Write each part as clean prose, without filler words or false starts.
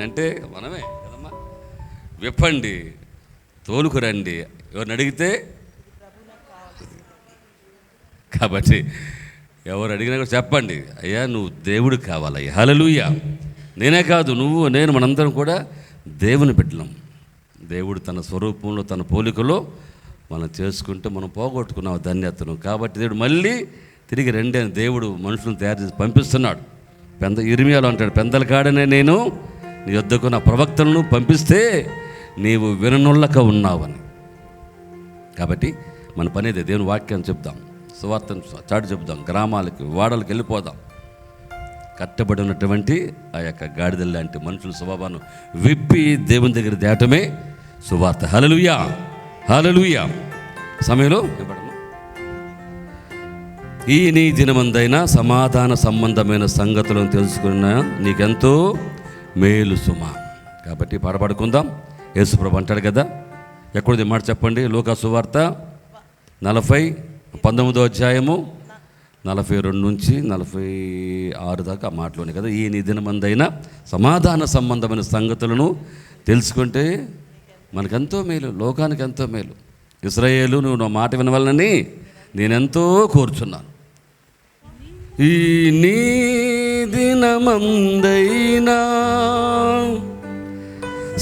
అంటే మనమే కదమ్మా. విప్పండి, తోలుకురండి, ఎవరిని అడిగితే. కాబట్టి ఎవరు అడిగినా కూడా చెప్పండి, అయ్యా నువ్వు దేవుడు కావాలయ్యా. హల్లెలూయా. నేనే కాదు, నువ్వు నేను మనందరం కూడా దేవుని బిడ్డలం. దేవుడు తన స్వరూపంలో తన పోలికలో మనం చేసుకుంటే మనం పోగొట్టుకున్నాం ధన్యతను. కాబట్టి దేవుడు మళ్ళీ తిరిగి రండి అని దేవుడు మనుషులను తయారు చేసి పంపిస్తున్నాడు. ఇర్మియాలో అంటాడు, పెందల కాడనే నేను నీ యొద్దకు నా ప్రవక్తలను పంపిస్తే నీవు విననొల్లక ఉన్నావని. కాబట్టి మన పని అదే, దేవుని వాక్యాన్ని చెప్దాం, సువార్తను చాటి చెప్దాం, గ్రామాలకి వాడలకు వెళ్ళిపోదాం. కట్టబడి ఉన్నటువంటి ఆ యొక్క గాడిదల లాంటి మనుషుల స్వభావాన్ని విప్పి దేవుని దగ్గర తేటమే సువార్త. హల్లెలూయా, హల్లెలూయా. సమయంలో ఈ నీ దినమందైనా సమాధాన సంబంధమైన సంగతులను తెలుసుకున్న నీకెంతో మేలు సుమా. కాబట్టి పాడకుందాం. యేసుప్రభు అంటాడు కదా, ఎక్కడిది మాట చెప్పండి, లూకా సువార్త 19వ అధ్యాయము 42 నుంచి 46 దాకా ఆ మాటలోనే కదా, ఈ నీ దినమందైనా సమాధాన సంబంధమైన సంగతులను తెలుసుకుంటే మనకెంతో మేలు, లోకానికి ఎంతో మేలు. ఇశ్రాయేలు, నువ్వు నా మాట వినవాలని నేనెంతో కోరుచున్నాను. ఈ నీ దినమందైనా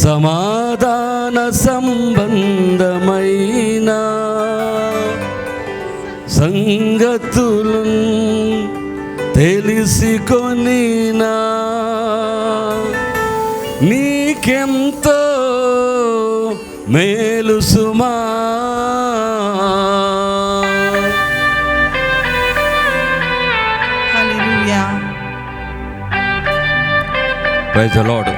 సమాధాన సంబంధమైన సంగతులను తెలిసికొనినా నీకెంతో మేలు సుమా. హల్లెలూయా. Praise the Lord.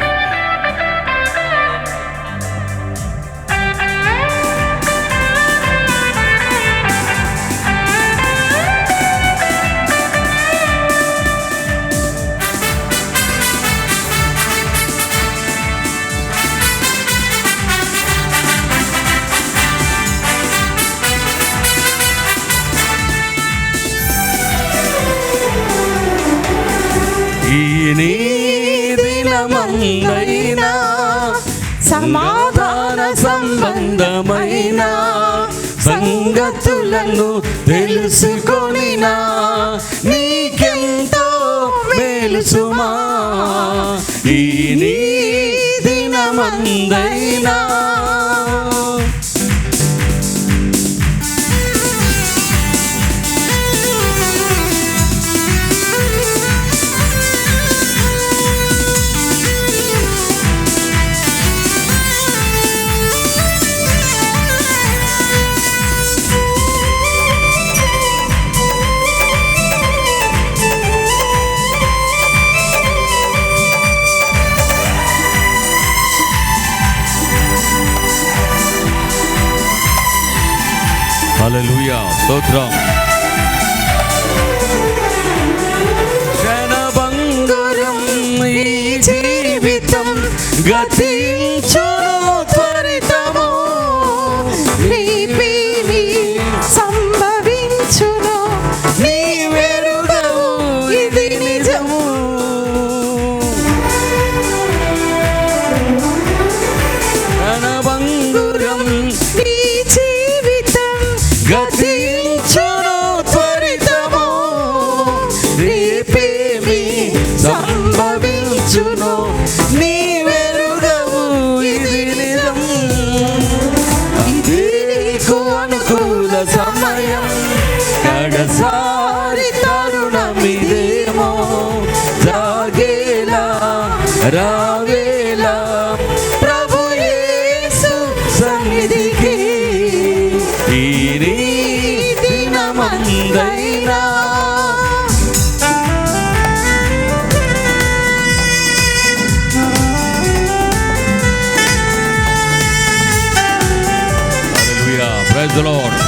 ఈ నీ దినమందైనా సమాధాన సంబంధమైన సంగతులను తెలుసుకొనినా నీకెంతో మేలు సుమా. ఈ నీ దినమందైనా హల్లెలూయా, స్తోత్రం. క్షణభంగురం ఈ జీవితం గతించును త్వరితము, నీపిని సంభవించును నీ వెరుగవు ఇది నిజము. క్షణభంగురం ఈ జీవితం గతించును త్వరితము, రేపేమి సంభవించును నీ వెరుగవు ఇది నిజం. నీకు అనుకూల సమయం కడసారి తరుణమిదేమో, జాగేలా రావేలా ప్రభు యేసు సన్నిధికి. ఈ నీ దినమందైనా హల్లెలూయా, ప్రైజ్ ది లార్డ్.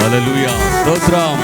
హల్లెలూయా, స్తోత్రం.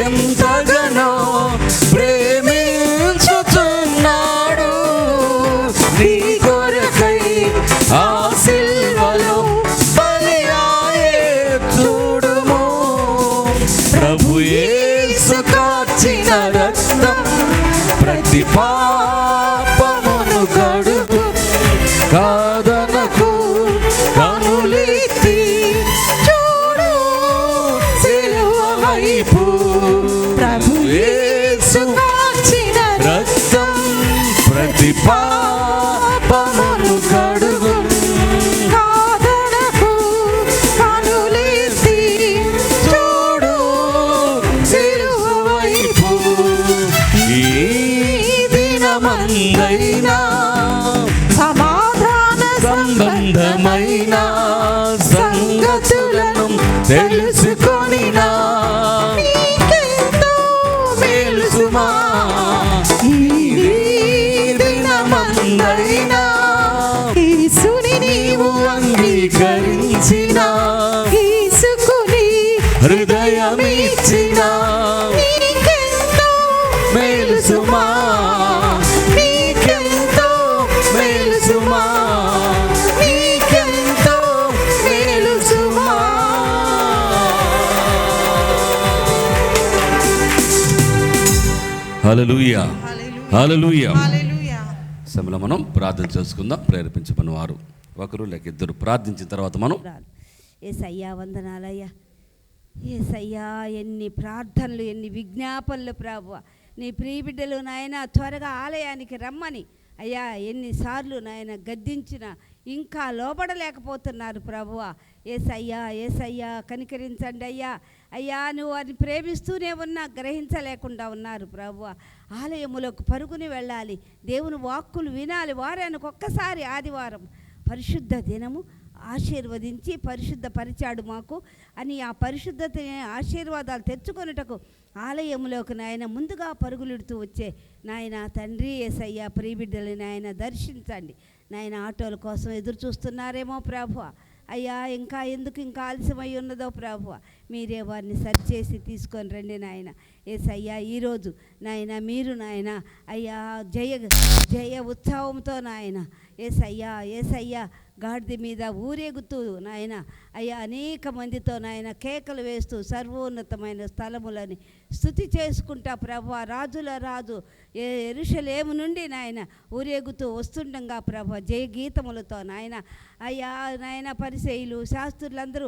ఎంతగానో ప్రేమించుచున్నాడు, నీ కొరకై ఆ సిలువలో బలియాయే చూడుము. ప్రభు యేసు కార్చిన రక్తం ప్రతి పాపమును కడుగు, కాదనకు కనులెత్తి చూడు సిలువ వైపు. ప్రభు యేసు కార్చిన రక్తం ప్రతి పాపమును కడుగు, కాదనకు కనులెత్తి చూడు సిలువ వైపు. ఈ దినమందైనా సమాధాన సంబంధమైన సంగతులను తెలుసుకొనినా నీకెంతో మేలు సుమా. ఈ దినమందైనా యేసుని నీవు అంగీకరించిన, యేసుకుని హృదయమిచ్చిన నీకెంతో మేలు సుమా, నీకెంతో మేలు సుమా, నీకెంతో మేలు సుమా. హల్లెలూయా, హల్లెలూయా. సమయంలో మనం ప్రార్థన చేసుకుందాం. ప్రేరేపించమని వారు ఒకరు లేక ఇద్దరు ప్రార్థించిన తర్వాత మనం యేసయ్యా వందనాలయ్యా. యేసయ్యా ఎన్ని ప్రార్థనలు, ఎన్ని విజ్ఞాపనలు ప్రభువా. నీ ప్రియబిడ్డలు నాయన త్వరగా ఆలయానికి రమ్మని అయ్యా ఎన్నిసార్లు నాయన గద్దించిన ఇంకా లోబడలేకపోతున్నారు ప్రభువా. యేసయ్యా, యేసయ్యా కనికరించండి అయ్యా. అయ్యా నువ్వు వారిని ప్రేమిస్తూనే ఉన్నా గ్రహించలేకుండా ఉన్నారు ప్రభువా. ఆలయములకు పరుగుని వెళ్ళాలి, దేవుని వాక్కులు వినాలి. వారానికి ఒక్కసారి ఆదివారం పరిశుద్ధ దినము ఆశీర్వదించి పరిశుద్ధపరిచాడు మాకు అని ఆ పరిశుద్ధత ఆశీర్వాదాలు తెచ్చుకొనుటకు ఆలయంలోకి నాయన ముందుగా పరుగులుడుతూ వచ్చే నాయన తండ్రి యేసయ్యా ప్రియబిడ్డలు నాయన దర్శించండి నాయన. ఆటోల కోసం ఎదురు చూస్తున్నారేమో ప్రభువా. అయ్యా ఇంకా ఎందుకు ఇంకా ఆలస్యమై ఉన్నదో ప్రభువా, మీరే వారిని సరిచేసి తీసుకొని రండి నాయన. యేసయ్యా ఈరోజు నాయన మీరు నాయన అయ్యా జయ ఉత్సవంతో నాయన యేసయ్యా, యేసయ్యా గాడిద మీద ఊరేగుతూ నాయన అయ్యా అనేక మందితో నాయన కేకలు వేస్తూ సర్వోన్నతమైన స్థలములని స్తుతి చేసుకుంటా ప్రభువా. రాజుల రాజు యెరూషలేము నుండి నాయన ఊరేగుతూ వస్తుండగా ప్రభు జయ గీతములతో నాయన అయ్యా నాయన పరిసయ్యులు శాస్త్రులందరూ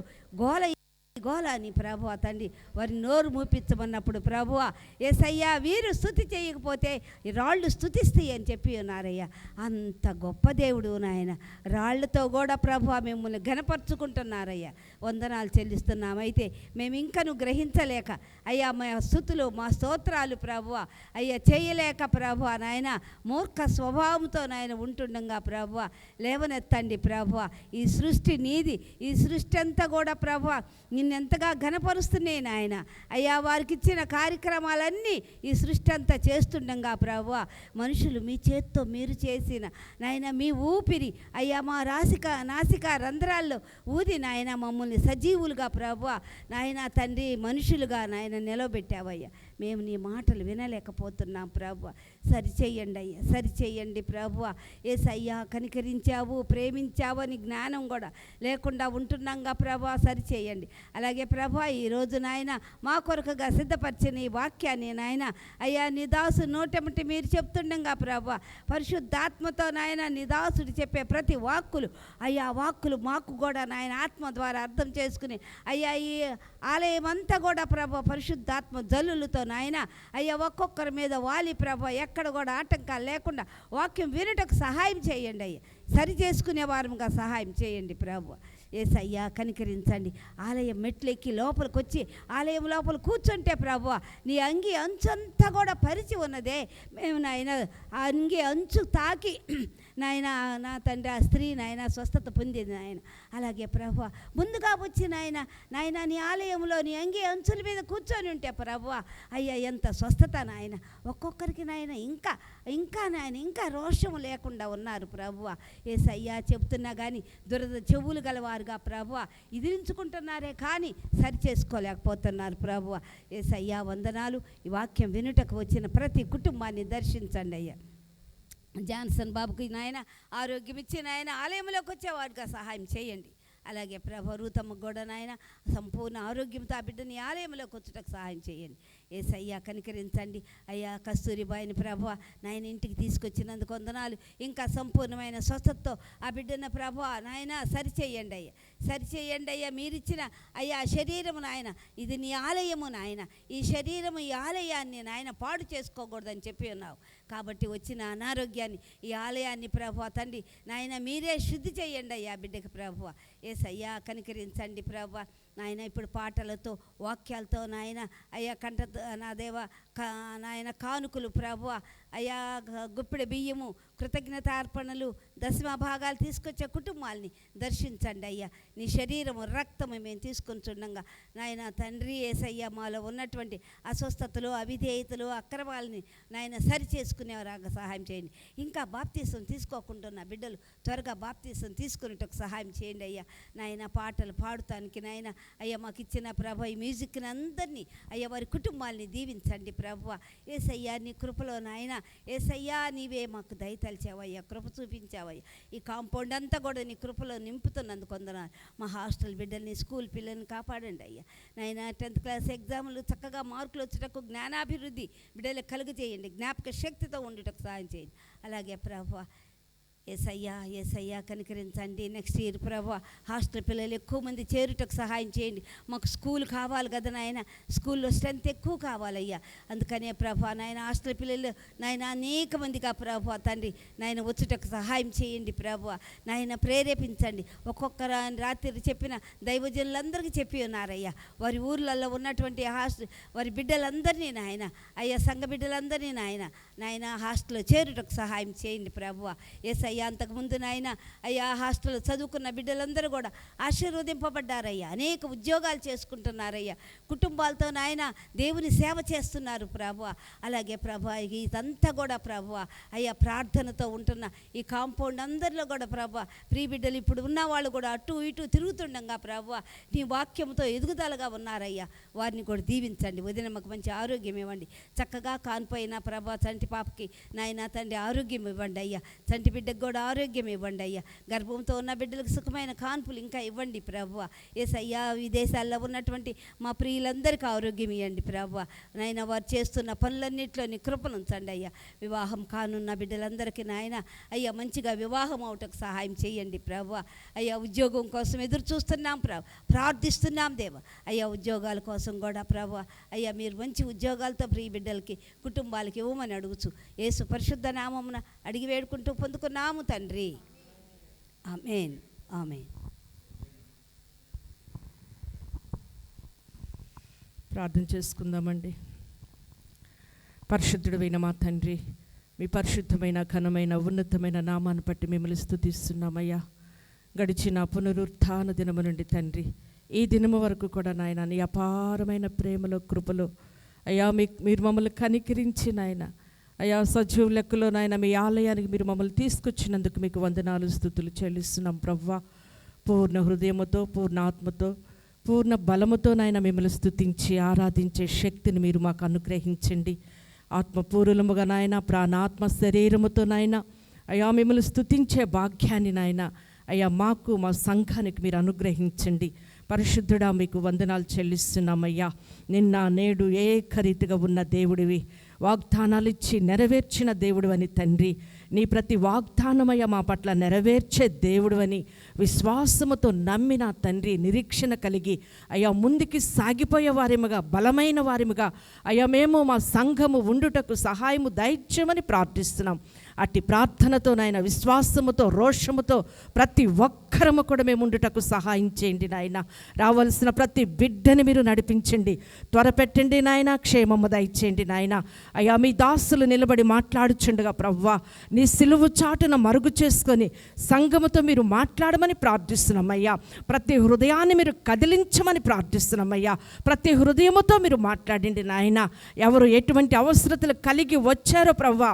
గోల అని ప్రభువా తండ్రి వారి నోరు మూపించమన్నప్పుడు ప్రభువా యేసయ్యా వీరు స్తుతి చేయకపోతే ఈ రాళ్ళు స్తుతిస్తాయి అని చెప్పి ఉన్నారయ్యా. అంత గొప్ప దేవుడు నాయన. రాళ్లతో కూడా ప్రభువా మిమ్మల్ని ఘనపరుచుకుంటున్నారయ్యా. వందనాలు చెల్లిస్తున్నాం. అయితే మేము ఇంకను గ్రహించలేక అయ్యా మా స్తుతులు మా స్తోత్రాలు ప్రభువా అయ్యా చేయలేక ప్రభువా నాయన మూర్ఖ స్వభావంతో నాయన ఉంటుండగా ప్రభువా లేవనెత్తండి ప్రభువా. ఈ సృష్టి నీది, ఈ సృష్టి అంతా కూడా ప్రభువా నిన్నెంతగా ఘనపరుస్తున్నాయి నాయన. అయ్యా వారికి ఇచ్చిన కార్యక్రమాలన్నీ ఈ సృష్టి అంతా చేస్తుండగా ప్రభువా మనుషులు మీ చేత్తో మీరు చేసిన నాయన మీ ఊపిరి అయ్యా మా నాసిక రంధ్రాల్లో ఊది నాయన మమ్మల్ని సజీవులుగా ప్రభువా నాయన తండ్రి మనుషులుగా నాయన నిలబెట్టావయ్యా. మేము నీ మాటలు వినలేకపోతున్నాం ప్రభువ. సరిచేయండి అయ్యా, సరిచేయండి ప్రభువ. యేసయ్యా కనికరించావు, ప్రేమించావు అని జ్ఞానం కూడా లేకుండా ఉంటున్నాంగా ప్రభువ, సరిచేయండి. అలాగే ప్రభువ ఈరోజు నాయన మా కొరకుగా సిద్ధపరిచిన ఈ వాక్యాన్ని నాయన అయ్యా నీ దాసు నోటెమటి మీరు చెప్తుండగా ప్రభువ, పరిశుద్ధాత్మతో నాయన నీ దాసుడు చెప్పే ప్రతి వాక్కులు అయ్యా వాక్కులు మాకు కూడా నాయన ఆత్మ ద్వారా అర్థం చేసుకుని అయ్యా ఈ ఆలయం అంతా కూడా ప్రభు పరిశుద్ధాత్మ జల్లులతో నాయన అయ్యా ఒక్కొక్కరి మీద వాలి ప్రభు ఎక్కడ కూడా ఆటంకాలు లేకుండా వాక్యం వినుటకు సహాయం చేయండి అయ్యా, సరి చేసుకునే వారముగా సహాయం చేయండి ప్రభు. యేసయ్యా కనికరించండి. ఆలయం మెట్లెక్కి లోపలికి వచ్చి ఆలయం లోపల కూర్చుంటే ప్రభు నీ అంగి అంచంతా కూడా పరిచి ఉన్నదే, మేము నాయన ఆ అంగి అంచు తాకి నాయన నా తండ్రి ఆ స్త్రీ నాయన స్వస్థత పొందింది నాయన. అలాగే ప్రభు ముందుగా వచ్చి నాయన నీ ఆలయంలో నీ అంగి అంచుల మీద కూర్చొని ఉంటే ప్రభు అయ్యా ఎంత స్వస్థత నాయన. ఒక్కొక్కరికి నాయన ఇంకా నాయన ఇంకా రోషము లేకుండా ఉన్నారు ప్రభువ. యేసయ్యా చెప్తున్నా కానీ దురద చెవులు గలవారుగా ప్రభువ ఇదిరించుకుంటున్నారే కానీ సరి చేసుకోలేకపోతున్నారు ప్రభువ. యేసయ్యా వందనాలు. ఈ వాక్యం వినుటకు వచ్చిన ప్రతి కుటుంబాన్ని దర్శించండి అయ్యా. జాన్సన్ బాబుకి నాయన ఆరోగ్యం ఇచ్చి నాయన ఆలయంలోకి వచ్చేవాడుగా సహాయం చేయండి. అలాగే ప్రభు రూతమ్మ కూడా నాయన సంపూర్ణ ఆరోగ్యంతో ఆ బిడ్డని ఆలయంలోకి వచ్చుటకు సహాయం చేయండి. యేసయ్యా కనికరించండి అయ్యా. కస్తూరిబాయిని ప్రభు నాయన ఇంటికి తీసుకొచ్చినందుకు వందనాలు. ఇంకా సంపూర్ణమైన స్వస్థతతో ఆ బిడ్డను ప్రభు నాయన సరిచేయండి అయ్యా, సరిచేయండి అయ్యా. మీరిచ్చిన అయ్యా శరీరము నాయన ఇది నీ ఆలయము నాయన, ఈ శరీరము ఈ ఆలయాన్ని నాయన పాడు చేసుకోకూడదని చెప్పి ఉన్నావు కాబట్టి వచ్చిన అనారోగ్యాన్ని ఈ ఆలయాన్ని ప్రభు తండ్రి నాయన మీరే శుద్ధి చేయండి అయ్యా బిడ్డకి ప్రభు. యేసయ్యా కనికరించండి ప్రభు నాయన. ఇప్పుడు పాటలతో వాక్యాలతో నాయన అయ్యా నా దేవ నాయన కానుకలు ప్రభు అయ్యా గుప్పెడు బియ్యము కృతజ్ఞతార్పణలు దశమ భాగాలు తీసుకొచ్చే కుటుంబాలని దర్శించండి అయ్యా. నీ శరీరము రక్తము మేము తీసుకుంటుండగా నాయన తండ్రి యేసయ్యా మాలో ఉన్నటువంటి అస్వస్థతలు అవిధేయతలు అక్రమాలని నాయన సరి చేసుకునేవారాగా సహాయం చేయండి. ఇంకా బాప్తీసం తీసుకోకుండా బిడ్డలు త్వరగా బాప్తీసం తీసుకునేటకు సహాయం చేయండి అయ్యా. నాయన పాటలు పాడుతానికి నాయన అయ్యా మాకు ఇచ్చిన ప్రభు ఈ మ్యూజిక్ని అందరినీ అయ్యా వారి కుటుంబాలని దీవించండి ప్రభు. యేసయ్యా నీ కృపలో నాయన యేసయ్యా నీవే మాకు దయతలిచావయ్యా, కృప చూపించావయ్యా. ఈ కాంపౌండ్ అంతా కూడా నీ కృపలో నింపుతున్నందుకు కొందరు మా హాస్టల్ బిడ్డల్ని స్కూల్ పిల్లల్ని కాపాడండి అయ్యా. నాయన 10th క్లాస్ ఎగ్జాములు చక్కగా మార్కులు వచ్చేటకు జ్ఞానాభివృద్ధి బిడ్డలకు కలుగు చేయండి, జ్ఞాపక శక్తితో ఉండేటకు సహాయం చేయండి. అలాగే ప్రభు యేసయ్యా కనికరించండి. నెక్స్ట్ ఇయర్ ప్రభు హాస్టల్ పిల్లలు ఎక్కువ మంది చేరుటకు సహాయం చేయండి. మాకు స్కూల్ కావాలి కదా నాయన, స్కూల్లో స్ట్రెంత్ ఎక్కువ కావాలయ్యా. అందుకనే ప్రభు నాయన హాస్టల్ పిల్లలు నాయన అనేక మందిగా ప్రభు తండ్రి నాయన వచ్చుటకు సహాయం చేయండి ప్రభు. నాయన ప్రేరేపించండి. ఒక్కొక్క రాత్రి చెప్పిన దైవజనులందరికీ చెప్పి ఉన్నారయ్యా. వారి ఊర్లలో ఉన్నటువంటి వారి బిడ్డలందరినీ నాయన అయ్యా సంఘ బిడ్డలందరినీ నాయన హాస్టల్లో చేరుటకు సహాయం చేయండి ప్రభు. యేసయ్యా అంతకుముందు నాయన అయ్యా హాస్టల్లో చదువుకున్న బిడ్డలందరూ కూడా ఆశీర్వదింపబడ్డారయ్యా, అనేక ఉద్యోగాలు చేసుకుంటున్నారయ్యా, కుటుంబాలతో నాయన దేవుని సేవ చేస్తున్నారు ప్రభు. అలాగే ప్రభు ఇదంతా కూడా ప్రభు అయ్యా ప్రార్థనతో ఉంటున్న ఈ కాంపౌండ్ అందరిలో కూడా ప్రభు ప్రియ బిడ్డలు ఇప్పుడు ఉన్న వాళ్ళు కూడా అటు ఇటు తిరుగుతుండగా ప్రభు నీ వాక్యంతో ఎదుగుదలగా ఉన్నారయ్యా. వారిని కూడా దీవించండి. వదినమ్మకు మంచి ఆరోగ్యం ఇవ్వండి. చక్కగా కానిపోయిన ప్రభు చంటి పాపకి నాయన తండ్రి ఆరోగ్యం ఇవ్వండి అయ్యా. చంటి బిడ్డకు కూడా ఆరోగ్యం ఇవ్వండి అయ్యా. గర్భంతో ఉన్న బిడ్డలకు సుఖమైన కాన్పులు ఇంకా ఇవ్వండి ప్రభువ. యేసయ్యా విదేశాల్లో ఉన్నటువంటి మా ప్రియులందరికీ ఆరోగ్యం ఇవ్వండి ప్రభువ. నాయన వారు చేస్తున్న పనులన్నింటిలో నీ కృపను ఉంచండి అయ్యా. వివాహం కానున్న బిడ్డలందరికీ నాయన అయ్యా మంచిగా వివాహం అవటకు సహాయం చేయండి ప్రభువ. అయ్యా ఉద్యోగం కోసం ఎదురు చూస్తున్నాం ప్రభు, ప్రార్థిస్తున్నాం దేవ. అయ్యా ఉద్యోగాల కోసం కూడా ప్రభువ అయ్యా మీరు మంచి ఉద్యోగాలతో ప్రియ బిడ్డలకి కుటుంబాలకి ఇవ్వమని అడుగుచు యేసు పరిశుద్ధ నామమున అడిగి వేడుకుంటూ పొందుకున్నాము తండ్రి. ఆమేన్ ఆమేన్. ప్రార్థన చేసుకుందామండి. పరిశుద్ధుడైన మా తండ్రి, మీ పరిశుద్ధమైన ఘనమైన ఉన్నతమైన నామాన్ని బట్టి మిమ్మల్ని స్తుతిస్తున్నామయ్యా. గడిచిన పునరుత్థాన దినము నుండి తండ్రి ఈ దినము వరకు కూడా నాయన నీ అపారమైన ప్రేమలో కృపలో అయ్యా మీరు మమ్మల్ని కనికరించి నాయన అయ్యా సజీవ లెక్కలో నాయన మీ ఆలయానికి మీరు మమ్మల్ని తీసుకొచ్చినందుకు మీకు వందనాలు స్తుతులు చెల్లిస్తున్నాం ప్రవ్వా. పూర్ణ హృదయముతో పూర్ణ ఆత్మతో పూర్ణ బలముతో నాయన మిమ్మల్ని స్తుతించి ఆరాధించే శక్తిని మీరు మాకు అనుగ్రహించండి. ఆత్మపూర్వముగా నాయన ప్రాణాత్మ శరీరముతో నాయన అయ్యా మిమ్మల్ని స్తుతించే భాగ్యాన్ని నాయన అయ్యా మాకు మా సంఘానికి మీరు అనుగ్రహించండి. పరిశుద్ధుడా మీకు వందనాలు చెల్లిస్తున్నామయ్యా. నిన్న నేడు ఏకరీతిగా ఉన్న దేవుడివి, వాగ్దానాలు ఇచ్చి నెరవేర్చిన దేవుడు అని తండ్రి, నీ ప్రతి వాగ్దానమయ్య మా పట్ల నెరవేర్చే దేవుడు అని విశ్వాసముతో నమ్మిన తండ్రి, నిరీక్షణ కలిగి అయ్యా ముందుకి సాగిపోయే వారిముగా, బలమైన వారిముగా అయ్యా మేము మా సంఘము ఉండుటకు సహాయము దయచేయమని ప్రార్థిస్తున్నాం. అట్టి ప్రార్థనతో నాయన విశ్వాసముతో రోషముతో ప్రతి ఒక్కరము కూడా మేము ఉండుటకు సహాయం చేయండి నాయన. రావాల్సిన ప్రతి బిడ్డని మీరు నడిపించండి, త్వరపెట్టండి నాయన, క్షేమము దయచేయండి నాయన. అయ్యా మీ దాసులు నిలబడి మాట్లాడుచుండగా ప్రవ్వా నీ సిలువు చాటున మరుగు చేసుకొని సంఘముతో మీరు మాట్లాడమని ప్రార్థిస్తున్నామయ్యా. ప్రతి హృదయాన్ని మీరు కదిలించమని ప్రార్థిస్తున్నామయ్యా. ప్రతి హృదయముతో మీరు మాట్లాడండి నాయన. ఎవరు ఎటువంటి అవసరతలు కలిగి వచ్చారో ప్రవ్వా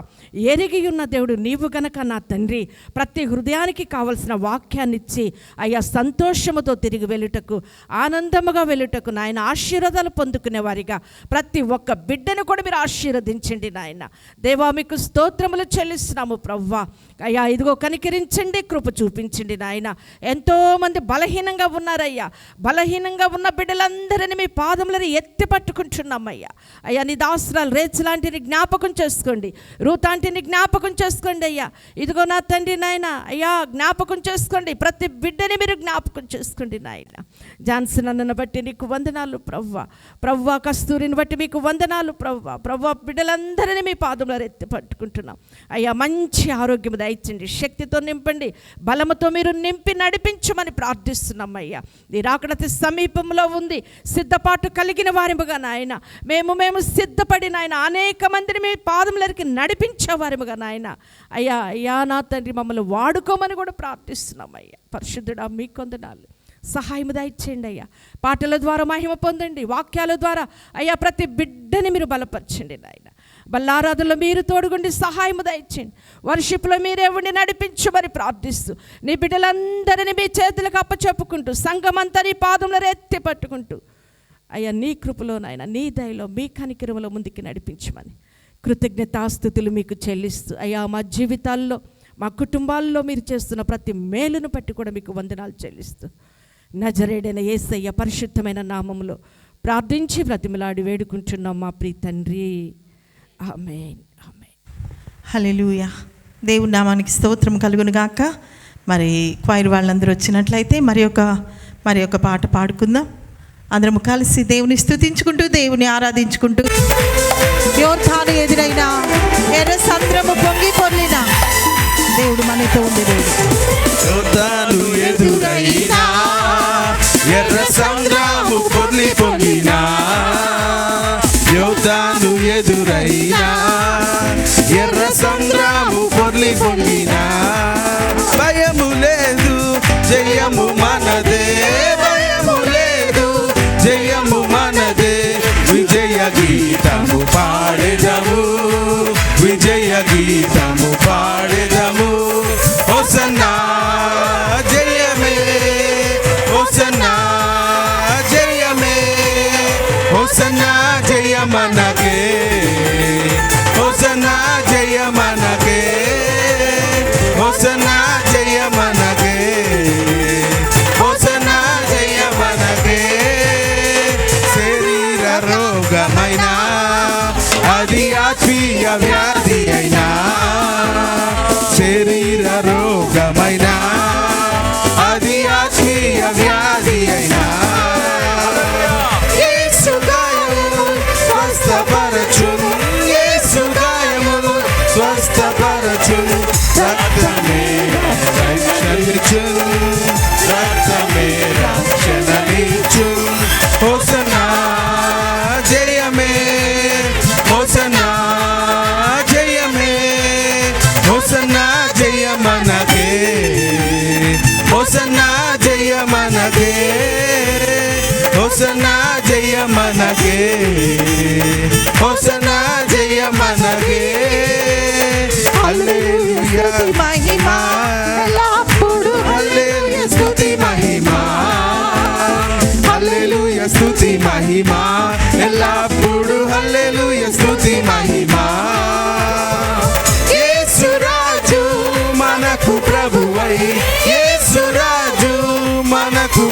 ఎరిగి ఉన్న దేవుడు నీవు గనక నా తండ్రి, ప్రతి హృదయానికి కావలసిన వాక్యాన్ని ఇచ్చి అయ్యా సంతోషముతో తిరిగి వెళ్ళుటకు, ఆనందముగా వెళ్ళుటకు నాయన, ఆశీర్వాదాలు పొందుకునే వారిగా ప్రతి ఒక్క బిడ్డను కూడా మీరు ఆశీర్వదించండి నాయన. దేవా మీకు స్తోత్రములు చెల్లిస్తున్నాము ప్రవ్వా. అయ్యా ఇదిగో కనికరించండి, కృప చూపించండి నాయన. ఎంతోమంది బలహీనంగా ఉన్నారయ్యా. బలహీనంగా ఉన్న బిడ్డలందరినీ మీ పాదములను ఎత్తి పట్టుకుంటున్నామయ్యా. అయ్యా నీ దాసురాలు రేచులాంటిని జ్ఞాపకం చేసుకోండి, రూతాంటిని జ్ఞాపకం చేసుకోండి అయ్యా. ఇదిగో నా తండ్రి నాయన అయ్యా జ్ఞాపకం చేసుకోండి, ప్రతి బిడ్డని మీరు జ్ఞాపకం చేసుకోండి నాయన. జాన్సన్ అన్నను బట్టి నీకు వందనాలు ప్రవ్వా. ప్రవ్వా కస్తూరిని బట్టి మీకు వందనాలు ప్రవ్వా. ప్రవ్వా బిడ్డలందరినీ మీ పాదములను ఎత్తి పట్టుకుంటున్నాం అయ్యా. మంచి ఆరోగ్యం దయచండి, శక్తితో నింపండి, బలముతో మీరు నింపి నడిపించమని ప్రార్థిస్తున్నాం అయ్యా. నీ రాకడతి సమీపంలో ఉంది, సిద్ధపాటు కలిగిన వారిముగా నాయన మేము సిద్ధపడి నాయన అనేక మందిని మీ పాదములకి నడిపించేవారిముగా నాయన అయ్యా. అయ్యా నా తండ్రి మమ్మల్ని వాడుకోమని కూడా ప్రార్థిస్తున్నాం అయ్యా. పరిశుద్ధుడా మీకు వందనాలు, సహాయం దయచేయండి అయ్యా. పాటల ద్వారా మహిమ పొందండి, వాక్యాల ద్వారా అయ్యా ప్రతి బిడ్డని మీరు బలపరచండి నాయన. బల్లారాధనలో మీరు తోడుగుండి సహాయం దయచేయండి. వర్షిప్లో మీరే ఉండి నడిపించమని ప్రార్థిస్తూ నీ బిడ్డలందరినీ మీ చేతులకు అప్పచెప్పుకుంటూ సంఘమంతా నీ పాదములను ఎత్తి పట్టుకుంటూ అయ్యా నీ కృపలో నాయన, నీ దయలో, మీ కనికరములో ముందుకు నడిపించమని కృతజ్ఞతాస్తుతులు మీకు చెల్లిస్తూ అయ్యా మా జీవితాల్లో, మా కుటుంబాల్లో మీరు చేస్తున్న ప్రతి మేలును బట్టి కూడా మీకు వందనాలు చెల్లిస్తూ నజరేడైన యేసయ్య పరిశుద్ధమైన నామములో ప్రార్థించి బ్రతిమలాడి వేడుకుంటున్నాం మా ప్రియ తండ్రి. ఆమేన్, ఆమేన్. హల్లెలూయా. దేవుని నామానికి స్తోత్రం కలుగును గాక. మరి క్వైర్ వాళ్ళందరూ వచ్చినట్లయితే మరి ఒక పాట పాడుకుందాం. అందరం కలిసి దేవుని స్తుతించుకుంటూ, దేవుని ఆరాధించుకుంటూ. యోర్దాను ఎదురైనా, ఎర్ర సముద్రము పొంగి పొర్లిన దేవుడు మనతో ఉండే దేవుడు. యోర్దాను ఎదురైనా, ఎర్ర సముద్రము పొంగినా, యోర్దాను ఎదురైనా, ఎర్ర సముద్రము పొంగినా, భయము లేదు జయము మనదే, భయము లేదు జయము మనదే. విజయ గీతము పాడెదము, విజయ గీతము పాడెదము. హోసన్నా జయమే, హోసన్నా జయమే, హోసన్నా జయమనకే, హోసన్నా జయమనకే, హోసన్నా జయమనకే, హోసన్నా జయమనకే. శరీర రోగమైనా, అది ఆత్మీయ వ్యాధి అయినా, శరీర రోగమైనా, అది ఆత్మీయ వ్యాధి అయినా, యేసు గాయము స్వస్థపరచును, యేసు గాయము స్వస్థపరచును. రక్తమే రక్షణించును, రక్తమే రక్షణనిచ్చును. హోసన్నా జయమే, హోసన్నా జయమే, హోసన్నా జయమనకే, హోసన్నా జయమనకే, హోసన్నా జయమనకే, హోసన్నా జయమనకే. హల్లెలూయా మహిమ ఎల్లప్పుడూ, హల్లెలూయా స్తుతి మహిమ, హల్లెలూయా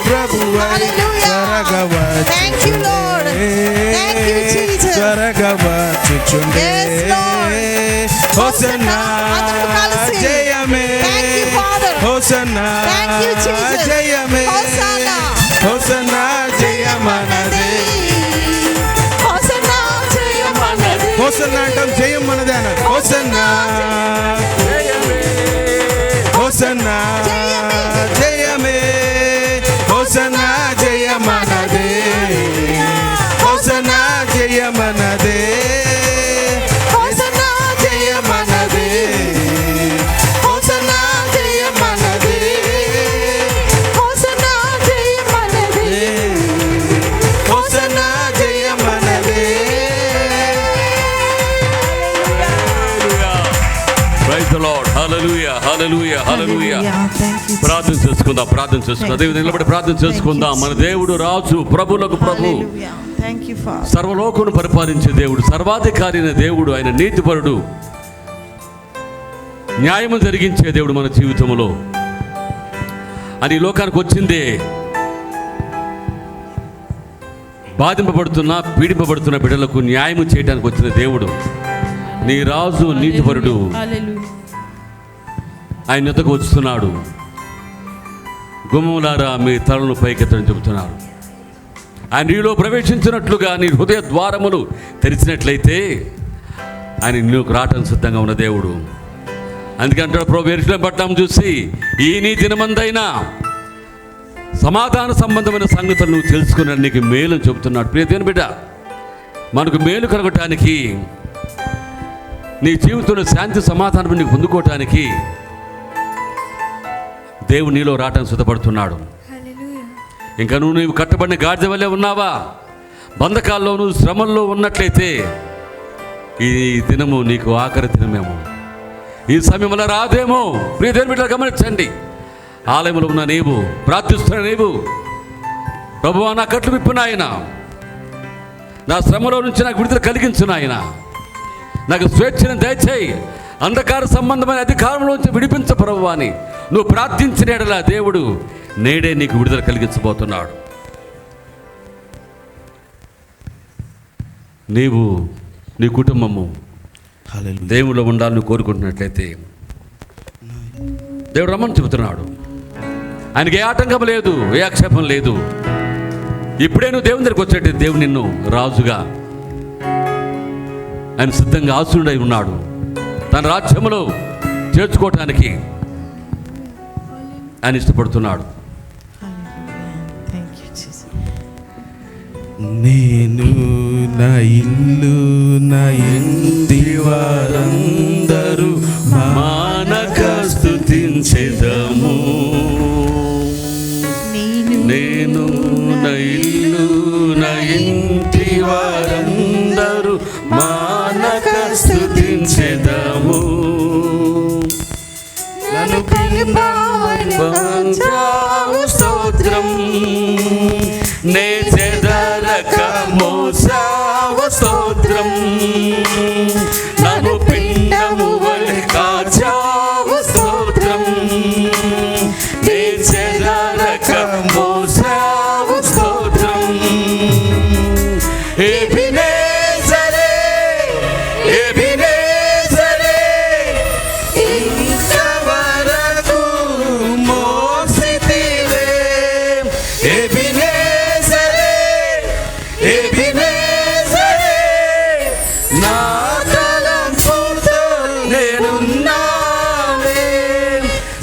ప్రభువై త్వరగా వచ్చుచుండే త్వరగా వచ్చుచుండే హోసన్నా జయమే హోసన్నా జయమే హోసన్నా జయమనదే హోసన్నా అంటాం జయం మనదే అన్నారు హోసన్నా హోసన్నా జయమే హోసన్నా జయమనదే హోసన్నా జయమనదే హోసన్నా జయమనదే హోసన్నా జయమనదే హోసన్నా జయమనదే హోసన్నా జయమనదే praise the Lord hallelujah hallelujah hallelujah ప్రార్థన చేసుకుందాం దేవుని నిలబడి ప్రార్థన చేసుకుందాం. మన దేవుడు రాజు ప్రభులకు ప్రభు సర్వలోకమును పరిపాలించే దేవుడు సర్వాధికారి అయిన దేవుడు ఆయన నీతిపరుడు న్యాయము జరిగించే దేవుడు మన జీవితంలో అని ఈ లోకానికి వచ్చిందే బాధింపబడుతున్న పీడింపబడుతున్న బిడ్డలకు న్యాయము చేయడానికి వచ్చిన దేవుడు నీ రాజు నీతిపరుడు ఆయన ఎద్దకు వస్తున్నాడు. గుమ్మలారా మీ తలను పైకెత్తని చెబుతున్నాడు. ఆయన నీలో ప్రవేశించినట్లుగా నీ హృదయ ద్వారములు తెరిచినట్లయితే ఆయన నీకు రావటానికి సిద్ధంగా ఉన్న దేవుడు. అందుకంటే ప్రభు యెరూషలేము పట్టణం చూసి ఈ నీ దినమందైనా సమాధాన సంబంధమైన సంగతులు నువ్వు తెలుసుకున్నాడు నీకు మేలు చెబుతున్నాడు. ప్రియ దేవుని బిడ్డ, మనకు మేలు కలగటానికి నీ జీవితంలో శాంతి సమాధానం నీకు పొందుకోవటానికి దేవుడు నీలో రావటానికి సిద్ధపడుతున్నాడు. ఇంకా నీవు కట్టబడిన గాడిద వల్లే ఉన్నావా, బంధకాల్లో నువ్వు శ్రమల్లో ఉన్నట్లయితే ఈ దినము నీకు ఆఖరి దినమేమో, ఈ సమయంలో రాదేమో. ప్రియ దేవుని బిడ్డలు గమనించండి. ఆలయంలో ఉన్న నీవు ప్రార్థిస్తున్న నీవు, ప్రభువా నా కట్లు విప్పిన ఆయన, నా శ్రమలో నుంచి నాకు విడుదల కలిగించిన ఆయన, నాకు స్వేచ్ఛను దయచేయి, అంధకార సంబంధమైన అధికారంలోంచి విడిపించ ప్రభువా అని నువ్వు ప్రార్థించిన యెడల దేవుడు నేడే నీకు విడుదల కలిగించబోతున్నాడు. నీవు నీ కుటుంబము దేవుడిలో ఉండాలని కోరుకుంటున్నట్లయితే దేవుడు రమ్మని చెబుతున్నాడు. ఆయనకి ఏ ఆటంకం లేదు, ఏ ఆక్షేపం లేదు. ఇప్పుడే నువ్వు దేవుని దగ్గరికి వచ్చేటట్టు దేవుడు నిన్ను రాజుగా ఆయన సిద్ధంగా ఆసురుడై ఉన్నాడు. తన రాజ్యములో చేర్చుకోవటానికి ఆయన ఇష్టపడుతున్నాడు. నేను నా ఇల్లు నా ఇంటి వారందరూ మానక స్తుతించెదము. నేను నా ఇల్లు నా ఇంటి వారందరూ మానక స్తుతించెదము. నన్ను పిలువబోచావు స్తోత్రం, నే చెదరక మోసావు స్తోత్రం, నన్ను పిండము వలె కాచావు స్తోత్రం, నే చెదరక మోసావు స్తోత్రం. ఎబినేజరే ఎబినేజరే ఇంతవరకు మోసితివే. ఎబినేజరే ఎబినేజరే నా తలంపుతో నేనున్నావే.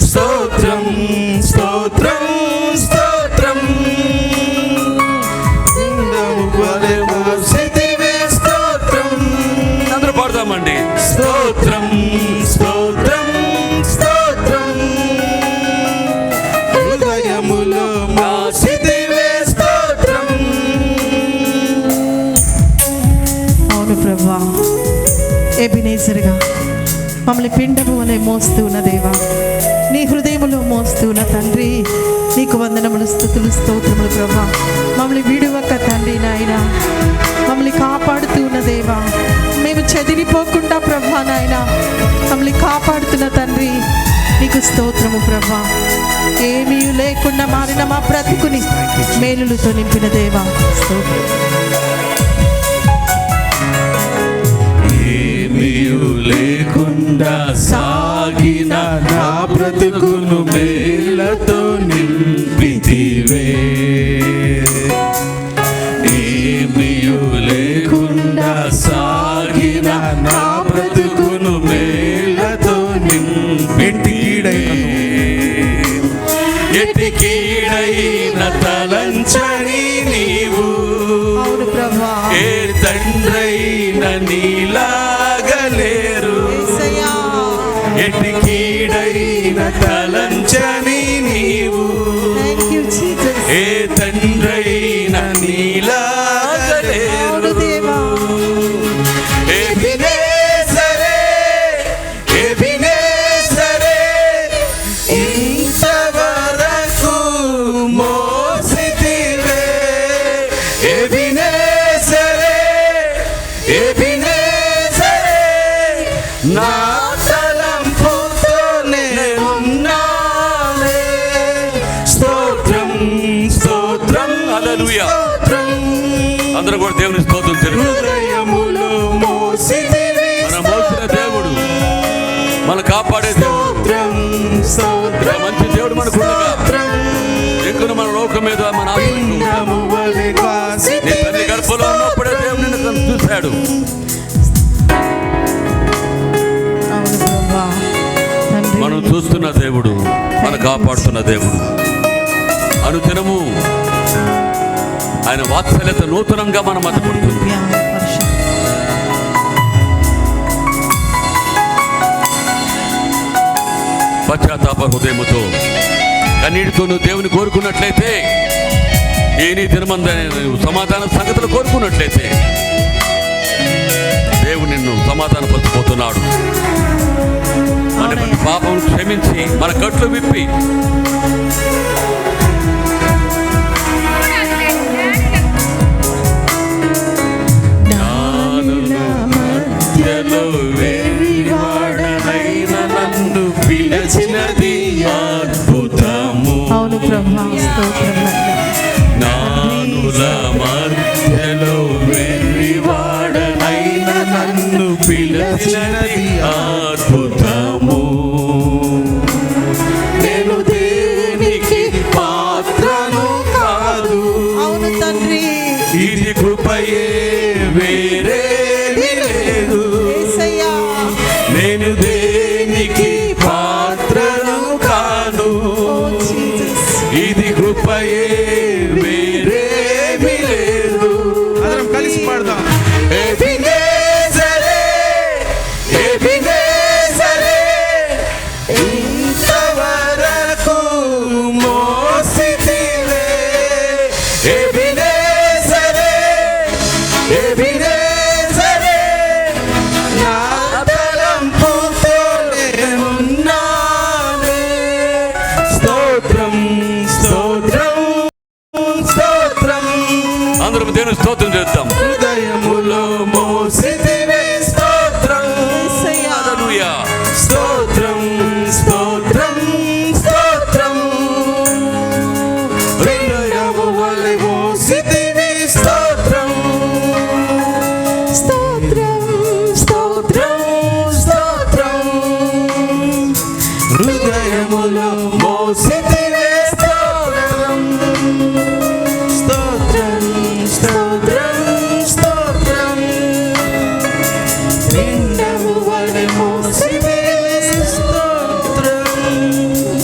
స్తోత్రం స్తోత్రం స్తోత్రం, అందరూ పాడదామండి. స్తోత్రం స్తోత్రం స్తోత్రం, హృదయములో మాసిదివే స్తోత్రం. అవును ప్రభువా, ఎబినేజర్గా మమ్మల్ని పిండము వలె మోస్తూ ఉన్న దేవా, నీ హృదయములో మోస్తూ ఉన్న తండ్రి, నీకు వందనములు స్తుతులు స్తోత్రములు ప్రభువా. మమ్మల్ని విడువక తండ్రి నాయన, మమ్మల్ని కాపాడుతూ ఉన్న దేవా, మేము చెదిరిపోకుండా ప్రభువా నాయన మమ్మల్ని కాపాడుతున్న తండ్రి, నీకు స్తోత్రము ప్రభువా. ఏమీ లేకుండా మారిన మా బ్రతుకుని మేలులతో నింపిన దేవా స్తోత్రం. ఏమీయు లేకుండా సాగిన నా బ్రతుకును మేలతో నింపితివే. ఏమీయు లేకుండా సాగిన నా బ్రతుకును మేలతో నింపితివే. ఎటికీడైన తలంచని నీవు అవును ప్రభా, ఏ తండ్రైన నీలాగలేరు. ఎటికీడైన తలంచని నీవు ఏ తండ్రైన నీలాగలేరు. ఎబినేజరే, ఎబినేజరే, ఇంతవరకు మోసితివే. ఎబినేజరే, ఎబినేజరే, నా తలంపుతో నేనున్నానే. స్తోత్రం, స్తోత్రం, హల్లెలూయా. అందరూ కూడా దేవుని స్తోత్రం తెలుగు. హృదయములో మోసితివి, మన మోసిన దేవుడు, మన కాపాడే దేవుడు, మంచి దేవుడు మనకు ఉండగా ఎక్కువ మన లోకం మీద మన తల్లి గర్భంలో ఉన్నప్పుడే దేవుడు నిన్ను చూశాడు. మనం చూస్తున్న దేవుడు, మన కాపాడుతున్న దేవుడు. అనుదినము ఆయన వాత్సల్యత నూతనంగా మనం అందుకుంటుంది. పశ్చాత్తాప హృదయముతో కన్నీటితో నువ్వు దేవుని కోరుకున్నట్లయితే, ఏ నీ దినమందని నువ్వు సమాధాన సంగతులు కోరుకున్నట్లయితే దేవుడు నిన్ను సమాధానపరచబోతున్నాడు. మన పాపం క్షమించి మన కట్లు విప్పి నన్ను పిలిచినది అద్భుతము. అవును ప్రభా స్తోత్రం. నానుల మధ్యలో వెర్రివాడనైన నన్ను పిలిచినది అద్భుతము. నేను దేనికి పాత్రను కాదు. అవును తండ్రి, ఇది కృపయే వేరేది లేదు. నేను దేనికి పాత్రను కాను. ఇది కృపయే వేరేది లేదు. అందరం కలిసి పాడదాం. ఎబినేజరే, ఎబినేజరే, ఇంతవరకు మోసితివే. ఎబినేజరే, ఎబినేజరే, నా తలంపుతో నేనున్నానే. స్తోత్రం, స్తోత్రం, స్తోత్రం. అందరం దేవుని స్తోత్రం చేద్దాం. హృదయములో మోసితివే. స్తోత్రం, హల్లెలూయా. స్తోత్రం, స్తోత్రం, స్తోత్రం. హృదయము వలె మోసితివే. స్తోత్రం, స్తోత్రం, స్తోత్రం, స్తోత్రం. హృదయములో మోసితివే. స్తోత్రం, స్తోత్రం, స్తోత్రం, స్తోత్రం. నిండము వలె మోసితివే. స్తోత్రం.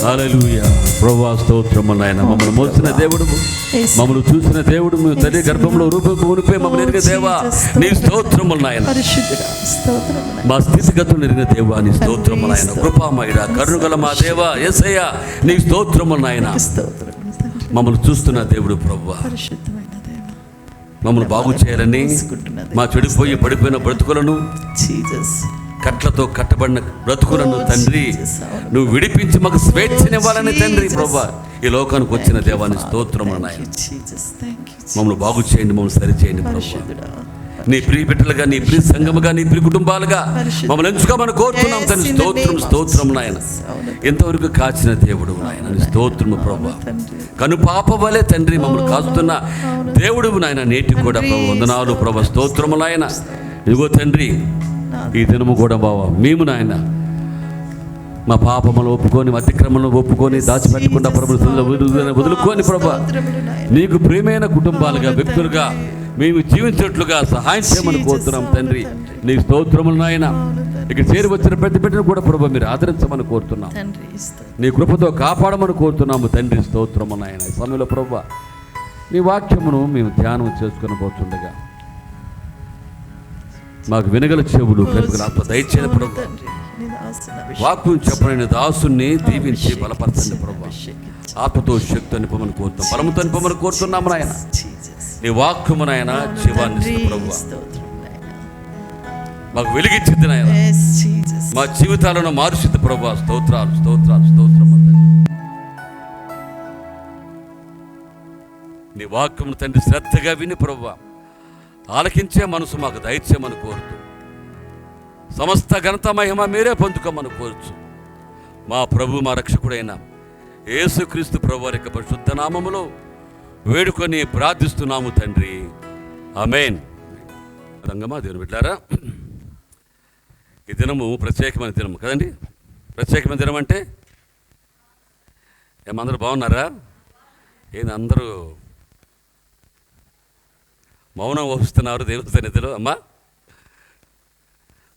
హల్లెలూయా. ప్రభువా స్తోత్రము నాయన. మమ్మల్ని మోసిన దేవుడు, మమ్మల్ని చూసిన దేవుడు, మీ తల్లి గర్భంలో రూపకు ఉనిపే మమ్మల్ని ఎరిగిన దేవా నీ స్తోత్రములు నాయన. మా స్థితిగతులు ఎరిగిన దేవా నీ స్తోత్రము నాయన. కృపామయుడా, కరుణగల మా దేవా యేసయ్యా నీ స్తోత్రములు నాయన. మమ్మల్ని చూస్తున్న దేవుడు ప్రభువా, మమ్మల్ని బాగు చేయాలని మా చెడిపోయి పడిపోయిన బ్రతుకులను, కట్లతో కట్టబడిన బ్రతుకులను తండ్రి నువ్వు విడిపించి మాకు స్వేచ్ఛనివ్వాలని తండ్రి ప్రభువా ఈ లోకానికి వచ్చిన దేవాన్ని స్తోత్రము నాయన. మమ్మల్ని బాగు చేయండి, మమ్మల్ని సరి చేయండి ప్రభువా. నీ ప్రియ బిడ్డలుగా, నీ ప్రియ సంఘముగా, నీ ప్రియ కుటుంబాలుగా మమ్మల్ని ఎంచుకోమని కోరుతున్నాం తండ్రి. స్తోత్రం, స్తోత్రం నాయన. ఎంతవరకు కాచిన దేవుడు నాయన, నీ స్తోత్రము ప్రభు. కను పాప వలె తండ్రి మమ్మల్ని కాస్తున్న దేవుడు నాయన, నేటికి కూడా ప్రభు వందనాలు ప్రభు, స్తోత్రము నాయన. ఇదిగో తండ్రి, ఈ దినము కూడా బావా మేము నాయన మా పాపములు ఒప్పుకొని, అతిక్రమను ఒప్పుకొని, దాచిపెట్టకుండా ప్రభుత్వంలో వదులుకొని ప్రభా నీకు ప్రియమైన కుటుంబాలుగా, వ్యక్తులుగా మేము జీవించినట్లుగా సహాయం చేయమని కోరుతున్నాం తండ్రి. నీ స్తోత్రములు నాయన. ఇక్కడ చేరి వచ్చిన ప్రతి బిడ్డను కూడా ప్రభు మీరు ఆదరించమని కోరుతున్నాం. నీ కృపతో కాపాడమని కోరుతున్నాము తండ్రి. స్తోత్రము నాయన. ఈ సమయంలో ప్రభు నీ వాక్యమును మేము ధ్యానం చేసుకుని పోతుండగా మాకు వినగల చెవులు, పెరుగుల ఆత్మ దయచేయని ప్రభు. వాక్యం చెప్పని దాసుని దీవించి బలపరచండి ప్రభు. ఆత్మతో శక్తి నింపమని కోరుతాం, బలముతో నింపమని కోరుతున్నాము నాయన. నీ వాక్యము నాయన జీవాన్ని ప్రభు మాకు వెలిగించింది నాయన, మా జీవితాలను మారుస్తుంది ప్రభు. స్తోత్రాలు, స్తోత్రాలు, స్తోత్రము. నీ వాక్యము తండ్రి శ్రద్ధగా విని ప్రభు ఆలకించే మనసు మాకు దయచేయమని కోరుతూ సమస్త ఘనత మహిమ మీరే పొందుకోమని కోరుచు మా ప్రభు, మా రక్షకుడైన యేసుక్రీస్తు ప్రభు వారి యొక్క పరిశుద్ధ నామములో వేడుకొని ప్రార్థిస్తున్నాము తండ్రి. ఆమేన్. రంగమా దేవుని బిడ్డలారా, ఈ దినము ప్రత్యేకమైన దినం కదండి. ప్రత్యేకమైన దినం అంటే ఏమందరూ బాగున్నారా? ఏంది అందరూ మౌనం వహిస్తున్నారు దేవుని సన్నిధిలో? అమ్మా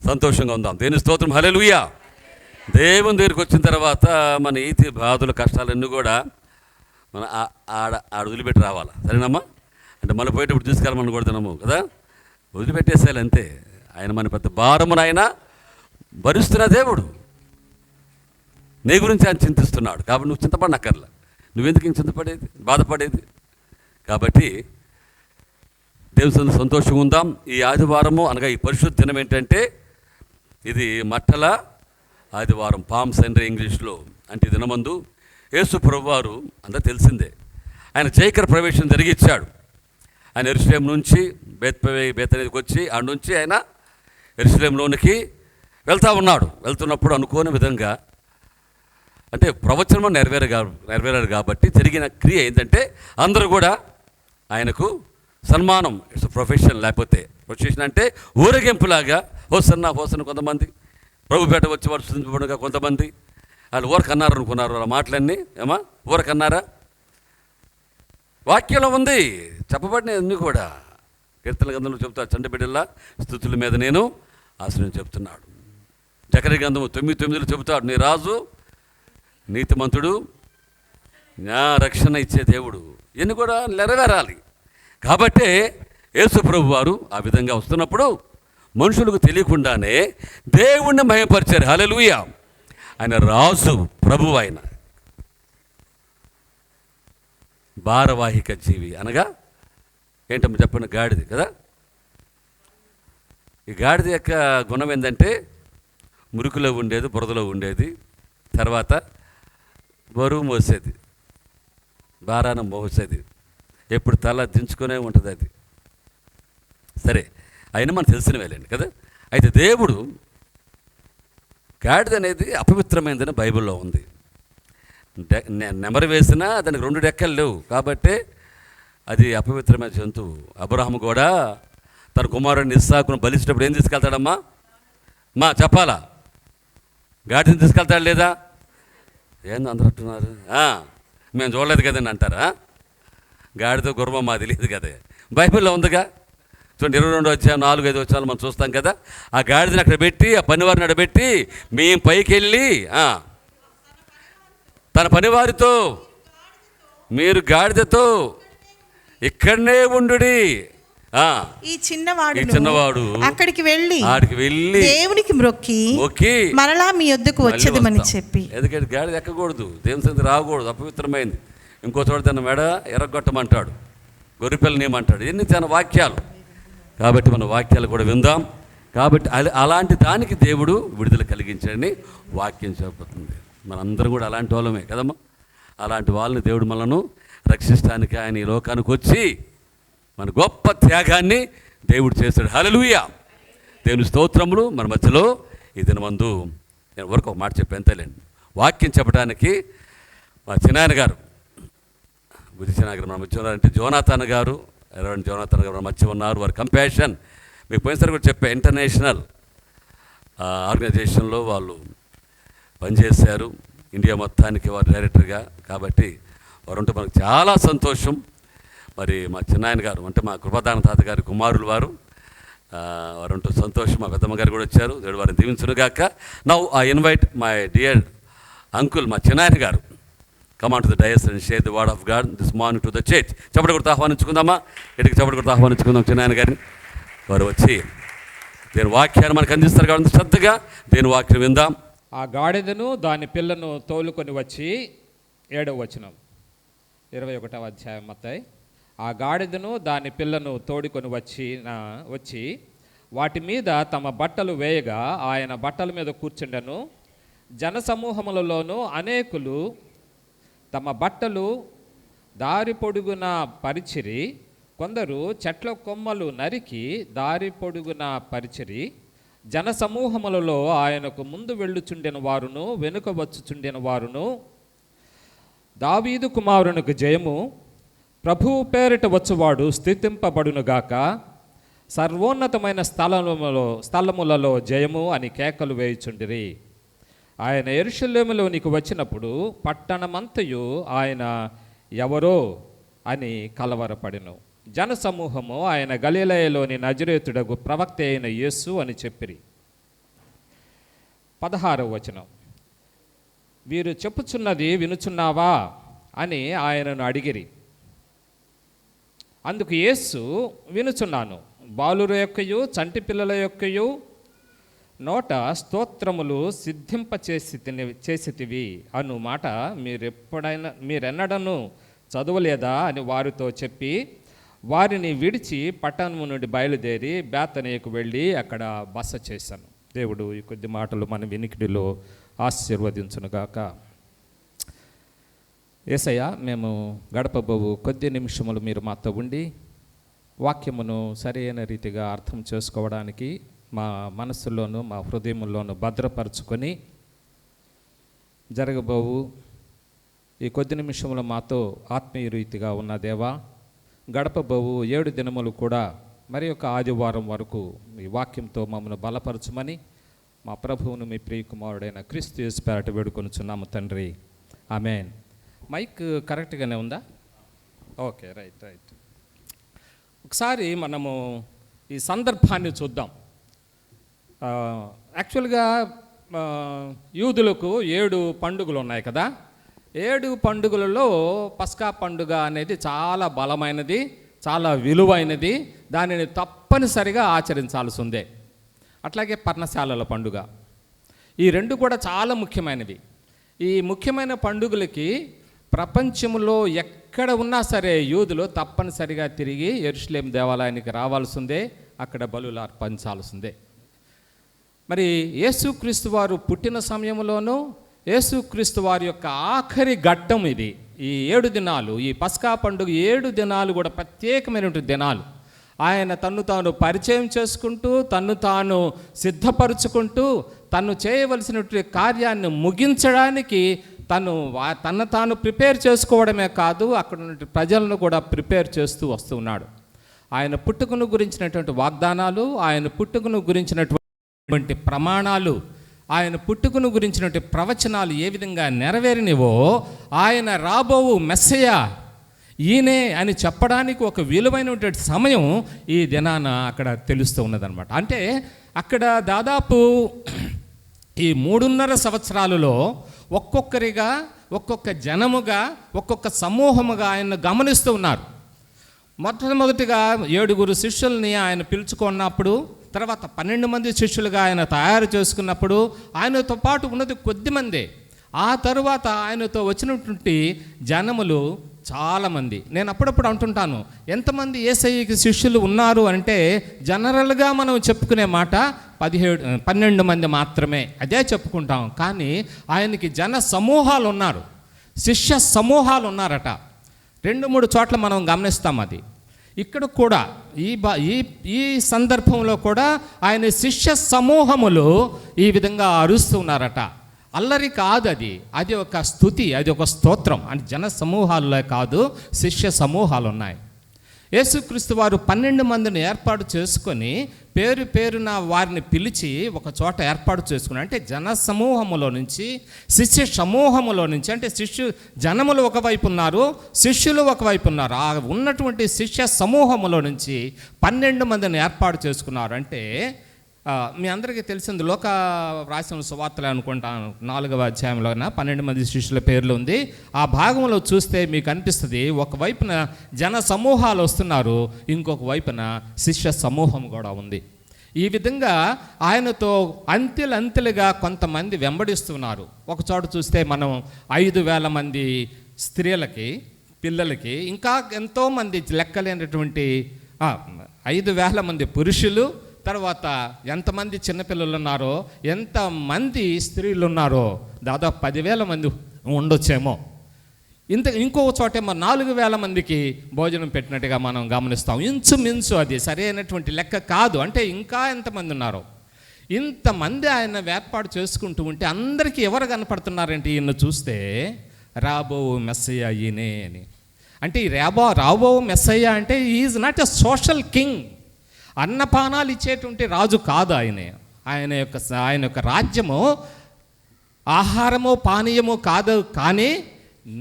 సంతోషంగా ఉందాం. దేవుని స్తోత్రం, హల్లెలూయా. దేవుని దగ్గరికి వచ్చిన తర్వాత మన ఈతి బాధలు, కష్టాలన్నీ కూడా మన ఆడ వదిలిపెట్టి రావాలి. సరేనమ్మా? అంటే మళ్ళీ పోయేటప్పుడు తీసుకెళ్ళమని కొడుతున్నాము కదా, వదిలిపెట్టేసేయాలి అంతే. ఆయన మన పెద్ద భారమును ఆయన భరిస్తున్న దేవుడు. నీ గురించి ఆయన చింతిస్తున్నాడు కాబట్టి నువ్వు చింతపడనక్కర్లా. నువ్వెందుకు ఇంక చింతపడేది, బాధపడేది? కాబట్టి దేవుని సంతోషంగా ఉందాం. ఈ ఆదివారము అనగా ఈ పరిశుద్ధ దినం ఏంటంటే ఇది మట్టల ఆదివారం, పామ్ సండే ఇంగ్లీష్లో. అంటే ఈ దినమందు యేసు ప్రభువారు అంతా తెలిసిందే, ఆయన జైకర ప్రవేశం జరిగిచ్చాడు. ఆయన యెరూషలేం నుంచి బేతనీకి వచ్చి ఆడ నుంచి ఆయన యెరూషలేంలోనికి వెళ్తూ ఉన్నాడు. వెళ్తున్నప్పుడు అనుకోని విధంగా అంటే ప్రవచనం నెరవేరాడు కాబట్టి జరిగిన క్రియ ఏంటంటే అందరూ కూడా ఆయనకు సన్మానం, ఇట్స్ ప్రొఫెషన్. లేకపోతే ప్రొఫెషన్ అంటే ఊరేగింపులాగా హోసన్నా హోసన్న కొంతమంది, ప్రభుపేట వచ్చి వాడు స్థుతించబడగా కొంతమంది. వాళ్ళు ఊరకన్నారు అనుకున్నారు వాళ్ళ మాటలన్నీ. ఏమా ఊరకన్నారా? వాక్యంలో ఉంది చెప్పబడిన అన్నీ కూడా. కీర్తన గ్రంథంలో చెప్తాడు, చండ బిడ్డల్లా స్తుతుల మీద నేను ఆశ్రయం చెప్తున్నాడు. జకర్యా గ్రంథము 9:9 చెబుతాడు, నీ రాజు నీతిమంతుడు, నా రక్షణ ఇచ్చే దేవుడు. ఇవన్నీ కూడా నెరవేరాలి. కాబట్టే యేసు ప్రభు వారు ఆ విధంగా వస్తున్నప్పుడు మనుషులకు తెలియకుండానే దేవుణ్ణి మహిమపరిచారు. హల్లెలూయా. ఆయన రాజు, ప్రభు, ఆయన భారవాహిక జీవి అనగా ఏంటమ్మా చెప్పండి? గాడిద కదా. ఈ గాడిద యొక్క గుణం ఏంటంటే మురికిలో ఉండేది, బురదలో ఉండేది, తర్వాత బరువు మోసేది, భారాన మోసేది, ఎప్పుడు తల దించుకునే ఉంటుంది అది. సరే, అయినా మనకు తెలిసిన వేలేండి కదా. అయితే దేవుడు గాడిద అనేది అపవిత్రమైనదని బైబిల్లో ఉంది. నెమరు వేసినా దానికి 2 రెక్కలు లేవు కాబట్టి అది అపవిత్రమైన జంతువు. అబ్రహాము కూడా తన కుమారుడిని ఇస్సాకును బలిసినప్పుడు ఏం తీసుకెళ్తాడమ్మా? మా చెప్పాలా? గాడిదని తీసుకెళ్తాడు లేదా? ఏంది అందరూ అంటున్నారు? మేము చూడలేదు కదండి అంటారా? గాడితో గుర్రం మా తెలియదు కదా. బైబిల్లో ఉందిగా. చూడండి 22 అధ్యాయం 4-5 వచనాలు మనం చూస్తాం కదా. ఆ గాడిదని అక్కడ పెట్టి, ఆ పనివారిని అడబెట్టి మేము పైకి వెళ్ళి తన పనివారితో మీరు గాడిదతో ఇక్కడనే ఉండుడి. ఈ చిన్నవాడు అక్కడికి వెళ్ళి దేవునికి మొక్కి మరలా మీ యొద్దకు వచ్చేదమని చెప్పి. ఎందుకంటే గాడిద ఎక్కకూడదు, దేవుని సన్నిధికి రాకూడదు, అపవిత్రమైంది. ఇంకో చోట తన మెడ ఎర్రగొట్టమంటాడు, గొర్రెపిల్లనేమంటాడు. ఎన్ని తన వాక్యాలు. కాబట్టి మన వాక్యాలు కూడా విందాం. కాబట్టి అలాంటి దానికి దేవుడు విడుదల కలిగించాడని వాక్యం చెబుతుంది. మనందరం కూడా అలాంటి వాళ్ళమే కదమ్మా. అలాంటి వాళ్ళని దేవుడు మనను రక్షించడానికి ఆయన ఈ లోకానికి వచ్చి మన గొప్ప త్యాగాన్ని దేవుడు చేశాడు. హల్లెలూయా. దేవుని స్తోత్రములు. మన మధ్యలో ఈ దినమందు నేను వరకు ఒక మాట చెప్పాను అంతేలేండి. వాక్యం చెప్పడానికి మా చిన్నాయన గారు బుద్ధి చిన్నాయన గారు మన మధ్య ఉన్నారంటే జోనాథన్ గారు, జోనాథన్ గారు మన మధ్య ఉన్నారు. వారి కంపాషన్ మీకు పోయినసారి కూడా చెప్పా, ఇంటర్నేషనల్ ఆర్గనైజేషన్లో వాళ్ళు పనిచేశారు, ఇండియా మొత్తానికి వారు డైరెక్టర్గా. కాబట్టి వారు ఉంటే మనకు చాలా సంతోషం. మరి మా చిన్నాయన గారు అంటే మా కృపాదాన తాత గారి కుమారులు వారు వారుంటూ సంతోషం. మా పెద్దమ్మ గారు కూడా వచ్చారు. దేవుడు వారిని దీవించునుగాక. Now I invite my dear uncle, మా చిన్నాయన గారు, come on to the dais and share the word of God this morning to the church. చప్పటి కొడుతూ ఆహ్వానించుకుందామా? ఇటుకి చప్పటి కొడుతూ ఆహ్వానించుకుందాం చిన్నాయన గారిని. వారు వచ్చి దేని వాక్యాన్ని మనకు అందిస్తారు కాబట్టి శ్రద్ధగా దేని వాక్యం విందాం. ఆ గాడిదను దాని పిల్లను తోలుకొని వచ్చి 7వ వచనం 21వ అధ్యాయం మత్తయి. ఆ గాడిదను దాని పిల్లను తోడుకొని వచ్చి వాటి మీద తమ బట్టలు వేయగా ఆయన బట్టల మీద కూర్చుండెను. జనసమూహములలోనూ అనేకులు తమ బట్టలు దారి పొడుగున పరిచిరి. కొందరు చెట్ల కొమ్మలు నరికి దారి పొడుగున పరిచిరి. జనసమూహములలో ఆయనకు ముందు వెళ్ళుచుండిన వారును వెనుక వచ్చుచుండిన వారును, దావీదు కుమారునికి జయము, ప్రభువు పేరిట వచ్చువాడు స్తుతింపబడునుగాక, సర్వోన్నతమైన స్థలములలో జయము అని కేకలు వేయుచుండిరి. ఆయన యెరూషలేములోనికి వచ్చినప్పుడు పట్టణమంతయు ఆయన ఎవరో అని కలవరపడెను. జనసమూహము ఆయన గలిలయలోని నజరేతుడగు ప్రవక్త అయిన యేసు అని చెప్పిరి. 16వ వచనం. వీరు చెప్పుచున్నది వినుచున్నావా అని ఆయనను అడిగిరి. అందుకు యేసు, వినుచున్నాను. బాలుర యొక్కయు చంటి పిల్లల యొక్కయు నోట స్తోత్రములు చేసితివి అను మాట మీరెన్నడను చదవలేదా అని వారితో చెప్పి వారిని విడిచి పట్టణము నుండి బయలుదేరి బేతనీయకు వెళ్ళి అక్కడ బస చేశాను. దేవుడు ఈ కొద్ది మాటలు మన వినికిడిలో ఆశీర్వదించునుగాక. యేసయ్య, మేము గడపబోవు కొద్ది నిమిషములు మీరు మాతో ఉండి వాక్యమును సరైన రీతిగా అర్థం చేసుకోవడానికి మా మనస్సులోను మా హృదయంలోను భద్రపరుచుకొని జరగబోవు ఈ కొద్ది నిమిషములు మాతో ఆత్మీయ రీతిగా ఉన్న దేవా, గడపబోవు 7 దినములు కూడా మరి యొక్క ఆదివారం వరకు ఈ వాక్యంతో మమ్మల్ని బలపరచమని మా ప్రభువును మీ ప్రియకుమారుడైన క్రీస్తు యేసు పేరట వేడుకొనుచున్నాము తండ్రి. ఆమేన్. మైక్ కరెక్ట్గానే ఉందా? Okay, right. ఒకసారి మనము ఈ సందర్భాన్ని చూద్దాం. యాక్చువల్గా యూదులకు 7 పండుగలు ఉన్నాయి కదా. 7 పండుగలలో పస్కా పండుగ అనేది చాలా బలమైనది, చాలా విలువైనది. దానిని తప్పనిసరిగా ఆచరించాల్సి ఉంది. అట్లాగే పర్ణశాలల పండుగ, ఈ 2 కూడా చాలా ముఖ్యమైనవి. ఈ ముఖ్యమైన పండుగలకి ప్రపంచంలో ఎక్కడ ఉన్నా సరే యూదులు తప్పనిసరిగా తిరిగి యెరూషలేము దేవాలయానికి రావాల్సిందే, అక్కడ బలులు అర్పించాల్సిందే. మరి యేసుక్రీస్తు వారు పుట్టిన సమయంలోనూ యేసుక్రీస్తు వారి యొక్క ఆఖరి ఘట్టం ఇది. ఈ 7 దినాలు, ఈ పస్కా పండుగ 7 దినాలు కూడా ప్రత్యేకమైనటువంటి దినాలు. ఆయన తన్ను తాను పరిచయం చేసుకుంటూ, తన్ను తాను సిద్ధపరుచుకుంటూ, తను చేయవలసినటువంటి కార్యాన్ని ముగించడానికి తను తాను ప్రిపేర్ చేసుకోవడమే కాదు, అక్కడ ఉన్న ప్రజలను కూడా ప్రిపేర్ చేస్తూ వస్తున్నాడు. ఆయన పుట్టుకను గురించినటువంటి వాగ్దానాలు, ఆయన పుట్టుకను గురించినటువంటి ప్రమాణాలు, ఆయన పుట్టుకను గురించినటువంటి ప్రవచనాలు ఏ విధంగా నెరవేరినవో, ఆయన రాబోవు మెస్సయ్య ఈయనే అని చెప్పడానికి ఒక విలువైనటువంటి సమయం ఈ దినాన అక్కడ తెలుస్తూ ఉన్నదన్నమాట. అంటే అక్కడ దాదాపు ఈ 3.5 సంవత్సరాలలో ఒక్కొక్కరిగా, ఒక్కొక్క జనముగా, ఒక్కొక్క సమూహముగా ఆయన గమనిస్తూ ఉన్నారు. మొట్టమొదటిగా 7 శిష్యుల్ని ఆయన పిలుచుకున్నప్పుడు, తర్వాత 12 మంది శిష్యులుగా ఆయన తయారు చేసుకున్నప్పుడు ఆయనతో పాటు ఉన్నది కొద్దిమందే. ఆ తరువాత ఆయనతో వచ్చినటువంటి జనములు చాలామంది. నేను అప్పుడప్పుడు అంటుంటాను, ఎంతమంది యేసయ్యకి శిష్యులు ఉన్నారు అంటే జనరల్గా మనం చెప్పుకునే మాట 12 మంది మాత్రమే, అదే చెప్పుకుంటాం. కానీ ఆయనకి జన సమూహాలు ఉన్నారు, శిష్య సమూహాలు ఉన్నారట. 2-3 చోట్ల మనం గమనిస్తాం అది. ఇక్కడ కూడా ఈ సందర్భంలో కూడా ఆయన శిష్య సమూహములు ఈ విధంగా అరుస్తున్నారట. అల్లరి కాదు, అది ఒక స్తుతి, అది ఒక స్తోత్రం. అంటే జన సమూహాల్లో కాదు, శిష్య సమూహాలు ఉన్నాయి. యేసుక్రీస్తు వారు 12 మందిని ఏర్పాటు చేసుకొని పేరున వారిని పిలిచి ఒక చోట ఏర్పాటు చేసుకున్నారు. అంటే జన సమూహములో నుంచి, శిష్య సమూహములో నుంచి, అంటే జనములు ఒకవైపు ఉన్నారు, శిష్యులు ఒకవైపు ఉన్నారు. ఆ ఉన్నటువంటి శిష్య సమూహములో నుంచి 12 మందిని ఏర్పాటు చేసుకున్నారు. అంటే మీ అందరికీ తెలిసింది లోక రాసిన సువార్తలు అనుకుంటాను 4వ అధ్యాయంలోన 12 మంది శిష్యుల పేర్లు ఉంది. ఆ భాగంలో చూస్తే మీకు అనిపిస్తుంది, ఒకవైపున జన సమూహాలు వస్తున్నారు, ఇంకొక వైపున శిష్య సమూహం కూడా ఉంది. ఈ విధంగా ఆయనతో అంచెలంచెలుగా కొంతమంది వెంబడిస్తున్నారు. ఒక చోట చూస్తే మనం 5,000 మంది స్త్రీలకి, పిల్లలకి, ఇంకా ఎంతోమంది లెక్కలేనటువంటి 5,000 మంది పురుషులు, తర్వాత ఎంతమంది చిన్నపిల్లలు ఉన్నారో, ఎంతమంది స్త్రీలు ఉన్నారో, దాదాపు 10,000 మంది ఉండొచ్చేమో. ఇంకొక చోటేమో 4,000 మందికి భోజనం పెట్టినట్టుగా మనం గమనిస్తాం. ఇంచుమించు అది సరైనటువంటి లెక్క కాదు. అంటే ఇంకా ఎంతమంది ఉన్నారో, ఇంతమంది ఆయన ఏర్పాటు చేసుకుంటూ ఉంటే అందరికీ ఎవరు కనపడుతున్నారంటే ఈయన చూస్తే రాబో మెస్సయ్య ఈయనే అని. అంటే ఈ రాబో మెస్సయ్య అంటే is not a social king. అన్నపానాలు ఇచ్చేటువంటి రాజు కాదు ఆయన యొక్క రాజ్యము ఆహారము పానీయము కాదు, కానీ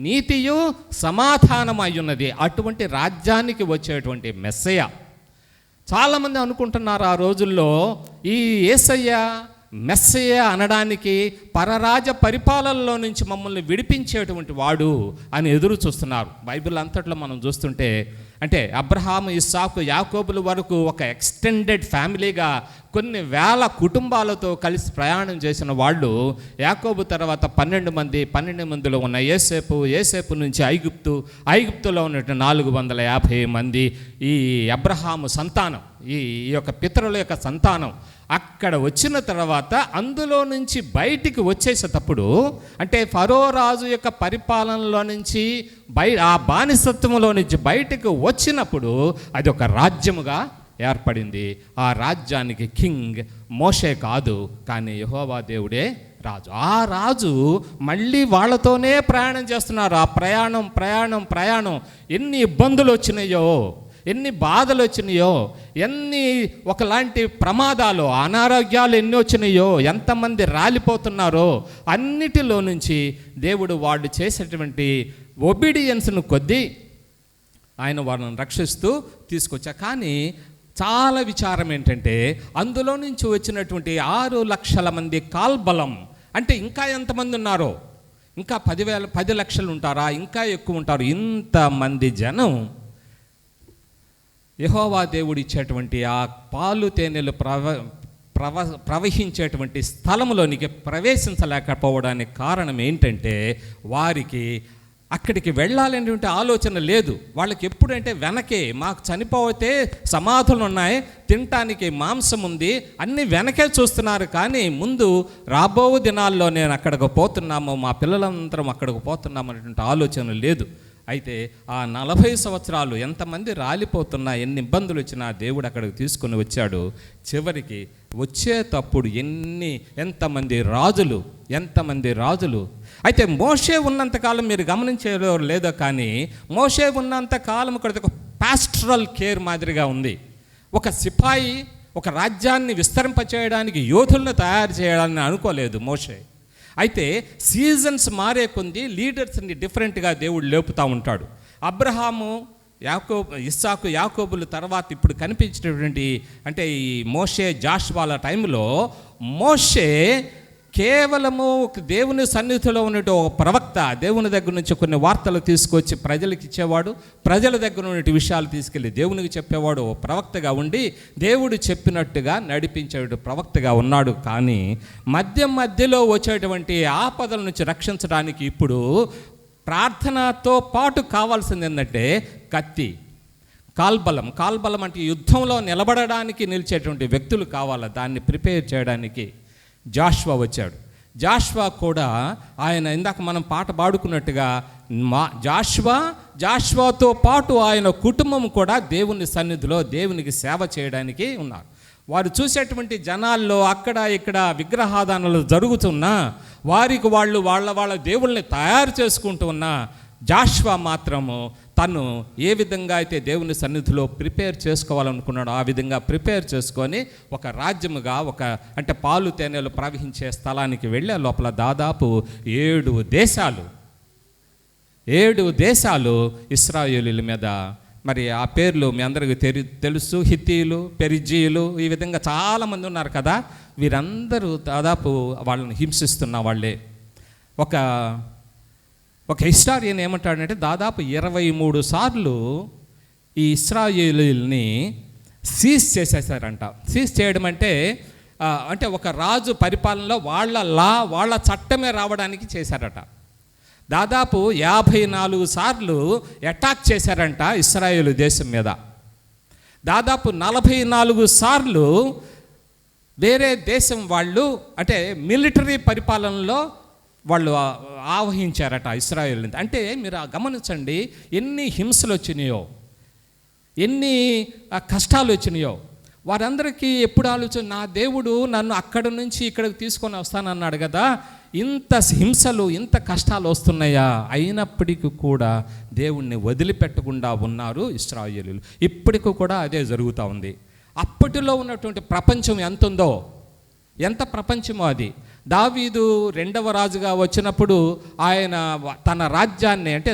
నీతియు సమాధానం అయ్యున్నది. అటువంటి రాజ్యానికి వచ్చేటువంటి మెస్సయ్య. చాలామంది అనుకుంటున్నారు ఆ రోజుల్లో ఈ యేసయ్య మెస్సయ్య అనడానికి పరరాజ పరిపాలనలో నుంచి మమ్మల్ని విడిపించేటువంటి వాడు అని ఎదురు చూస్తున్నారు. బైబిల్ అంతట్లో మనం చూస్తుంటే, అంటే అబ్రహాము, ఇస్సాకు, యాకోబుల వరకు ఒక ఎక్స్టెండెడ్ ఫ్యామిలీగా కొన్ని వేల కుటుంబాలతో కలిసి ప్రయాణం చేసిన వాళ్ళు, యాకోబు తర్వాత 12 మందిలో ఉన్న యేసేపు నుంచి ఐగుప్తులో ఉన్నటువంటి 450 మంది ఈ అబ్రహాము సంతానం, ఈ యొక్క పితరుల యొక్క సంతానం. అక్కడ వచ్చిన తర్వాత అందులో నుంచి బయటికి వచ్చేసేటప్పుడు, అంటే ఫరో రాజు యొక్క పరిపాలనలో నుంచి ఆ బానిసత్వంలో నుంచి బయటికి వచ్చినప్పుడు అది ఒక రాజ్యముగా ఏర్పడింది. ఆ రాజ్యానికి కింగ్ మోషే కాదు, కానీ యెహోవా దేవుడే రాజు. ఆ రాజు మళ్ళీ వాళ్ళతోనే ప్రయాణం చేస్తున్నారు. ఆ ప్రయాణం ఎన్ని ఇబ్బందులు వచ్చినాయో, ఎన్ని బాధలు వచ్చినాయో, ఎన్ని ఒకలాంటి ప్రమాదాలు, అనారోగ్యాలు ఎన్ని వచ్చినాయో, ఎంతమంది రాలిపోతున్నారో, అన్నిటిలో నుంచి దేవుడు వాళ్ళు చేసేటువంటి ఒబీడియన్స్ను కొద్దీ ఆయన వాళ్ళని రక్షిస్తూ తీసుకొచ్చా. కానీ చాలా విచారం ఏంటంటే, అందులో నుంచి వచ్చినటువంటి 6 లక్షల మంది కాల్బలం, అంటే ఇంకా ఎంతమంది ఉన్నారో, ఇంకా 10 లక్షలు ఉంటారా, ఇంకా ఎక్కువ ఉంటారు. ఇంతమంది జనం యెహోవా దేవుడు ఇచ్చేటువంటి ఆ పాలు తేనెలు ప్రవహించేటువంటి స్థలంలోనికి ప్రవేశించలేకపోవడానికి కారణం ఏంటంటే, వారికి అక్కడికి వెళ్ళాలనేటువంటి ఆలోచన లేదు. వాళ్ళకి ఎప్పుడంటే వెనకే, మాకు చనిపోతే సమాధులు ఉన్నాయి, తినటానికి మాంసం ఉంది, అన్నీ వెనకే చూస్తున్నారు. కానీ ముందు రాబో దినాల్లో నేను అక్కడికి పోతున్నాము, మా పిల్లలందరం అక్కడికి పోతున్నాము అనేటువంటి ఆలోచన లేదు. అయితే ఆ 40 సంవత్సరాలు ఎంతమంది రాలిపోతున్నా, ఎన్ని ఇబ్బందులు వచ్చినా దేవుడు అక్కడికి తీసుకుని వచ్చాడు. చివరికి వచ్చేటప్పుడు ఎంతమంది రాజులు. అయితే మోషే ఉన్నంతకాలం మీరు గమనించారో లేదో, కానీ మోషే ఉన్నంతకాలం ఇక్కడ ఒక పాస్టరల్ కేర్ మాదిరిగా ఉంది. ఒక సిపాయి ఒక రాజ్యాన్ని విస్తరింపచేయడానికి, యోధులను తయారు చేయాలని అనుకోలేదు మోషే. అయితే సీజన్స్ మారే కొంది లీడర్స్ని డిఫరెంట్గా దేవుడు లేపుతూ ఉంటాడు. అబ్రహాము, ఇస్సాకు, యాకోబుల తర్వాత ఇప్పుడు కనిపించినటువంటి, అంటే ఈ మోషే, జాషువాల టైంలో మోషే కేవలము దేవుని సన్నిధిలో ఉన్నట్టు ఒక ప్రవక్త, దేవుని దగ్గర నుంచి కొన్ని వార్తలు తీసుకొచ్చి ప్రజలకు ఇచ్చేవాడు, ప్రజల దగ్గర ఉన్న విషయాలు తీసుకెళ్ళి దేవునికి చెప్పేవాడు. ఓ ప్రవక్తగా ఉండి దేవుడు చెప్పినట్టుగా నడిపించేటువంటి ప్రవక్తగా ఉన్నాడు. కానీ మధ్యలో వచ్చేటువంటి ఆపదల నుంచి రక్షించడానికి ఇప్పుడు ప్రార్థనతో పాటు కావాల్సింది ఏంటంటే కత్తి, కాల్బలం అంటే యుద్ధంలో నిలబడడానికి నిలిచేటువంటి వ్యక్తులు కావాలి. దాన్ని ప్రిపేర్ చేయడానికి జాషువా వచ్చాడు. జాషువా కూడా ఆయన ఇందాక మనం పాట పాడుకున్నట్టుగా జాషువాతో పాటు ఆయన కుటుంబం కూడా దేవుని సన్నిధిలో దేవునికి సేవ చేయడానికి ఉన్నారు. వారు చూసేటువంటి జనాల్లో అక్కడ ఇక్కడ విగ్రహాదానాలు జరుగుతున్నా, వారికి వాళ్ళు వాళ్ళ దేవుళ్ళని తయారు చేసుకుంటూ ఉన్నా, జాషువా మాత్రము తను ఏ విధంగా అయితే దేవుని సన్నిధిలో ప్రిపేర్ చేసుకోవాలనుకున్నాడో ఆ విధంగా ప్రిపేర్ చేసుకొని ఒక రాజ్యముగా, అంటే పాలు తేనెలు ప్రవహించే స్థలానికి వెళ్ళే లోపల దాదాపు 7 దేశాలు ఇశ్రాయేలీల మీద, మరి ఆ పేర్లు మీ అందరికీ తెలుసు. హిత్తీయులు, పెరిజీయులు, ఈ విధంగా చాలామంది ఉన్నారు కదా. వీరందరూ దాదాపు వాళ్ళని హింసిస్తున్న వాళ్ళే. ఒక హిస్టారియన్ ఏమంటాడంటే దాదాపు 23 సార్లు ఈ ఇశ్రాయేలీల్ని సీజ్ చేసేసారంట. సీజ్ చేయడం అంటే ఒక రాజు పరిపాలనలో వాళ్ళ చట్టమే రావడానికి చేశారట. దాదాపు 54 సార్లు అటాక్ చేశారంట ఇశ్రాయేలు దేశం మీద. దాదాపు 44 సార్లు వేరే దేశం వాళ్ళు, అంటే మిలిటరీ పరిపాలనలో వాళ్ళు ఆవహించారట ఇశ్రాయేలు. అంటే మీరు గమనించండి, ఎన్ని హింసలు వచ్చినాయో, ఎన్ని కష్టాలు వచ్చినాయో. వారందరికీ ఎప్పుడు ఆలోచన, నా దేవుడు నన్ను అక్కడి నుంచి ఇక్కడికి తీసుకొని వస్తానన్నాడు కదా, ఇంత హింసలు ఇంత కష్టాలు వస్తున్నాయా? అయినప్పటికీ కూడా దేవుణ్ణి వదిలిపెట్టకుండా ఉన్నారు ఇశ్రాయేలీయులు. ఇప్పటికీ కూడా అదే జరుగుతూ ఉంది. అప్పటిలో ఉన్నటువంటి ప్రపంచం ఎంత ప్రపంచమో అది. దావీదు 2వ రాజుగా వచ్చినప్పుడు ఆయన తన రాజ్యాన్ని, అంటే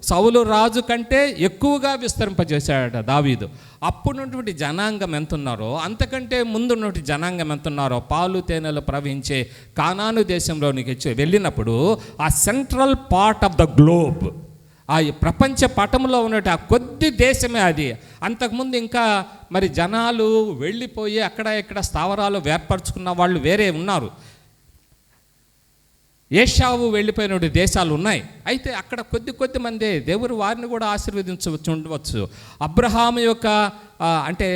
సౌలు రాజు కంటే ఎక్కువగా విస్తరింపజేశాడట దావీదు. అప్పుడున్నటువంటి జనాంగం ఎంత ఉన్నారో, అంతకంటే ముందున్నటువంటి జనాంగం ఎంత ఉన్నారో, పాలు తేనెలు ప్రవహించే కానాను దేశంలోనికి వెళ్ళినప్పుడు ఆ central part of the globe, ఆ ప్రపంచ పటంలో ఉన్నట్టు ఆ కొద్ది దేశమే అది. అంతకుముందు ఇంకా మరి జనాలు వెళ్ళిపోయి అక్కడ ఇక్కడ స్థావరాలు ఏర్పరచుకున్న వాళ్ళు వేరే ఉన్నారు. ఏషావు వెళ్ళిపోయిన దేశాలు ఉన్నాయి. అయితే అక్కడ కొద్ది మందే దేవుడు వారిని కూడా ఉండవచ్చు. అబ్రహాము యొక్క అంటే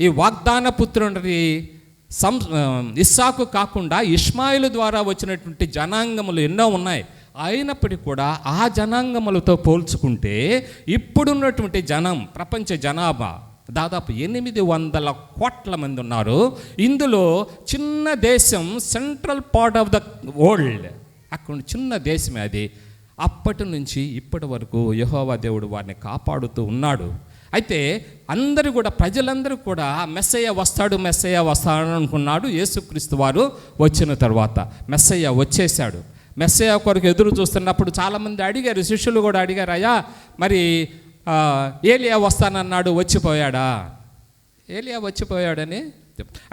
ఈ వాగ్దాన పుత్రుడి ఇస్సాకు కాకుండా ఇష్మాయిలు ద్వారా వచ్చినటువంటి జనాంగములు ఎన్నో ఉన్నాయి. అయినప్పటికీ కూడా ఆ జనాంగములతో పోల్చుకుంటే ఇప్పుడున్నటువంటి ప్రపంచ జనాభా దాదాపు 800 కోట్ల మంది ఉన్నారు. ఇందులో చిన్న దేశం, central part of the world, అక్కడ చిన్న దేశమే అది. అప్పటి నుంచి ఇప్పటి వరకు యెహోవా దేవుడు వారిని కాపాడుతూ ఉన్నాడు. అయితే ప్రజలందరూ కూడా మెస్సయ్య వస్తాడు అనుకున్నాడు. యేసుక్రీస్తు వారు వచ్చిన తర్వాత మెస్సయ్య వచ్చేసాడు. మెస్సయ్య కొరకు ఎదురు చూస్తున్నప్పుడు చాలామంది అడిగారు, శిష్యులు కూడా అడిగారు, అయ్యా మరి ఏలియా వస్తానన్నాడు, ఏలియా వచ్చిపోయాడని.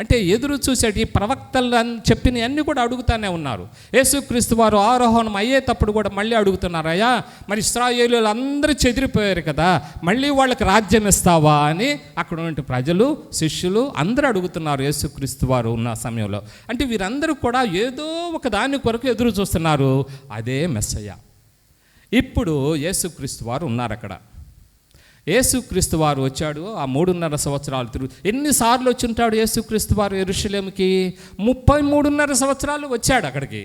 అంటే ఎదురు చూసేటి ప్రవక్తలు చెప్పిన అన్నీ కూడా అడుగుతానే ఉన్నారు. యేసుక్రీస్తు వారు ఆరోహణం అయ్యేటప్పుడు కూడా మళ్ళీ అడుగుతున్నారు, అయ్యా మరి ఇశ్రాయేలీయులు అందరూ చెదిరిపోయారు కదా, మళ్ళీ వాళ్ళకి రాజ్యం ఇస్తావా అని అక్కడ ఉన్న ప్రజలు, శిష్యులు అందరూ అడుగుతున్నారు యేసుక్రీస్తు వారు ఉన్న సమయంలో. అంటే వీరందరూ కూడా ఏదో ఒక దాని కొరకు ఎదురు చూస్తున్నారు, అదే మెస్సయ్య. ఇప్పుడు యేసుక్రీస్తు వారు ఉన్నారు అక్కడ. యేసుక్రీస్తు వారు వచ్చాడు. ఆ 3.5 సంవత్సరాలు ఎన్నిసార్లు వచ్చి ఉంటాడు యేసుక్రీస్తు వారు యెరూషలేముకి? 33.5 సంవత్సరాలు వచ్చాడు అక్కడికి.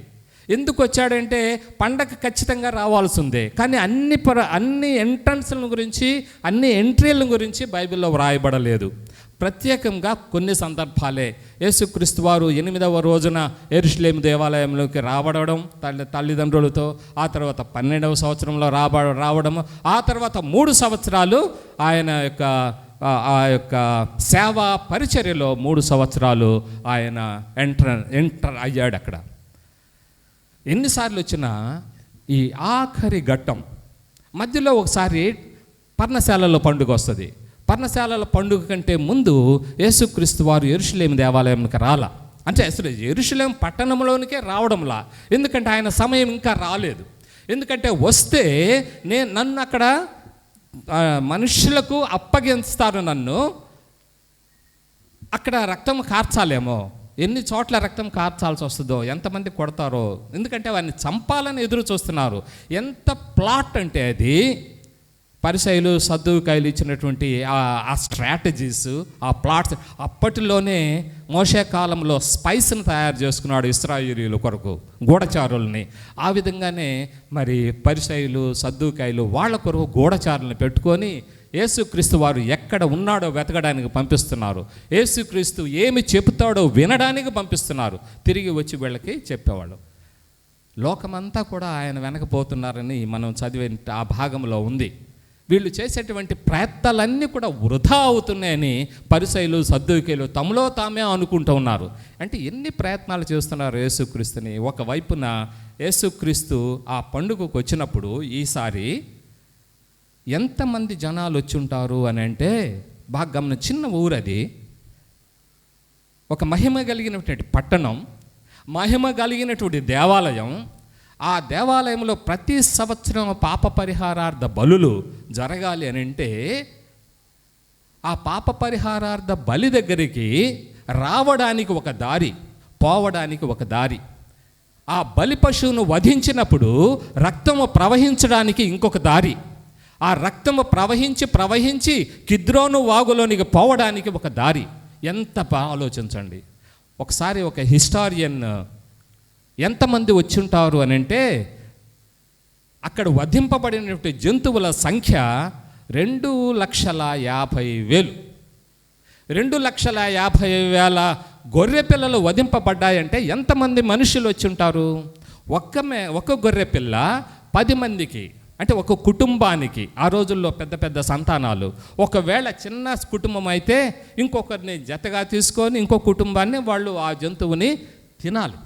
ఎందుకు వచ్చాడంటే పండగ ఖచ్చితంగా రావాల్సిందే. కానీ అన్ని ఎంట్రన్స్ల గురించి, అన్ని ఎంట్రీల గురించి బైబిల్లో వ్రాయబడలేదు. ప్రత్యేకంగా కొన్ని సందర్భాలే యేసుక్రీస్తు వారు 8వ రోజున యెరూషలేము దేవాలయంలోకి రావడం తల్లిదండ్రులతో, ఆ తర్వాత 12వ సంవత్సరంలో రావడం, ఆ తర్వాత 3 సంవత్సరాలు ఆయన ఆ యొక్క సేవా పరిచర్యలో 3 సంవత్సరాలు ఆయన ఎంటర్ అయ్యాడు అక్కడ. ఎన్నిసార్లు వచ్చినా ఈ ఆఖరి ఘట్టం మధ్యలో ఒకసారి పర్ణశాలలో పండుగ వస్తుంది. పర్ణశాలల పండుగ కంటే ముందు యేసుక్రీస్తు వారు యెరూషలేము దేవాలయంకి రాలా. అంటే అసలు యెరూషలేం పట్టణంలోనికే రావడంలా. ఎందుకంటే ఆయన సమయం ఇంకా రాలేదు. ఎందుకంటే వస్తే నన్ను అక్కడ మనుషులకు అప్పగిస్తారు, నన్ను అక్కడ రక్తం కార్చాలేమో, ఎన్ని చోట్ల రక్తం కార్చాల్సి వస్తుందో, ఎంతమంది కొడతారో, ఎందుకంటే వారిని చంపాలని ఎదురు చూస్తున్నారు. ఎంత ప్లాట్ అంటే అది పరిసయ్యులు సద్దూకాయలు ఇచ్చినటువంటి ఆ స్ట్రాటజీస్, ఆ ప్లాట్స్, అప్పటిలోనే మోషే కాలంలో స్పైస్ని తయారు చేసుకున్నాడు ఇశ్రాయేలీయుల కొరకు, గూఢచారుల్ని. ఆ విధంగానే మరి పరిసయ్యులు సద్దూకాయలు వాళ్ళ కొరకు గూఢచారుల్ని పెట్టుకొని యేసుక్రీస్తు వారు ఎక్కడ ఉన్నాడో వెతకడానికి పంపిస్తున్నారు. యేసుక్రీస్తు ఏమి చెబుతాడో వినడానికి పంపిస్తున్నారు. తిరిగి వచ్చి వీళ్ళకి చెప్పేవాళ్ళు. లోకమంతా కూడా ఆయన వెనకపోతున్నారని మనం చదివే ఆ భాగంలో ఉంది. వీళ్ళు చేసేటువంటి ప్రయత్నాలన్నీ కూడా వృధా అవుతున్నాయని పరిసయ్యులు సద్దూకీయులు తమలో తామే అనుకుంటూ ఉన్నారు. అంటే ఎన్ని ప్రయత్నాలు చేస్తున్నారు యేసుక్రీస్తుని. ఒకవైపున యేసుక్రీస్తు ఆ పండుగకు వచ్చినప్పుడు ఈసారి ఎంతమంది జనాలు వచ్చి ఉంటారు అని అంటే, బాగా గమనం, చిన్న ఊరు అది, ఒక మహిమ కలిగినటువంటి పట్టణం, మహిమ కలిగినటువంటి దేవాలయం. ఆ దేవాలయంలో ప్రతి సంవత్సరం పాప పరిహారార్థ బలులు జరగాలి అని అంటే, ఆ పాప పరిహారార్థ బలి దగ్గరికి రావడానికి ఒక దారి, పోవడానికి ఒక దారి. ఆ బలి పశువును వధించినప్పుడు రక్తము ప్రవహించడానికి ఇంకొక దారి. ఆ రక్తము ప్రవహించి కిద్రోను వాగులోనికి పోవడానికి ఒక దారి. ఎంత ఆలోచించండి. ఒకసారి ఒక హిస్టారియన్ ఎంతమంది వచ్చి ఉంటారు అని అంటే, అక్కడ వధింపబడినటువంటి జంతువుల సంఖ్య 2,50,000. 2,50,000 గొర్రె పిల్లలు వధింపబడ్డాయంటే ఎంతమంది మనుషులు వచ్చి ఉంటారు? ఒక్క గొర్రె పిల్ల 10 మందికి, అంటే ఒక కుటుంబానికి. ఆ రోజుల్లో పెద్ద పెద్ద సంతానాలు. ఒకవేళ చిన్న కుటుంబం అయితే ఇంకొకరిని జతగా తీసుకొని ఇంకో కుటుంబాన్ని వాళ్ళు ఆ జంతువుని తినాలి.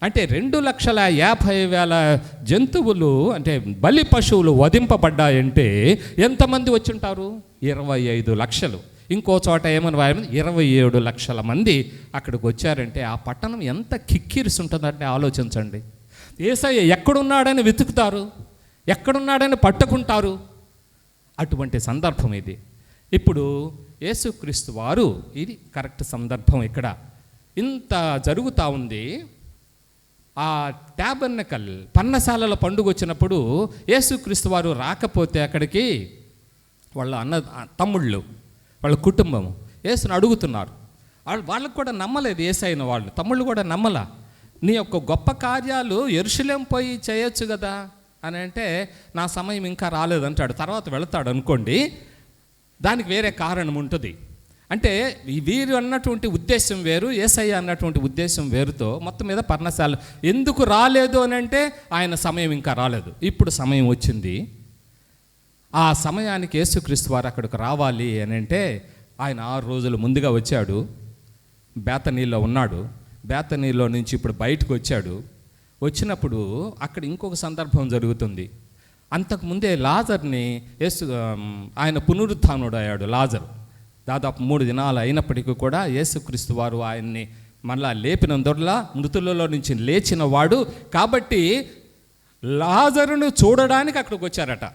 అంటే 2,50,000 జంతువులు, అంటే బలి పశువులు వధింపబడ్డాయంటే ఎంతమంది వచ్చి ఉంటారు? 25 లక్షలు. ఇంకో చోట ఏమని 27 లక్షల మంది అక్కడికి వచ్చారంటే ఆ పట్టణం ఎంత కిక్కిరిసి ఉంటుందంటే ఆలోచించండి. యేసయ్య ఎక్కడున్నాడని వెతుకుతారు, ఎక్కడున్నాడని పట్టుకుంటారు. అటువంటి సందర్భం ఇది. ఇప్పుడు యేసుక్రీస్తు వారు, ఇది కరెక్ట్ సందర్భం. ఇక్కడ ఇంత జరుగుతూ ఉంది. ఆ ట్యాబర్నకల్ పన్నశాలల పండుగ వచ్చినప్పుడు యేసుక్రీస్తు వారు రాకపోతే అక్కడికి వాళ్ళ తమ్ముళ్ళు, వాళ్ళ కుటుంబం యేసుని అడుగుతున్నారు. వాళ్ళకు కూడా నమ్మలేదు యేసయ్యను. వాళ్ళు తమ్ముళ్ళు కూడా నమ్మలా. నీ యొక్క గొప్ప కార్యాలు యెరూషలేం పోయి చేయొచ్చు కదా అని అంటే, నా సమయం ఇంకా రాలేదంటాడు. తర్వాత వెళతాడు అనుకోండి, దానికి వేరే కారణం ఉంటుంది. అంటే వీరు అన్నటువంటి ఉద్దేశం వేరు, యేసయ్య అన్నటువంటి ఉద్దేశం వేరుతో మొత్తం మీద పర్ణశాల ఎందుకు రాలేదు అని అంటే, ఆయన సమయం ఇంకా రాలేదు, ఇప్పుడు సమయం వచ్చింది. ఆ సమయానికి యేసుక్రీస్తు వారు అక్కడికి రావాలి అని అంటే, ఆయన 6 రోజులు ముందుగా వచ్చాడు, బేతనీలో ఉన్నాడు. బేతనీలో నుంచి ఇప్పుడు బయటకు వచ్చాడు. వచ్చినప్పుడు అక్కడ ఇంకొక సందర్భం జరుగుతుంది. అంతకుముందే లాజర్ని ఆయన పునరుత్థానుడు అయ్యాడు. లాజరు దాదాపు 3 దినాలు అయినప్పటికీ కూడా యేసుక్రీస్తు వారు ఆయన్ని మళ్ళా లేపినందువల్ల మృతులలో నుంచి లేచిన వాడు కాబట్టి లాజరును చూడడానికి అక్కడికి వచ్చారట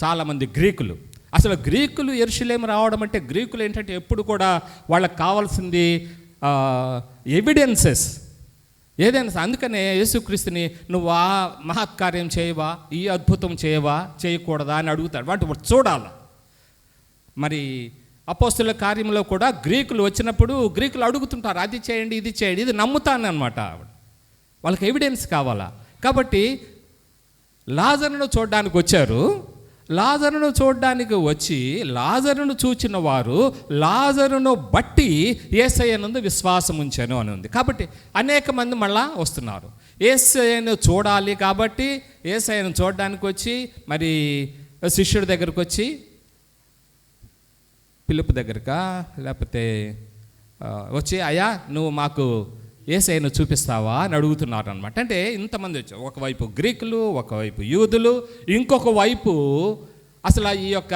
చాలామంది గ్రీకులు. అసలు గ్రీకులు యెరూషలేము రావడం అంటే, గ్రీకులు ఏంటంటే ఎప్పుడు కూడా వాళ్ళకి కావాల్సింది ఎవిడెన్సెస్, ఏదైనా. అందుకనే యేసుక్రీస్తుని నువ్వు ఆ మహత్కార్యం చేయవా, ఈ అద్భుతం చేయవా, చేయకూడదా అని అడుగుతాడు. వాటి చూడాలి. మరి అపోస్తుల కార్యంలో కూడా గ్రీకులు వచ్చినప్పుడు గ్రీకులు అడుగుతుంటారు, అది చేయండి, ఇది చేయండి, ఇది నమ్ముతాను అనమాట. వాళ్ళకి ఎవిడెన్స్ కావాలా. కాబట్టి లాజరును చూడడానికి వచ్చారు. లాజరును చూడడానికి వచ్చి లాజరును చూచిన వారు లాజరును బట్టి యేసయ్యనందు విశ్వాసం ఉంచాను అని ఉంది. కాబట్టి అనేక మంది మళ్ళా వస్తున్నారు. యేసయ్యను చూడాలి కాబట్టి యేసయ్యను చూడడానికి వచ్చి మరి శిష్యుడి దగ్గరకు వచ్చి, పిలుపు దగ్గరకా లేకపోతే వచ్చి, అయ్యా నువ్వు మాకు యేసయ్యను చూపిస్తావా అని అడుగుతున్నారు అనమాట. అంటే ఇంతమంది వచ్చారు. ఒకవైపు గ్రీకులు, ఒకవైపు యూదులు, ఇంకొక వైపు అసలు ఈ యొక్క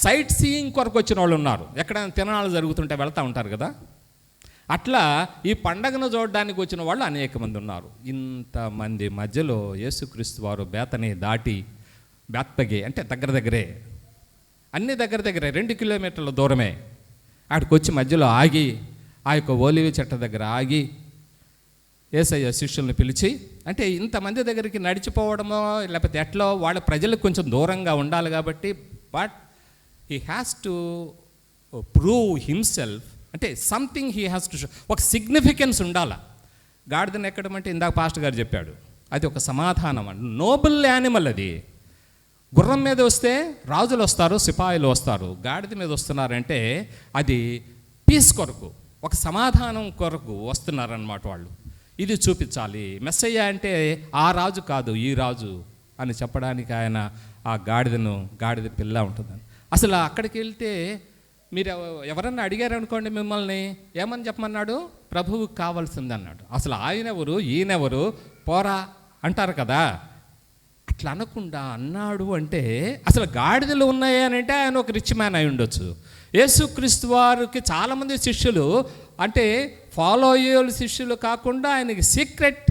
సైట్ సీయింగ్ కొరకు వచ్చిన వాళ్ళు ఉన్నారు. ఎక్కడైనా తిరణాలు జరుగుతుంటే వెళ్తూ ఉంటారు కదా, అట్లా ఈ పండగను చూడడానికి వచ్చిన వాళ్ళు అనేక మంది ఉన్నారు. ఇంతమంది మధ్యలో యేసుక్రీస్తు వారు బేతనీ దాటి, బేత్పగే అంటే దగ్గరే, అన్ని దగ్గరే 2 కిలోమీటర్ల దూరమే, ఆడికి వచ్చి మధ్యలో ఆగి, ఆ యొక్క ఓలివి చెట్ట దగ్గర ఆగి యేసయ్య శిష్యుల్ని పిలిచి, అంటే ఇంతమంది దగ్గరికి నడిచిపోవడమో లేకపోతే ఎట్లో, వాళ్ళ ప్రజలకు కొంచెం దూరంగా ఉండాలి కాబట్టి but he has to prove himself. అంటే something he has to show, ఒక సిగ్నిఫికెన్స్ ఉండాల. గాడిదను ఎక్కడం అంటే ఇందాక పాస్టర్ గారు చెప్పాడు, అది ఒక సమాధానం అండి. నోబుల్ యానిమల్ అది. గుర్రం మీద వస్తే రాజులు వస్తారు, సిపాయిలు వస్తారు. గాడిద మీద వస్తున్నారంటే అది పీస్ కొరకు, ఒక సమాధానం కొరకు వస్తున్నారన్నమాట వాళ్ళు. ఇది చూపించాలి. మెస్సయ్య అంటే ఆ రాజు కాదు, ఈ రాజు అని చెప్పడానికి ఆయన ఆ గాడిద పిల్ల ఉంటుందని. అసలు అక్కడికి వెళ్తే మీరు ఎవరన్నా అడిగారు అనుకోండి మిమ్మల్ని, ఏమని చెప్పమన్నాడు? ప్రభువుకి కావాల్సింది అన్నాడు. అసలు ఆయనెవరు, ఈయనెవరు, పోరా అంటారు కదా. అట్లా అనకుండా అన్నాడు అంటే అసలు గాడిదలు ఉన్నాయి అని అంటే ఆయన ఒక రిచ్ మ్యాన్ అయి ఉండొచ్చు. యేసుక్రీస్తు వారికి చాలామంది శిష్యులు, అంటే ఫాలో అయ్యే శిష్యులు కాకుండా ఆయనకి సీక్రెట్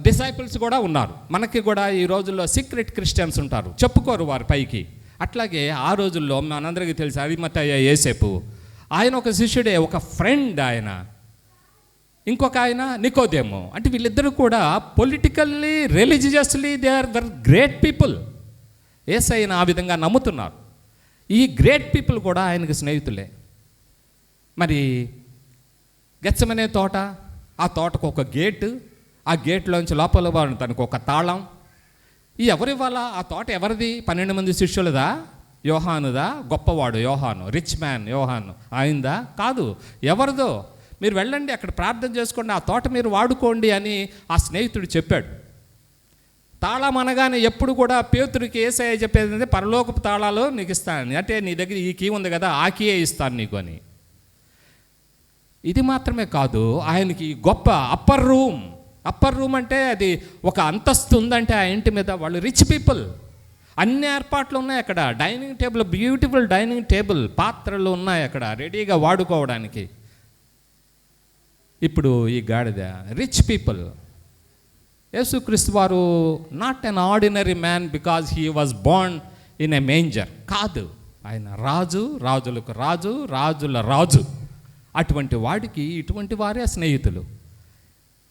డిసైపుల్స్ కూడా ఉన్నారు. మనకి కూడా ఈ రోజుల్లో సీక్రెట్ క్రిస్టియన్స్ ఉంటారు, చెప్పుకోరు వారి పైకి. అట్లాగే ఆ రోజుల్లో మనందరికీ తెలుసు అరిమతయ్య యోసేపు, ఆయన ఒక శిష్యుడే, ఒక ఫ్రెండ్ ఆయన. ఇంకొక ఆయన నికోదేము. అంటే వీళ్ళిద్దరూ కూడా politically, religiously they are very great people. యేసయ్యను ఆ విధంగా నమ్ముతున్నారు. ఈ గ్రేట్ పీపుల్ కూడా ఆయనకు స్నేహితులే. మరి గెత్సెమనే తోట, ఆ తోటకు ఒక గేటు, ఆ గేట్లోంచి లోపల తనకు ఒక తాళం. ఈ ఎవరివ్వాలా? ఆ తోట ఎవరిది? 12 మంది శిష్యులదా? యోహానుదా? గొప్పవాడు యోహాను, రిచ్ మ్యాన్ యోహాను ఆయనదా? కాదు. ఎవరిదో? మీరు వెళ్ళండి, అక్కడ ప్రార్థన చేసుకోండి, ఆ తోట మీరు వాడుకోండి అని ఆ స్నేహితుడు చెప్పాడు. తాళం అనగానే ఎప్పుడు కూడా పేతురికి యేసయ్య చెప్పేది అంటే పరలోకపు తాళాలు నీకు ఇస్తాను, అంటే నీ దగ్గర ఈ కీ ఉంది కదా, ఆ కీయే ఇస్తాను నీకు అని. ఇది మాత్రమే కాదు, ఆయనకి గొప్ప అప్పర్ రూమ్ అంటే అది ఒక అంతస్తు ఉందంటే ఆ ఇంటి మీద. వాళ్ళు రిచ్ పీపుల్, అన్ని ఏర్పాట్లు ఉన్నాయి అక్కడ. Dining table, beautiful dining table, పాత్రలు ఉన్నాయి అక్కడ రెడీగా వాడుకోవడానికి. ఇప్పుడు ఈ గాడిద రిచ్ పీపుల్. యేసుక్రీస్తు వారు not an ordinary man because he was Born in a manger. కాదు, ఆయన రాజు, రాజులకు రాజు, రాజుల రాజు. అటువంటి వాడికి ఇటువంటి వారే స్నేహితులు.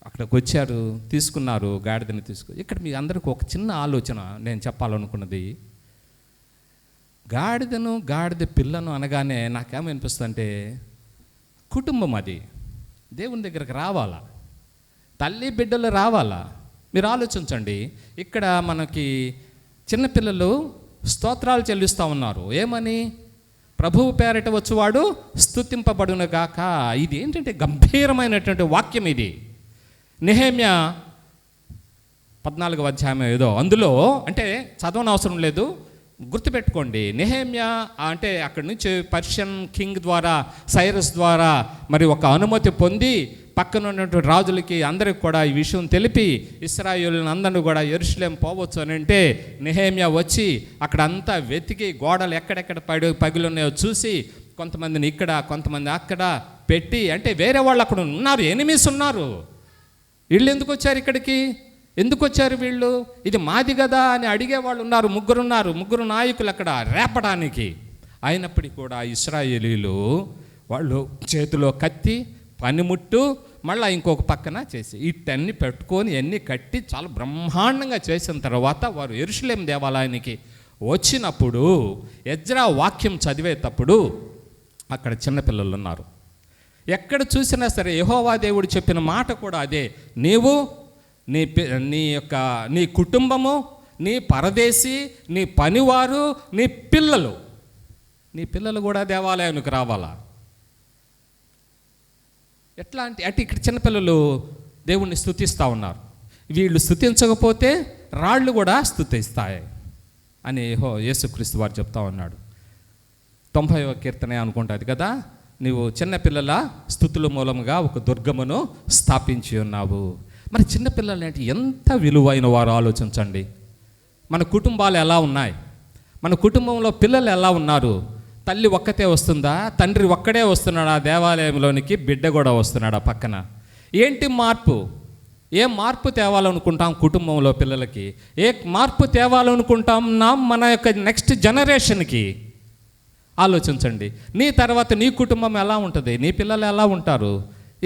అక్కడికి వచ్చారు, తీసుకున్నారు గాడిదని ఇక్కడ మీ అందరికీ ఒక చిన్న ఆలోచన నేను చెప్పాలనుకున్నది. గాడిద పిల్లను అనగానే నాకేమనిపిస్తుంది అంటే, కుటుంబం అది దేవుని దగ్గరకు రావాలా, తల్లి బిడ్డలు రావాలా. మీరు ఆలోచించండి, ఇక్కడ మనకి చిన్నపిల్లలు స్తోత్రాలు చెల్లిస్తూ ఉన్నారు. ఏమని? ప్రభువు పేరట వచ్చేవాడు స్తుతింపబడును గాక. ఇది ఏంటంటే గంభీరమైనటువంటి వాక్యం ఇది. నెహెమ్యా 14వ అధ్యాయం ఏదో అందులో, అంటే చదవనవసరం లేదు, గుర్తుపెట్టుకోండి. నెహెమ్యా అంటే అక్కడి నుంచి పర్షియన్ కింగ్ ద్వారా, సైరస్ ద్వారా మరి ఒక అనుమతి పొంది పక్కన ఉన్నటువంటి రాజులకి అందరికి కూడా ఈ విషయం తెలిపి ఇశ్రాయేలుని అందరినీ కూడా యెరూషలేం పోవచ్చు అని అంటే నెహెమ్యా వచ్చి అక్కడ అంతా వెతికి గోడలు ఎక్కడెక్కడ పగిలున్నాయో చూసి కొంతమందిని ఇక్కడ కొంతమంది అక్కడ పెట్టి, అంటే వేరే వాళ్ళు అక్కడ ఉన్నారు, ఎనిమీస్ ఉన్నారు. వీళ్ళు ఎందుకు వచ్చారు ఇక్కడికి? ఎందుకు వచ్చారు వీళ్ళు? ఇది మాది కదా అని అడిగేవాళ్ళు ఉన్నారు. ముగ్గురు నాయకులు అక్కడ రేపడానికి. అయినప్పటికీ కూడా ఇశ్రాయేలీలు వాళ్ళు చేతిలో కత్తి, పనిముట్టు, మళ్ళీ ఇంకొక పక్కన చేసి ఇట్టన్నీ పెట్టుకొని అన్నీ కట్టి చాలా బ్రహ్మాండంగా చేసిన తర్వాత వారు యెరూషలేం దేవాలయానికి వచ్చినప్పుడు ఎజ్రా వాక్యం చదివేటప్పుడు అక్కడ చిన్నపిల్లలు ఉన్నారు. ఎక్కడ చూసినా సరే యెహోవా దేవుడు చెప్పిన మాట కూడా అదే, నీవు నీ కుటుంబము, నీ పరదేశి, నీ పనివారు, నీ పిల్లలు కూడా దేవాలయానికి రావాలా. ఎట్లా అంటే ఇక్కడ చిన్నపిల్లలు దేవుణ్ణి స్తుతిస్తూ ఉన్నారు. వీళ్ళు స్తుతించకపోతే రాళ్ళు కూడా స్తుతిస్తాయి అని యేసుక్రీస్తు వారు చెప్తా ఉన్నాడు. 90వ కీర్తనే అనుకుంటుంది కదా, నీవు చిన్నపిల్లల స్తుతుల మూలముగా ఒక దుర్గమును స్థాపించి ఉన్నావు. మరి చిన్నపిల్లలు అంటే ఎంత విలువైన వారు ఆలోచించండి. మన కుటుంబాలు ఎలా ఉన్నాయి? మన కుటుంబంలో పిల్లలు ఎలా ఉన్నారు? తల్లి ఒక్కతే వస్తుందా? తండ్రి ఒక్కడే వస్తున్నాడా దేవాలయంలోనికి? బిడ్డ కూడా వస్తున్నాడా పక్కన? ఏంటి మార్పు? ఏ మార్పు తేవాలనుకుంటాం కుటుంబంలో పిల్లలకి? ఏ మార్పు తేవాలనుకుంటాం మన యొక్క నెక్స్ట్ జనరేషన్కి? ఆలోచించండి. నీ తర్వాత నీ కుటుంబం ఎలా ఉంటుంది? నీ పిల్లలు ఎలా ఉంటారు?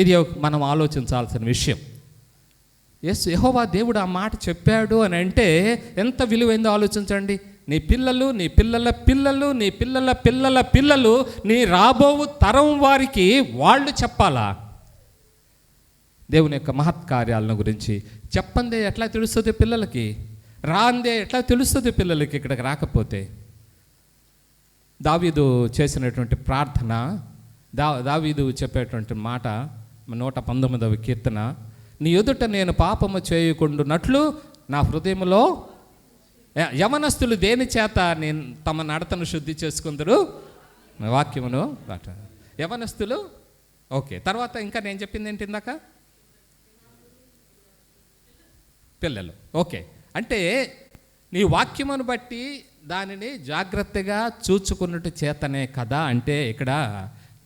ఇది మనం ఆలోచించాల్సిన విషయం. యెహోవా దేవుడు ఆ మాట చెప్పాడు అని అంటే ఎంత విలువైందో ఆలోచించండి. నీ పిల్లలు, నీ పిల్లల పిల్లలు, నీ పిల్లల పిల్లల పిల్లలు, నీ రాబో తరం వారికి వాళ్ళు చెప్పాలా దేవుని యొక్క మహత్కార్యాలను గురించి. చెప్పందే ఎట్లా తెలుస్తుంది పిల్లలకి? రాందే ఎట్లా తెలుస్తుంది పిల్లలకి ఇక్కడికి రాకపోతే? దావీదు చేసినటువంటి ప్రార్థన, దావీదు చెప్పేటువంటి మాట 119వ కీర్తన, నీ ఎదుట నేను పాపము చేయకుండానట్లు నా హృదయంలో. యవనస్తులు దేని చేత నేను తమ నడతను శుద్ధి చేసుకుందరు? వాక్యమును. యవనస్తులు ఓకే. తర్వాత ఇంకా నేను చెప్పింది ఏంటి ఇందాక? పిల్లలు. ఓకే, అంటే నీ వాక్యమును బట్టి దానిని జాగ్రత్తగా చూచుకున్నట్టు చేతనే కదా. అంటే ఇక్కడ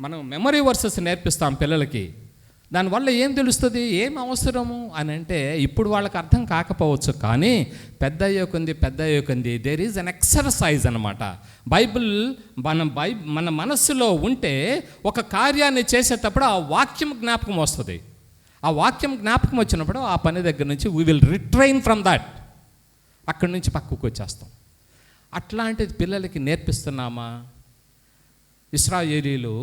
మనం మెమరీ వర్సెస్ నేర్పిస్తాం పిల్లలకి. దానివల్ల ఏం తెలుస్తుంది, ఏం అవసరము అని అంటే ఇప్పుడు వాళ్ళకి అర్థం కాకపోవచ్చు, కానీ పెద్ద అయ్యేకొంది దేర్ ఈజ్ అన్ ఎక్సర్సైజ్ అనమాట. బైబిల్ మన మనస్సులో ఉంటే ఒక కార్యాన్ని చేసేటప్పుడు ఆ వాక్యం జ్ఞాపకం వస్తుంది. ఆ వాక్యం జ్ఞాపకం వచ్చినప్పుడు ఆ పని దగ్గర నుంచి వీ విల్ రిట్రైన్ ఫ్రమ్ దాట్, అక్కడి నుంచి పక్కకు వచ్చేస్తాం. అట్లాంటిది పిల్లలకి నేర్పిస్తున్నామా? ఇశ్రాయేలీలు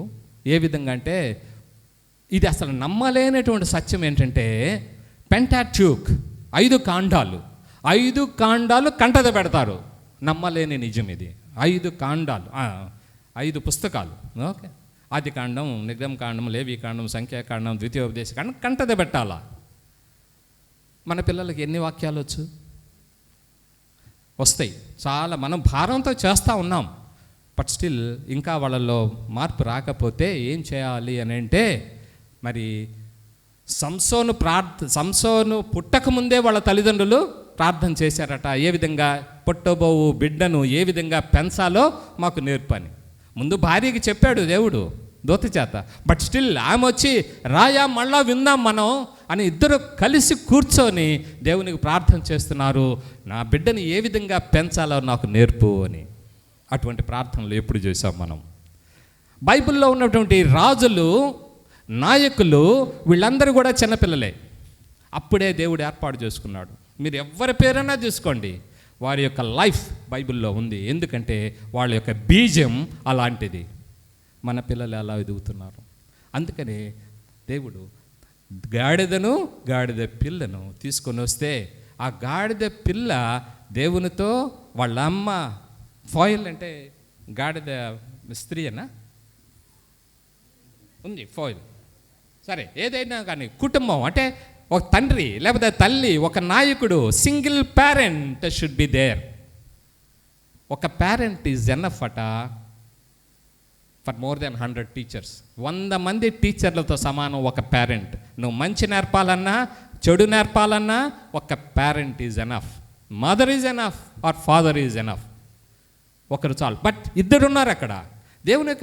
ఏ విధంగా అంటే, ఇది అసలు నమ్మలేనటువంటి సత్యం ఏంటంటే, పెంటాట్యూక్ 5 కాండాలు కంటద పెడతారు. నమ్మలేని నిజం ఇది. 5 కాండాలు, 5 పుస్తకాలు. ఓకే, ఆది కాండం, నిగ్రహం కాండం, లేవి కాండం, సంఖ్యాకాండం, ద్వితీయోపదేశ కాండం కంటద పెట్టాలా? మన పిల్లలకి ఎన్ని వాక్యాలు వస్తాయి? చాలా. మనం భారంతో చేస్తూ ఉన్నాం, బట్ స్టిల్ ఇంకా వాళ్ళల్లో మార్పు రాకపోతే ఏం చేయాలి అని అంటే, మరి సంసోను పుట్టకముందే వాళ్ళ తల్లిదండ్రులు ప్రార్థన చేశారట. ఏ విధంగా పుట్టబోవు బిడ్డను ఏ విధంగా పెంచాలో మాకు నేర్పని. ముందు భార్యకి చెప్పాడు దేవుడు దూత చేత, బట్ స్టిల్ ఆమె వచ్చి రాయా మళ్ళా విందాం మనం అని ఇద్దరు కలిసి కూర్చొని దేవునికి ప్రార్థన చేస్తున్నారు, నా బిడ్డని ఏ విధంగా పెంచాలో నాకు నేర్పు అని. అటువంటి ప్రార్థనలు ఎప్పుడు చేశాం మనం? బైబిల్లో ఉన్నటువంటి రాజులు, నాయకులు, వీళ్ళందరూ కూడా చిన్నపిల్లలే. అప్పుడే దేవుడు ఏర్పాటు చేసుకున్నాడు. మీరు ఎవరి పేరైనా తీసుకోండి, వారి యొక్క లైఫ్ బైబిల్లో ఉంది. ఎందుకంటే వాళ్ళ యొక్క బీజం అలాంటిది. మన పిల్లలు ఎలా ఎదుగుతున్నారు? అందుకని దేవుడు గాడిద పిల్లను తీసుకొని వస్తే, ఆ గాడిద పిల్ల దేవునితో వాళ్ళ అమ్మ, ఫాయిల్ అంటే గాడిద స్త్రీ అన్నా ఉంది, ఫాయిల్ సరే ఏదైనా కానీ, కుటుంబం అంటే ఒక తండ్రి లేకపోతే తల్లి, ఒక నాయకుడు, single parent should be there. ఒక పేరెంట్ ఈజ్ ఎనఫ్ అట ఫర్ మోర్ దెన్ 100 టీచర్స్. 100 మంది టీచర్లతో సమానం ఒక పేరెంట్. నువ్వు మంచి నేర్పాలన్నా చెడు నేర్పాలన్నా ఒక parent is enough. Mother is enough or father is enough. ఒకరు చాలు. బట్ ఇద్దరు ఉన్నారు అక్కడ. దేవుని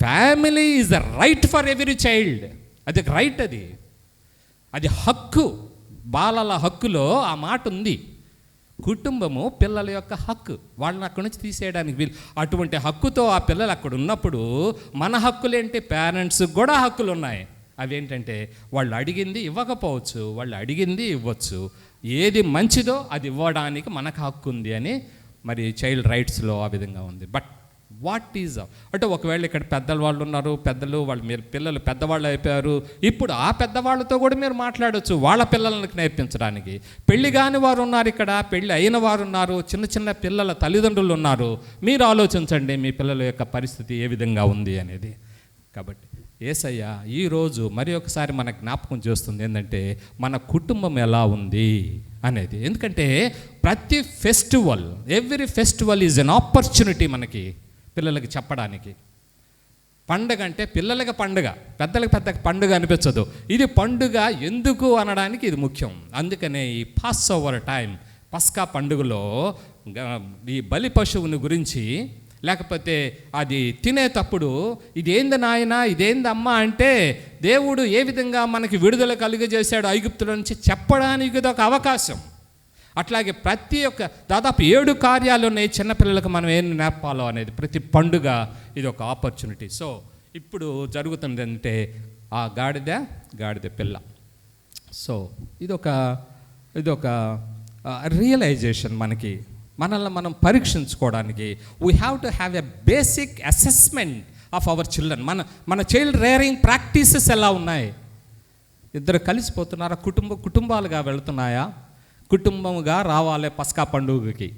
family is the right for every child. అది రైట్, అది హక్కు. బాలల హక్కులో ఆ మాట ఉంది. కుటుంబము పిల్లల యొక్క హక్కు, వాళ్ళని అక్కడి నుంచి తీసేయడానికి వీలు. అటువంటి హక్కుతో ఆ పిల్లలు అక్కడ ఉన్నప్పుడు మన హక్కులేంటి? పేరెంట్స్కి కూడా హక్కులు ఉన్నాయి. అవేంటంటే వాళ్ళు అడిగింది ఇవ్వకపోవచ్చు, వాళ్ళు అడిగింది ఇవ్వచ్చు, ఏది మంచిదో అది ఇవ్వడానికి మనకు హక్కు ఉంది అని మరి చైల్డ్ రైట్స్లో ఆ విధంగా ఉంది. బట్ వాట్ ఈజ్ అంటే ఒకవేళ ఇక్కడ పెద్దవాళ్ళు ఉన్నారు, వాళ్ళు మీరు పిల్లలు పెద్దవాళ్ళు అయిపోయారు, ఇప్పుడు ఆ పెద్దవాళ్ళతో కూడా మీరు మాట్లాడవచ్చు వాళ్ళ పిల్లలకు నేర్పించడానికి. పెళ్లి కాని వారు ఉన్నారు ఇక్కడ, పెళ్ళి అయిన వారు ఉన్నారు, చిన్న పిల్లల తల్లిదండ్రులు ఉన్నారు. మీరు ఆలోచించండి మీ పిల్లల యొక్క పరిస్థితి ఏ విధంగా ఉంది అనేది. కాబట్టి యేసయ్య ఈరోజు మరి ఒకసారి మన జ్ఞాపకం చేస్తుంది ఏంటంటే మన కుటుంబం ఎలా ఉంది అనేది. ఎందుకంటే ప్రతి festival, every festival is an opportunity మనకి పిల్లలకి చెప్పడానికి. పండుగ అంటే పిల్లలకి పండుగ, పెద్దలకు పెద్ద పండుగ అనిపించదు. ఇది పండుగ ఎందుకు అనడానికి ఇది ముఖ్యం. అందుకనే ఈ పాస్ ఓవర్ టైం, పస్కా పండుగలో ఈ బలి పశువుని గురించి, లేకపోతే అది తినేటప్పుడు ఇదేంది నాయన, ఇదేంది అమ్మ అంటే దేవుడు ఏ విధంగా మనకి విడుదల కలుగజేశాడు ఐగుప్తుల నుంచి చెప్పడానికి ఇది ఒక అవకాశం. అట్లాగే ప్రతి ఒక్క దాదాపు 7 కార్యాలు ఉన్నాయి చిన్నపిల్లలకు మనం ఏం నేర్పాలో అనేది. ప్రతి పండుగ ఇది ఒక ఆపర్చునిటీ. సో ఇప్పుడు జరుగుతుంది అంటే ఆ గాడిద పిల్ల. సో ఇదొక రియలైజేషన్ మనకి. మనల్ని మనం పరీక్షించుకోవడానికి we have to have a basic assessment of our children. మన చైల్డ్ రేరింగ్ ప్రాక్టీసెస్ ఎలా ఉన్నాయి? ఇద్దరు కలిసిపోతున్నారా? కుటుంబాలుగా వెళుతున్నాయా? కుటుంబముగా రావాలి పస్కా పండుగకి,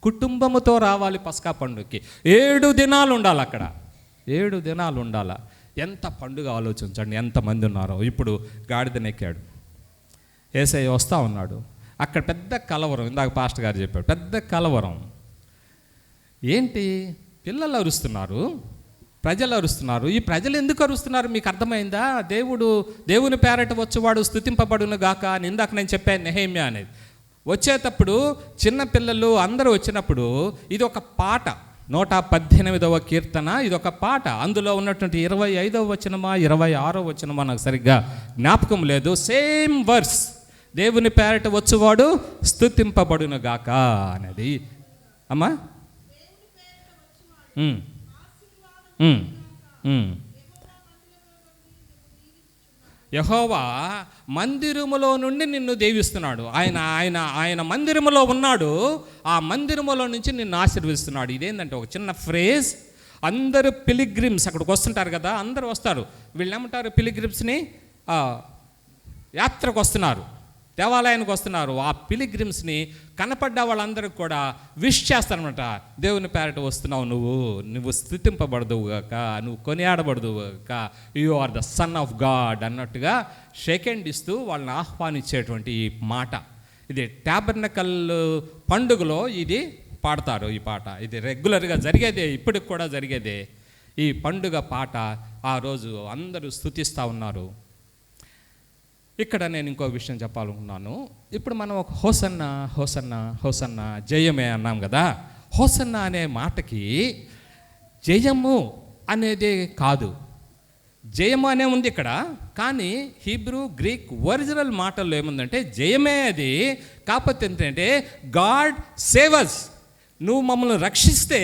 కుటుంబముతో రావాలి పస్కా పండుగకి. 7 దినాలు ఉండాలి అక్కడ, 7 దినాలు ఉండాలా. ఎంత పండుగ ఆలోచించండి, ఎంతమంది ఉన్నారో. ఇప్పుడు గాడిదనెక్కాడు, యేసయ్య వస్తూ ఉన్నాడు. అక్కడ పెద్ద కలవరం, ఇందాక పాస్టర్ గారు చెప్పాడు, పెద్ద కలవరం. ఏంటి? పిల్లలు అరుస్తున్నారు, ప్రజలు అరుస్తున్నారు. ఈ ప్రజలు ఎందుకు అరుస్తున్నారు మీకు అర్థమైందా? దేవుని పేరట వచ్చేవాడు స్తుతింపబడును గాక అని ఇందాక నేను చెప్పాను, నెహెమ్యా అనేది. వచ్చేటప్పుడు చిన్న పిల్లలు అందరూ వచ్చినప్పుడు ఇది ఒక పాట, 118వ కీర్తన, ఇది ఒక పాట. అందులో ఉన్నటువంటి 25వ వచనమా 26వ వచనమా నాకు సరిగ్గా జ్ఞాపకం లేదు. సేమ్ వర్స్, దేవుని పేరట వచ్చేవాడు స్తుతింపబడును గాక అనేది. అమ్మా యెహోవా మందిరములో నుండి నిన్ను దీవిస్తున్నాడు. ఆయన మందిరములో ఉన్నాడు, ఆ మందిరములో నుంచి నిన్ను ఆశీర్వదిస్తున్నాడు. ఇదేంటంటే ఒక చిన్న ఫ్రేజ్. అందరూ పిలిగ్రిమ్స్ అక్కడికి వస్తుంటారు కదా, అందరూ వస్తారు. వీళ్ళు ఏమంటారు? పిలిగ్రిమ్స్ని యాత్రకు వస్తున్నారు, దేవాలయానికి వస్తున్నారు. ఆ పిలిగ్రిమ్స్ని కనపడ్డ వాళ్ళందరికీ కూడా విష్ చేస్తారనమాట. దేవుని పేరట వస్తున్నావు, నువ్వు స్తుతింపబడదువు గాక, నువ్వు కొనియాడబడదువు గాక, you are the son of God అన్నట్టుగా షేక్ హ్యాండ్ ఇస్తూ వాళ్ళని ఆహ్వానించేటువంటి ఈ మాట. ఇది టాబర్నకల్ పండుగలో ఇది పాడతారు. ఈ పాట ఇది రెగ్యులర్గా జరిగేదే, ఇప్పటికి కూడా జరిగేదే. ఈ పండుగ పాట ఆ రోజు అందరూ స్తుతిస్తూ ఉన్నారు. ఇక్కడ నేను ఇంకో విషయం చెప్పాలనుకున్నాను. ఇప్పుడు మనం ఒక హోసన్నా హోసన్నా హోసన్నా జయమే అన్నాం కదా. హోసన్నా అనే మాటకి జయము అనేది కాదు, జయము అనే ఉంది ఇక్కడ. కానీ హీబ్రూ, గ్రీక్ ఒరిజినల్ మాటల్లో ఏముందంటే జయమే అది. కాకపోతే ఏంటంటే గాడ్ సేవస్, నువ్వు మమ్మల్ని రక్షిస్తే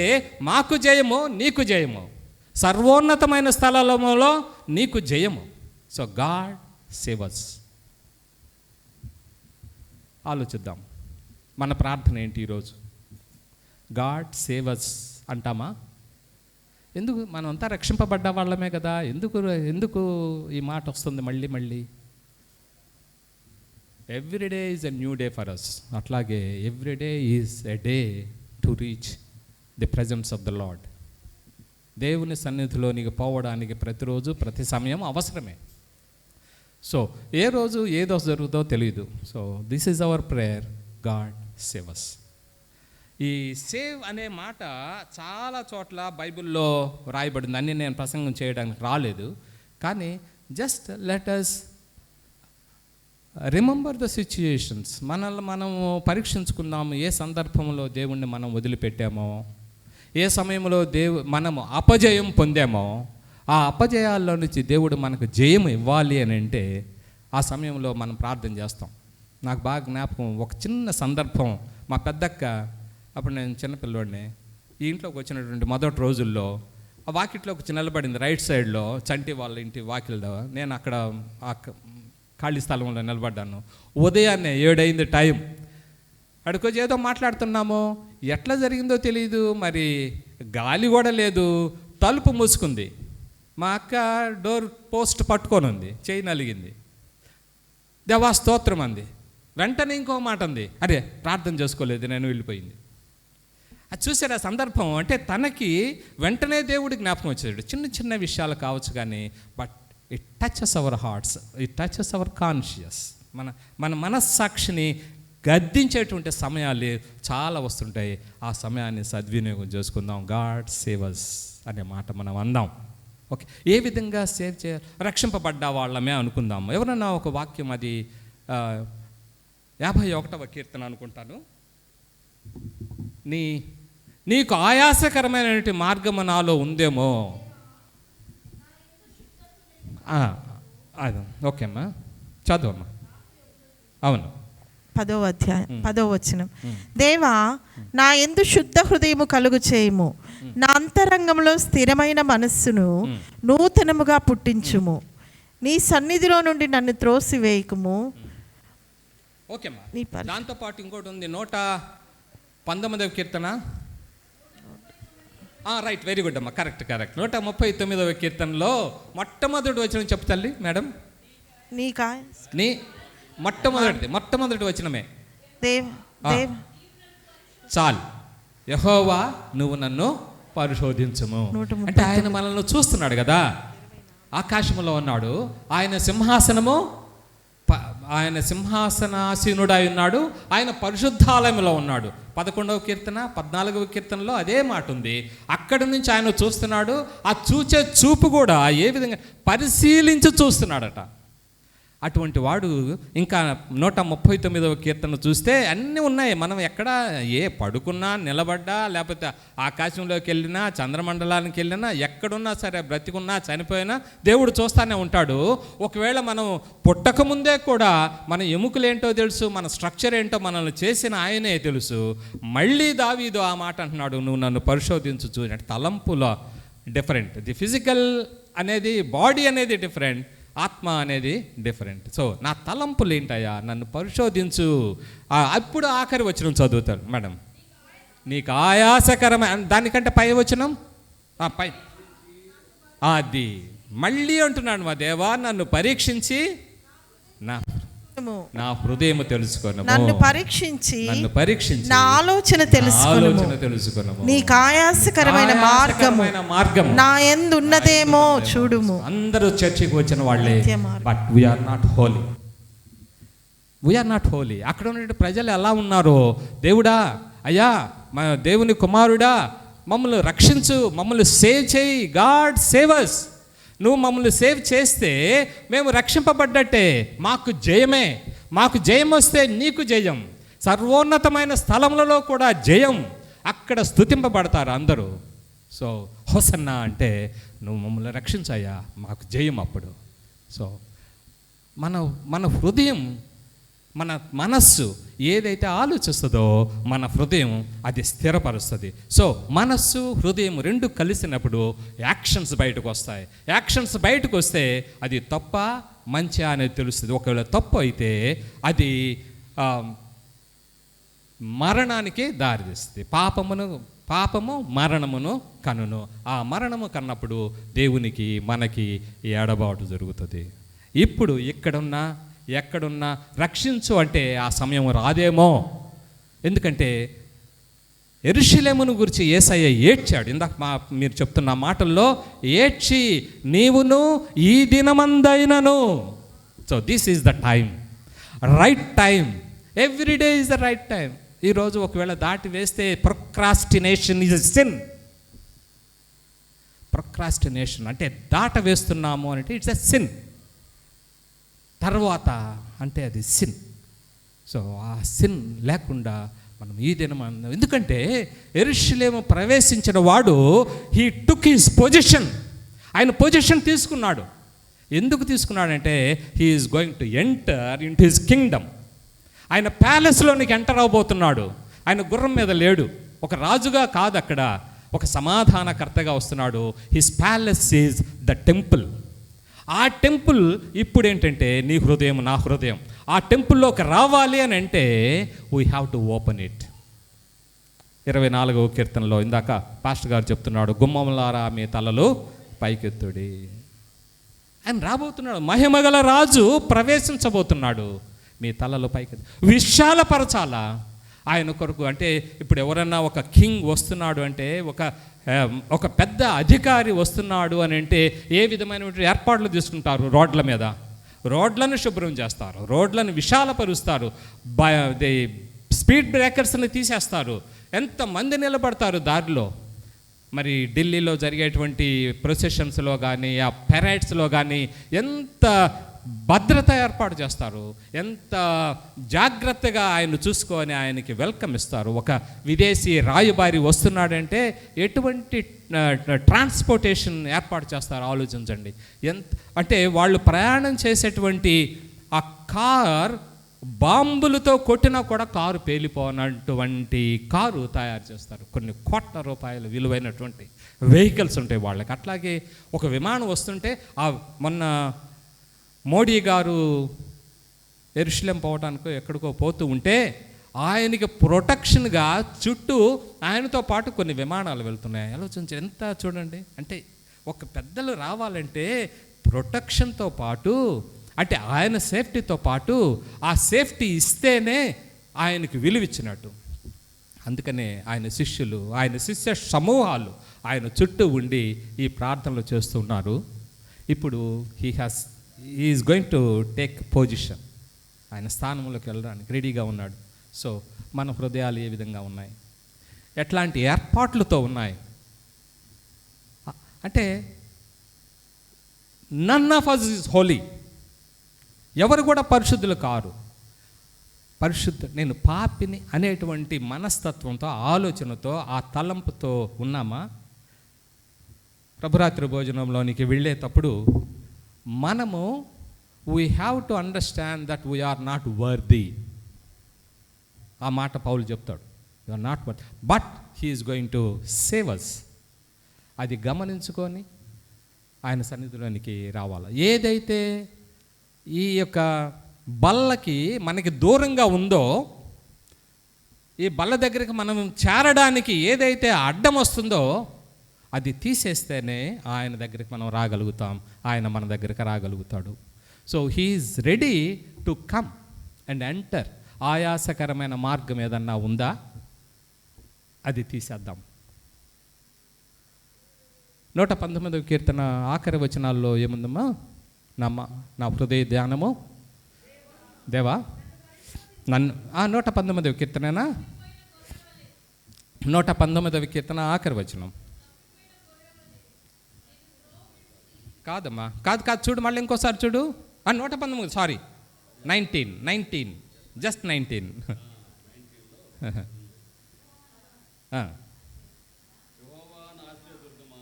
మాకు జయము, నీకు జయము, సర్వోన్నతమైన స్థలంలో నీకు జయము. So God save us. ఆలోచిద్దాం, మన ప్రార్థన ఏంటి ఈరోజు? గాడ్ సేవస్ అంటామా? ఎందుకు? మనమంతా రక్షింపబడ్డ వాళ్ళమే కదా, ఎందుకు ఈ మాట వస్తుంది మళ్ళీ మళ్ళీ? Every day is a new day for us. అట్లాగే every day is a day to reach the presence of the Lord. దేవుని సన్నిధిలోనికి పోవడానికి ప్రతిరోజు ప్రతి సమయం అవసరమే. సో ఏ రోజు ఏదో జరుగుతుందో తెలియదు. So this is our prayer, God save us. ఈ సేవ్ అనే మాట చాలా చోట్ల బైబిల్లో రాయబడింది. అన్నీ నేను ప్రసంగం చేయడానికి రాలేదు, కానీ just let us remember the situations. మనల్ని మనము పరీక్షించుకుందాము. ఏ సందర్భంలో దేవుణ్ణి మనం వదిలిపెట్టామో, ఏ సమయంలో మనము అపజయం పొందామో, ఆ అపజయాల్లో నుంచి దేవుడు మనకు జయం ఇవ్వాలి అని అంటే ఆ సమయంలో మనం ప్రార్థన చేస్తాం. నాకు బాగా జ్ఞాపకం, ఒక చిన్న సందర్భం. మా పెద్దక్క, అప్పుడు నేను చిన్నపిల్లోడిని, ఈ ఇంట్లోకి వచ్చినటువంటి మొదటి రోజుల్లో ఆ వాకిట్లో ఒక నిలబడింది రైట్ సైడ్లో, చంటి వాళ్ళ ఇంటి వాకిల్లో. నేను అక్కడ ఆ ఖాళీ స్థలంలో నిలబడ్డాను. ఉదయాన్నే 7 అయింది టైం. అక్కడికి ఏదో మాట్లాడుతున్నాము, ఎట్లా జరిగిందో తెలియదు, మరి గాలి కూడా లేదు, తలుపు మూసుకుంది. మా అక్క డోర్ పోస్ట్ పట్టుకొని ఉంది, చేయి నలిగింది. దేవా స్తోత్రం అంది. వెంటనే ఇంకో మాట అంది, అరే ప్రార్థన చేసుకోలేదు, నేను వెళ్ళిపోయింది. అది చూసారు ఆ సందర్భం. అంటే తనకి వెంటనే దేవుడి జ్ఞాపకం వచ్చాడు. చిన్న చిన్న విషయాలు కావచ్చు కానీ, but it touches our hearts, it touches our conscious. మన మనస్సాక్షిని గద్దించేటువంటి సమయాలు చాలా వస్తుంటాయి. ఆ సమయాన్ని సద్వినియోగం చేసుకుందాం. గాడ్ సేవస్ అనే మాట మనం అందాం. ఓకే, ఏ విధంగా సేవ్ చేయాలి? రక్షింపబడ్డ వాళ్ళమే అనుకుందాము. ఎవరన్నా ఒక వాక్యం, అది 51వ కీర్తన అనుకుంటాను. నీకు ఆయాసకరమైనటువంటి మార్గము నాలో ఉందేమో. అది ఓకే అమ్మా, చదువమ్మా. అవును, 10వ అధ్యాయం 10వ వచనం. దేవా, నా యందు శుద్ధ హృదయము కలుగు చేయము, నా అంతరంగంలో స్థిరమైన మనస్సును నూతనముగా పుట్టించుము, నీ సన్నిధిలో నుండి నన్ను త్రోసివేయకుము. ఓకేమ్మా. దాంతోపాటు ఇంకోటి ఉంది, 19వ కీర్తన, రైట్, వెరీ గుడ్ అమ్మా, కరెక్ట్. 139వ కీర్తనలో మొట్టమొదటి వచనం చెప్పు తల్లి మేడం. నీ మొట్టమొదటి వచనమే చాలు. యెహోవా నువ్వు నన్ను పరిశోధించుము. అంటే ఆయన మనల్ని చూస్తున్నాడు కదా, ఆకాశంలో ఉన్నాడు, ఆయన సింహాసనాసీనుడై ఉన్నాడు, ఆయన పరిశుద్ధాలయంలో ఉన్నాడు. 11వ కీర్తన 14వ కీర్తనలో అదే మాట ఉంది. అక్కడి నుంచి ఆయన చూస్తున్నాడు. ఆ చూచే చూపు కూడా ఏ విధంగా పరిశీలించి చూస్తున్నాడట. అటువంటి వాడు ఇంకా 139వ కీర్తన చూస్తే అన్నీ ఉన్నాయి. మనం ఎక్కడ పడుకున్నా, నిలబడ్డా, లేకపోతే ఆకాశంలోకి వెళ్ళినా, చంద్రమండలానికి వెళ్ళినా, ఎక్కడున్నా సరే, బ్రతికున్నా చనిపోయినా దేవుడు చూస్తూనే ఉంటాడు. ఒకవేళ మనం పుట్టకముందే కూడా మన ఎముకలేంటో తెలుసు, మన స్ట్రక్చర్ ఏంటో మనల్ని చేసిన ఆయనే తెలుసు. మళ్ళీ దావీదు ఆ మాట అంటున్నాడు, నువ్వు నన్ను పరిశోధించు. చూడండి, తలంపులో డిఫరెంట్. ది ఫిజికల్ అనేది, బాడీ అనేది డిఫరెంట్, ఆత్మ అనేది డిఫరెంట్. సో నా తలంపులు ఏంటయ్యా, నన్ను పరిశోధించు. అప్పుడు ఆఖరి వచనం చదువుతాను మేడం. నీకు ఆయాసకరమైన, దానికంటే పై వచనం పై అది మళ్ళీ అంటున్నాడు, మా దేవా నన్ను పరీక్షించి నా హృదయం తెలుసుకొను, నన్ను పరీక్షించి నా ఆలోచన తెలుసుకొను, నీకు ఆయాసకరమైన మార్గము నా యందు ఉన్నదేమో చూడుము. అందరూ చర్చికి వచ్చిన వాళ్ళే, బట్ వీఆర్ నాట్ హోలీ. అక్కడ ఉన్న ప్రజలు ఎలా ఉన్నారో, దేవుడా, అయ్యా, మా దేవుని కుమారుడా, మమ్మల్ని రక్షించు, మమ్మల్ని సేవ్ చేయి, గాడ్ సేవ్ us. నువ్వు మమ్మల్ని సేవ్ చేస్తే మేము రక్షింపబడ్డట్టే, మాకు జయమే. మాకు జయం వస్తే నీకు జయం, సర్వోన్నతమైన స్థలములలో కూడా జయం. అక్కడ స్తుతింపబడతారు అందరూ. సో హోసన్నా అంటే నువ్వు మమ్మల్ని రక్షించాయా, మాకు జయం అప్పుడు. సో మన హృదయం, మన మనస్సు ఏదైతే ఆలోచిస్తుందో మన హృదయం అది స్థిరపరుస్తుంది. సో మనస్సు, హృదయం రెండు కలిసినప్పుడు యాక్షన్స్ బయటకు వస్తాయి. యాక్షన్స్ బయటకు వస్తే అది తప్ప మంచి అనేది తెలుస్తుంది. ఒకవేళ తప్పు అయితే అది మరణానికి దారితీస్తుంది. పాపము మరణమును కనును. ఆ మరణము కన్నప్పుడు దేవునికి మనకి ఎడబాటు జరుగుతుంది. ఇప్పుడు ఎక్కడున్నా రక్షించు అంటే ఆ సమయం రాదేమో. ఎందుకంటే యెరూషలేమును గురించి యేసయ్య ఏడ్చాడు. ఇందాక మీరు చెప్తున్న మాటల్లో ఏడ్చి, నీవును ఈ దినమందైనను. So this is the time, right time. Every day is the right time. ఈరోజు ఒకవేళ దాటి వేస్తే procrastination is a sin. Procrastination అంటే దాట వేస్తున్నాము అంటే ఇట్స్ ఎ సిన్. తర్వాత అంటే అది సిన్. సో ఆ సిన్ లేకుండా మనం ఈ దినం, ఎందుకంటే యెరూషలేము ప్రవేశించిన వాడు హీ టుక్ హిస్ పొజిషన్. ఆయన పొజిషన్ తీసుకున్నాడు. ఎందుకు తీసుకున్నాడంటే he is going to enter in to his kingdom. ఆయన ప్యాలెస్లోనికి ఎంటర్ అవబోతున్నాడు. ఆయన గుర్రం మీద లేడు, ఒక రాజుగా కాదు, అక్కడ ఒక సమాధానకర్తగా వస్తున్నాడు. His palace is the temple. ఆ టెంపుల్ ఇప్పుడు ఏంటంటే నీ హృదయం, నా హృదయం. ఆ టెంపుల్లోకి రావాలి అని అంటే we have to open it. 24వ కీర్తనలో ఇందాక పాస్టర్ గారు చెప్తున్నాడు, గుమ్మములారా మీ తలలు పైకెత్తుడి. ఆయన రాబోతున్నాడు, మహిమగల రాజు ప్రవేశించబోతున్నాడు. మీ తలలు పైకెత్తు, విశాలపరచాలా ఆయన కొరకు. అంటే ఇప్పుడు ఎవరన్నా ఒక కింగ్ వస్తున్నాడు అంటే, ఒక పెద్ద అధికారి వస్తున్నాడు అని అంటే ఏ విధమైన ఏర్పాట్లు తీసుకుంటారు? రోడ్ల మీద రోడ్లను శుభ్రం చేస్తారు, రోడ్లను విశాలపరుస్తారు, స్పీడ్ బ్రేకర్స్ని తీసేస్తారు. ఎంతమంది నిలబడతారు దారిలో. మరి ఢిల్లీలో జరిగేటువంటి ప్రొసెషన్స్లో కానీ, ఆ పెరేడ్స్లో కానీ ఎంత భద్రత ఏర్పాటు చేస్తారు, ఎంత జాగ్రత్తగా ఆయన చూసుకొని ఆయనకి వెల్కమ్ ఇస్తారు. ఒక విదేశీ రాయబారి వస్తున్నాడంటే ఎటువంటి ట్రాన్స్పోర్టేషన్ ఏర్పాటు చేస్తారు ఆలోచించండి. అంటే వాళ్ళు ప్రయాణం చేసేటువంటి ఆ కార్ బాంబులతో కొట్టినా కూడా కారు పేలిపోనటువంటి కారు తయారు చేస్తారు. కొన్ని కోట్ల రూపాయలు విలువైనటువంటి వెహికల్స్ ఉంటాయి వాళ్ళకి. అట్లాగే ఒక విమానం వస్తుంటే, మొన్న మోడీ గారు యెరూషలేం పోవటానికో ఎక్కడికో పోతూ ఉంటే ఆయనకి ప్రొటెక్షన్గా చుట్టూ ఆయనతో పాటు కొన్ని విమానాలు వెళ్తున్నాయి. ఆలోచించి ఎంత చూడండి. అంటే ఒక పెద్దలు రావాలంటే ప్రొటెక్షన్తో పాటు, అంటే ఆయన సేఫ్టీతో పాటు ఆ సేఫ్టీ ఇస్తేనే ఆయనకి విలువిచ్చినట్టు. అందుకనే ఆయన శిష్యులు, ఆయన శిష్య సమూహాలు ఆయన చుట్టూ ఉండి ఈ ప్రార్థనలు చేస్తున్నారు. ఇప్పుడు is going to take position. ఆయన స్థానంలోకి వెళ్ళడానికి రెడీగా ఉన్నాడు. సో మన హృదయాలు ఏ విధంగా ఉన్నాయి, ఎట్లాంటి ఏర్పాట్లతో ఉన్నాయి అంటే none of us is holy. ఎవరు కూడా పరిశుద్ధులు కారు. నేను పాపిని అనేటువంటి మనస్తత్వంతో, ఆలోచనతో, ఆ తలంపుతో ఉన్నామా? ప్రభురాత్రి భోజనంలోనికి వెళ్ళేటప్పుడు మనము we have to understand that we are not worthy. ఆ మాట పౌలు చెప్తాడు, you are not worthy but he is going to save us. అది గమనించుకొని ఆయన సన్నిధిలోనికి రావాలి. ఏదైతే ఈ యొక్క బల్లకి మనకి దూరంగా ఉందో, ఈ బల్ల దగ్గరికి మనం చేరడానికి ఏదైతే అడ్డం వస్తుందో అది తీసేస్తేనే ఆయన దగ్గరికి మనం రాగలుగుతాం, ఆయన మన దగ్గరికి రాగలుగుతాడు. So he is ready to come and enter. ఆయాసకరమైన మార్గం ఏదన్నా ఉందా అది తీసేద్దాం. 119వ కీర్తన ఆఖరి వచనాల్లో ఏముందమ్మా? నా హృదయ ధ్యానము దేవా నన్ను 119వ కీర్తనేనా? 119వ కీర్తన ఆఖరి వచనం కాదమ్మా, కాదు చూడు, మళ్ళీ ఇంకోసారి చూడు. 119, సారీ 19 జస్ట్ 19.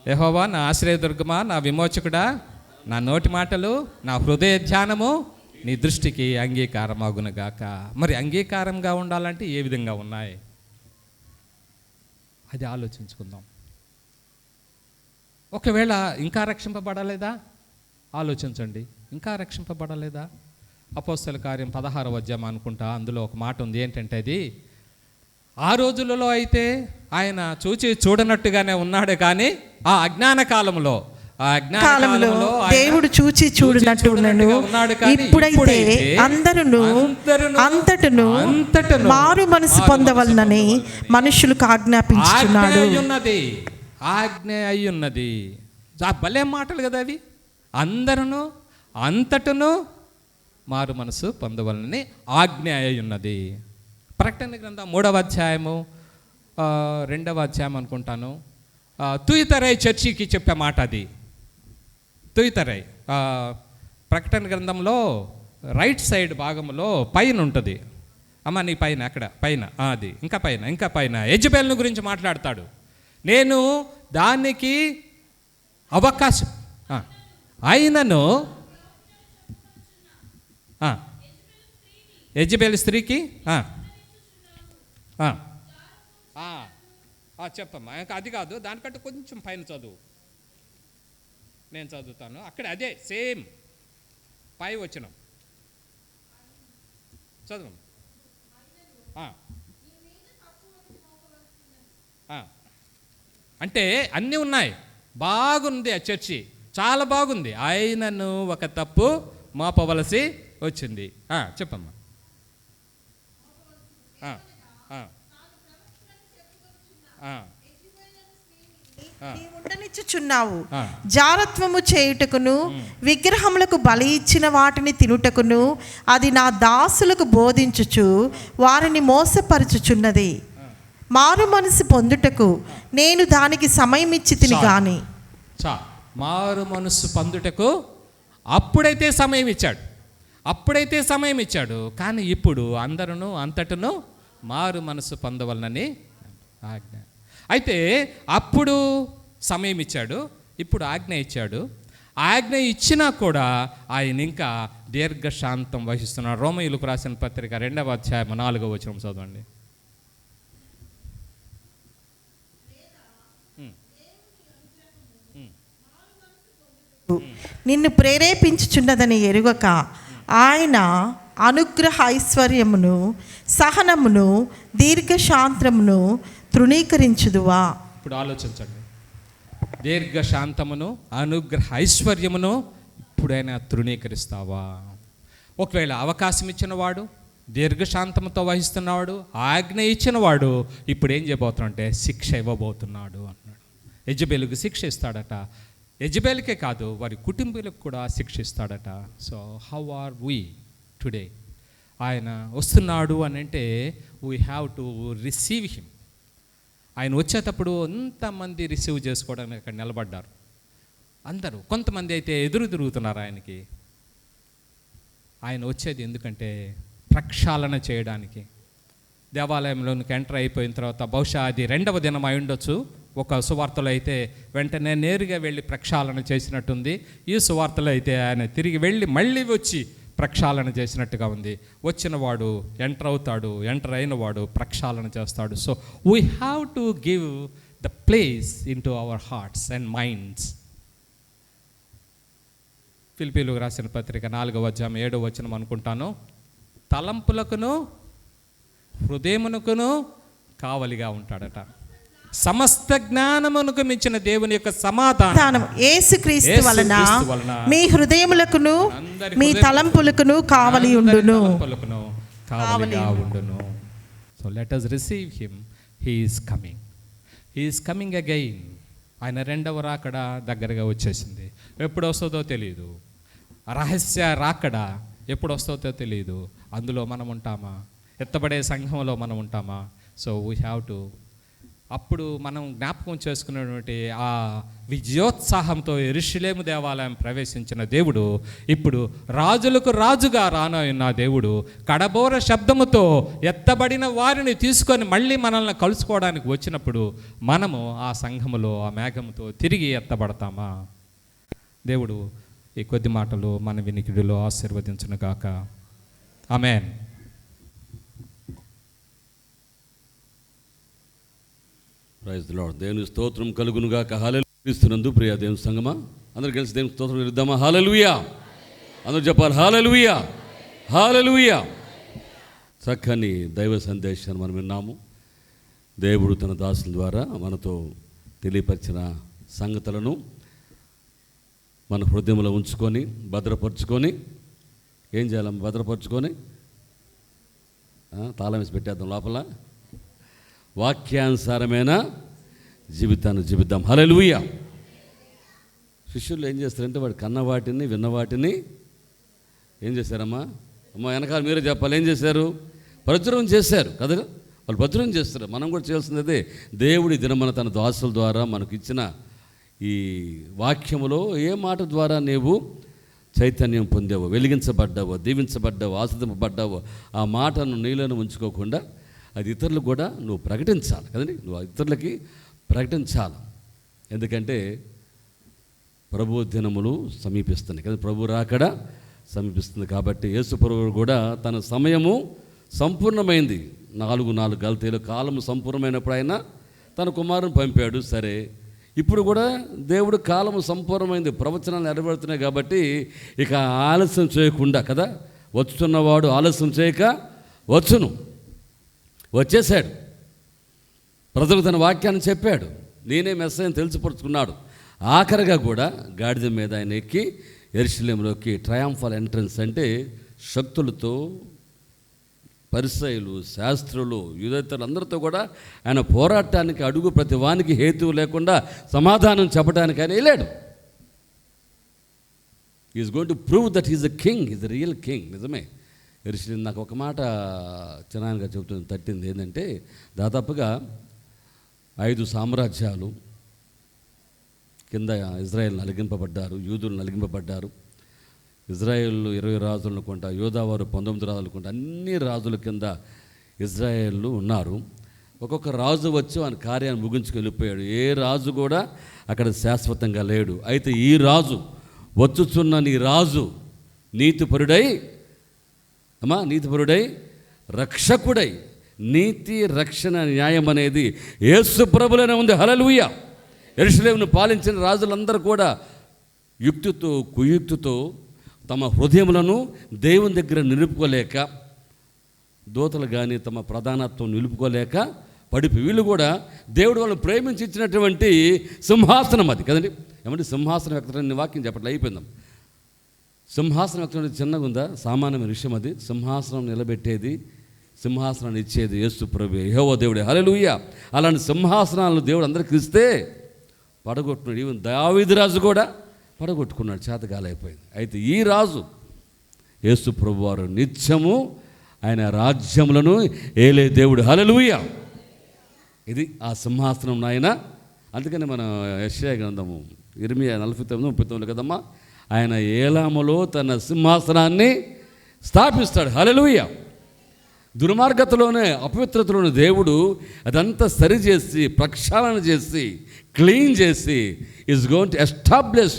యెహోవా నా ఆశ్రయదుర్గమా, నా విమోచకుడా, నా నోటి మాటలు, నా హృదయ ధ్యానము నీ దృష్టికి అంగీకారమగునుగాక. మరి అంగీకారంగా ఉండాలంటే ఏ విధంగా ఉన్నాయి అది ఆలోచించుకుందాం. ఒకవేళ ఇంకా రక్షింపబడలేదా ఆలోచించండి. ఇంకా రక్షింపబడలేదా? అపోస్తల కార్యం 16వ అధ్యాయం అనుకుంటా, అందులో ఒక మాట ఉంది. ఏంటంటే అది ఆ రోజులలో అయితే ఆయన చూడనట్టుగానే ఉన్నాడు, కానీ ఆ అజ్ఞాన కాలంలో దేవుడు చూచి చూడనట్టు ఉన్నాడు. ఇప్పుడైతే అంతటను మారు మనసు పొందవలనని మనుషులకు ఆజ్ఞాపించుచున్నాడు. ఆజ్ఞ అయి ఉన్నది. భలే మాటలు కదా అవి. అందరూ అంతటను మారు మనసు పొందవలనని ఆజ్ఞ అయి ఉన్నది. ప్రకటన గ్రంథం 3వ అధ్యాయము 2వ అధ్యాయం అనుకుంటాను, తుయితరై చర్చికి చెప్పే మాట అది. తుయితరై ప్రకటన గ్రంథంలో రైట్ సైడ్ భాగంలో పైన ఉంటుంది. అమ్మ నీ పైన, అక్కడ పైన, అది ఇంకా పైన యెజబెల్ను గురించి మాట్లాడతాడు. నేను దానికి అవకాశం అయినను, యెజబెల్ స్త్రీకి చెప్పమ్మా. ఇంకా అది కాదు, దానికంటే కొంచెం పైన చదువు, నేను చదువుతాను. అక్కడ అదే సేమ్ పై వచనం చదువు. అంటే అన్నీ ఉన్నాయి, బాగుంది ఆ చర్చి, చాలా బాగుంది. ఆయనను ఒక తప్పు మోపవలసి వచ్చింది. చెప్పమ్మా. ఉండనిచ్చుచున్నావు, జారత్వము చేయుటకును విగ్రహములకు బలి ఇచ్చిన వాటిని తినుటకును అది నా దాసులకు బోధించుచు వారిని మోసపరచుచున్నది. మారు మనసు పొందుటకు నేను దానికి సమయం ఇచ్చి తిని గాని. మారు మనసు పొందుటకు అప్పుడైతే సమయం ఇచ్చాడు, కానీ ఇప్పుడు అందరూ అంతటను మారు మనసు పొందవలనని ఆజ్ఞ. అయితే అప్పుడు సమయం ఇచ్చాడు, ఇప్పుడు ఆజ్ఞ ఇచ్చాడు. ఆజ్ఞ ఇచ్చినా కూడా ఆయన ఇంకా దీర్ఘశాంతం వహిస్తున్నాడు. రోమీయులకు రాసిన పత్రిక 2వ అధ్యాయం 4వ వచనం చదవండి. నిన్ను ప్రేరేపించుచున్నదని ఎరుగక ఆయన అనుగ్రహ ఐశ్వర్యమును, సహనమును, దీర్ఘశాంతమును తృణీకరించుదువా? ఇప్పుడు ఆలోచించండి. దీర్ఘశాంతమును, అనుగ్రహ ఐశ్వర్యమును ఇప్పుడైనా తృణీకరిస్తావా? ఒకవేళ అవకాశం ఇచ్చినవాడు, దీర్ఘశాంతంతో వహిస్తున్నవాడు, ఆజ్ఞ ఇచ్చినవాడు ఇప్పుడు ఏం చేయబోతున్నాడంటే శిక్ష ఇవ్వబోతున్నాడు అన్నాడు. యెజబెలుకు శిక్ష ఇస్తాడట. యెజబెలుకే కాదు, వారి కుటుంబీలకు కూడా శిక్ష ఇస్తాడట. So how are we today? ఆయన వస్తున్నాడు అని అంటే we have to receive him. ఆయన వచ్చేటప్పుడు ఎంతమంది రిసీవ్ చేసుకోవడానికి అక్కడ నిలబడ్డారు అందరూ. కొంతమంది అయితే ఎదురు తిరుగుతున్నారు ఆయనకి. ఆయన వచ్చేది ఎందుకంటే ప్రక్షాళన చేయడానికి. దేవాలయంలోనికి ఎంటర్ అయిపోయిన తర్వాత బహుశా అది 2వ దినం అయి ఉండొచ్చు. ఒక సువార్తలో అయితే వెంటనే నేరుగా వెళ్ళి ప్రక్షాళన చేసినట్టుంది. ఈ సువార్తలో అయితే ఆయన తిరిగి వెళ్ళి మళ్ళీ వచ్చి ప్రక్షాళన చేసినట్టుగా ఉంది. వచ్చినవాడు ఎంటర్ అవుతాడు, ఎంటర్ అయినవాడు ప్రక్షాళన చేస్తాడు. So we have to give the place in to our hearts and minds. ఫిలిప్పీయులకు రాసిన పత్రిక 4వ అధ్యాయం 7వ వచనం అనుకుంటాను. తలంపులకును హృదయమునకును కావలిగా ఉంటాడట. సమస్త జ్ఞానమునకు మించిన దేవుని యొక్క సమాధానం యేసుక్రీస్తు వలన మీ హృదయములకును మీ తలంపులకును కావలి ఉండును. కావలిగా ఉండును. So let us receive him. He is coming. He is coming again. ఆయన 2వ రాకడ దగ్గరగా వచ్చేసింది. ఎప్పుడు వస్తుందో తెలియదు. రహస్య రాకడ ఎప్పుడు వస్తుందో తెలియదు. అందులో మనం ఉంటామా? ఎత్తబడే సంఘంలో మనం ఉంటామా? So we have to. అప్పుడు మనం జ్ఞాపకం చేసుకున్నటువంటి ఆ విజయోత్సాహంతో యెరూషలేము దేవాలయం ప్రవేశించిన దేవుడు ఇప్పుడు రాజులకు రాజుగా రానున్న దేవుడు కడబోర శబ్దముతో ఎత్తబడిన వారిని తీసుకొని మళ్ళీ మనల్ని కలుసుకోవడానికి వచ్చినప్పుడు మనము ఆ సంఘములో ఆ మేఘముతో తిరిగి ఎత్తబడతామా? దేవుడు ఈ కొద్ది మాటలు మన వినికిడిలో ఆశీర్వదించును గాక. ఆమేన్. Praise the Lord. దేవుని స్తోత్రం కలుగునుగాక. హల్లెలూయా. క్రీస్తునందు ప్రియ దేవుని సంగమా, అందరూ కలిసి దేవుని స్తోత్రం ఇద్దామా? హల్లెలూయా. అందరూ చెప్పాలి హల్లెలూయా, హల్లెలూయా. చక్కని దైవ సందేశాన్ని మనం విన్నాము. దేవుడు తన దాసుల ద్వారా మనతో తెలియపరిచిన సంగతులను మన హృదయంలో ఉంచుకొని భద్రపరుచుకొని ఏం చేయాలమ్మా? భద్రపరుచుకొని తాళం వేసి పెట్టేద్దాం లోపల. వాక్యానుసారమైన జీవితాన్ని జీవిద్దాం. హల్లెలూయా. శిష్యులు ఏం చేస్తారంటే వాడు కన్న వాటిని విన్న వాటిని ఏం చేశారమ్మా? అమ్మ వెనకాల మీరే చెప్పాలి. ఏం చేశారు? ప్రచురం చేశారు కదా. వాళ్ళు ప్రచురం చేస్తారు. మనం కూడా చేయాల్సింది అదే. దేవుడి దినమన తన దాసుల ద్వారా మనకు ఇచ్చిన ఈ వాక్యములో ఏ మాట ద్వారా నీవు చైతన్యం పొందావో, వెలిగించబడ్డావో, దీవించబడ్డావో, ఆస్వాదింపబడ్డావో ఆ మాటను నీలోనే ఉంచుకోకుండా అది ఇతరులకు కూడా నువ్వు ప్రకటించాలి కదండి. నువ్వు ఇతరులకి ప్రకటించాలి. ఎందుకంటే ప్రభు దినములు సమీపిస్తున్నాయి కదా. ప్రభు రాకడ సమీపిస్తుంది కాబట్టి యేసు ప్రభువు కూడా తన సమయము సంపూర్ణమైంది. 4 గల్తీలు కాలము సంపూర్ణమైనప్పుడు ఆయన తన కుమారుని పంపాడు. సరే, ఇప్పుడు కూడా దేవుడు కాలము సంపూర్ణమైంది, ప్రవచనాలు నెరవేరుతున్నాయి కాబట్టి ఇక ఆలస్యం చేయకుండా కదా, వచ్చుతున్నవాడు ఆలస్యం చేయక వచ్చును. వచ్చేసాడు. ప్రజలకు తన వాక్యాన్ని చెప్పాడు. నేనే మెస్సయ్యని తెలిసిపరుచుకున్నాడు. ఆఖరిగా కూడా గాడిద మీద ఆయన ఎక్కి యెరూషలేములోకి ట్రయాంఫల్ ఎంట్రన్స్ అంటే శక్తులతో పరిసయ్యులు, శాస్త్రులు, యూదేతరులు అందరితో కూడా ఆయన పోరాటానికి అడుగు ప్రతి వానికి హేతువు లేకుండా సమాధానం చెప్పడానికి ఆయన వెళ్ళాడు. Is going to prove that is a king, is the real king. నిజమే. యెరూషలేము నాకు ఒక మాట చిన్నాయనగా చెబుతుంది, తట్టింది. ఏంటంటే దాదాపుగా 5 సామ్రాజ్యాలు కింద ఇజ్రాయెల్ నలిగింపబడ్డారు, యూదులు నలిగింపబడ్డారు. ఇజ్రాయెల్ 20 రాజులు అనుకుంటా, యోధావారు 19 రాజులు అనుకుంటా, అన్ని రాజుల కింద ఇజ్రాయేళ్ళు ఉన్నారు. ఒక్కొక్క రాజు వచ్చి ఆయన కార్యాన్ని ముగించుకు వెళ్ళిపోయాడు. ఏ రాజు కూడా అక్కడ శాశ్వతంగా లేడు. అయితే ఈ రాజు వచ్చుచున్న నీ రాజు నీతిపరుడై రక్షకుడై, నీతి రక్షణ న్యాయం అనేది యేసు ప్రభులోనే ఉంది. హల్లెలూయా. యెరూషలేమును పాలించిన రాజులందరూ కూడా యుక్తితో కుయుక్తితో తమ హృదయములను దేవుని దగ్గర నిలుపుకోలేక, దూతలు కానీ తమ ప్రధానత్వం నిలుపుకోలేక పడిపోయి, వీళ్ళు కూడా దేవుడు వాళ్ళని ప్రేమించి ఇచ్చినటువంటి సింహాసనం అది కదండి. ఏమంటే సింహాసనం ఎక్కడని వాక్యం చెప్పట్లే, అయిపోయిందాం. సింహాసనం ఎక్కడ చిన్నగా ఉందా? సామాన్యమైన విషయం అది. సింహాసనం నిలబెట్టేది, సింహాసనాన్ని ఇచ్చేది యేసు ప్రభువే, యెహోవా దేవుడే. హల్లెలూయా. అలాంటి సింహాసనాలను దేవుడు అందరికీ ఇస్తే పడగొట్టున్నాడు. ఈవెన్ దావీదు రాజు కూడా పడగొట్టుకున్నాడు, చేతగాలైపోయింది. అయితే ఈ రాజు యేసు ప్రభువారు నిత్యము ఆయన రాజ్యములను ఏలే దేవుడు. హల్లెలూయా. ఇది ఆ సింహాసనం నాయన. అందుకని మన యెషయా గ్రంథము 49:39 కదమ్మా, ఆయన ఏలాములో తన సింహాసనాన్ని స్థాపిస్తాడు. హల్లెలూయా. దుర్మార్గతలోనే, అపవిత్రతలోనే దేవుడు అదంతా సరిచేసి, ప్రక్షాళన చేసి, క్లీన్ చేసి is going to establish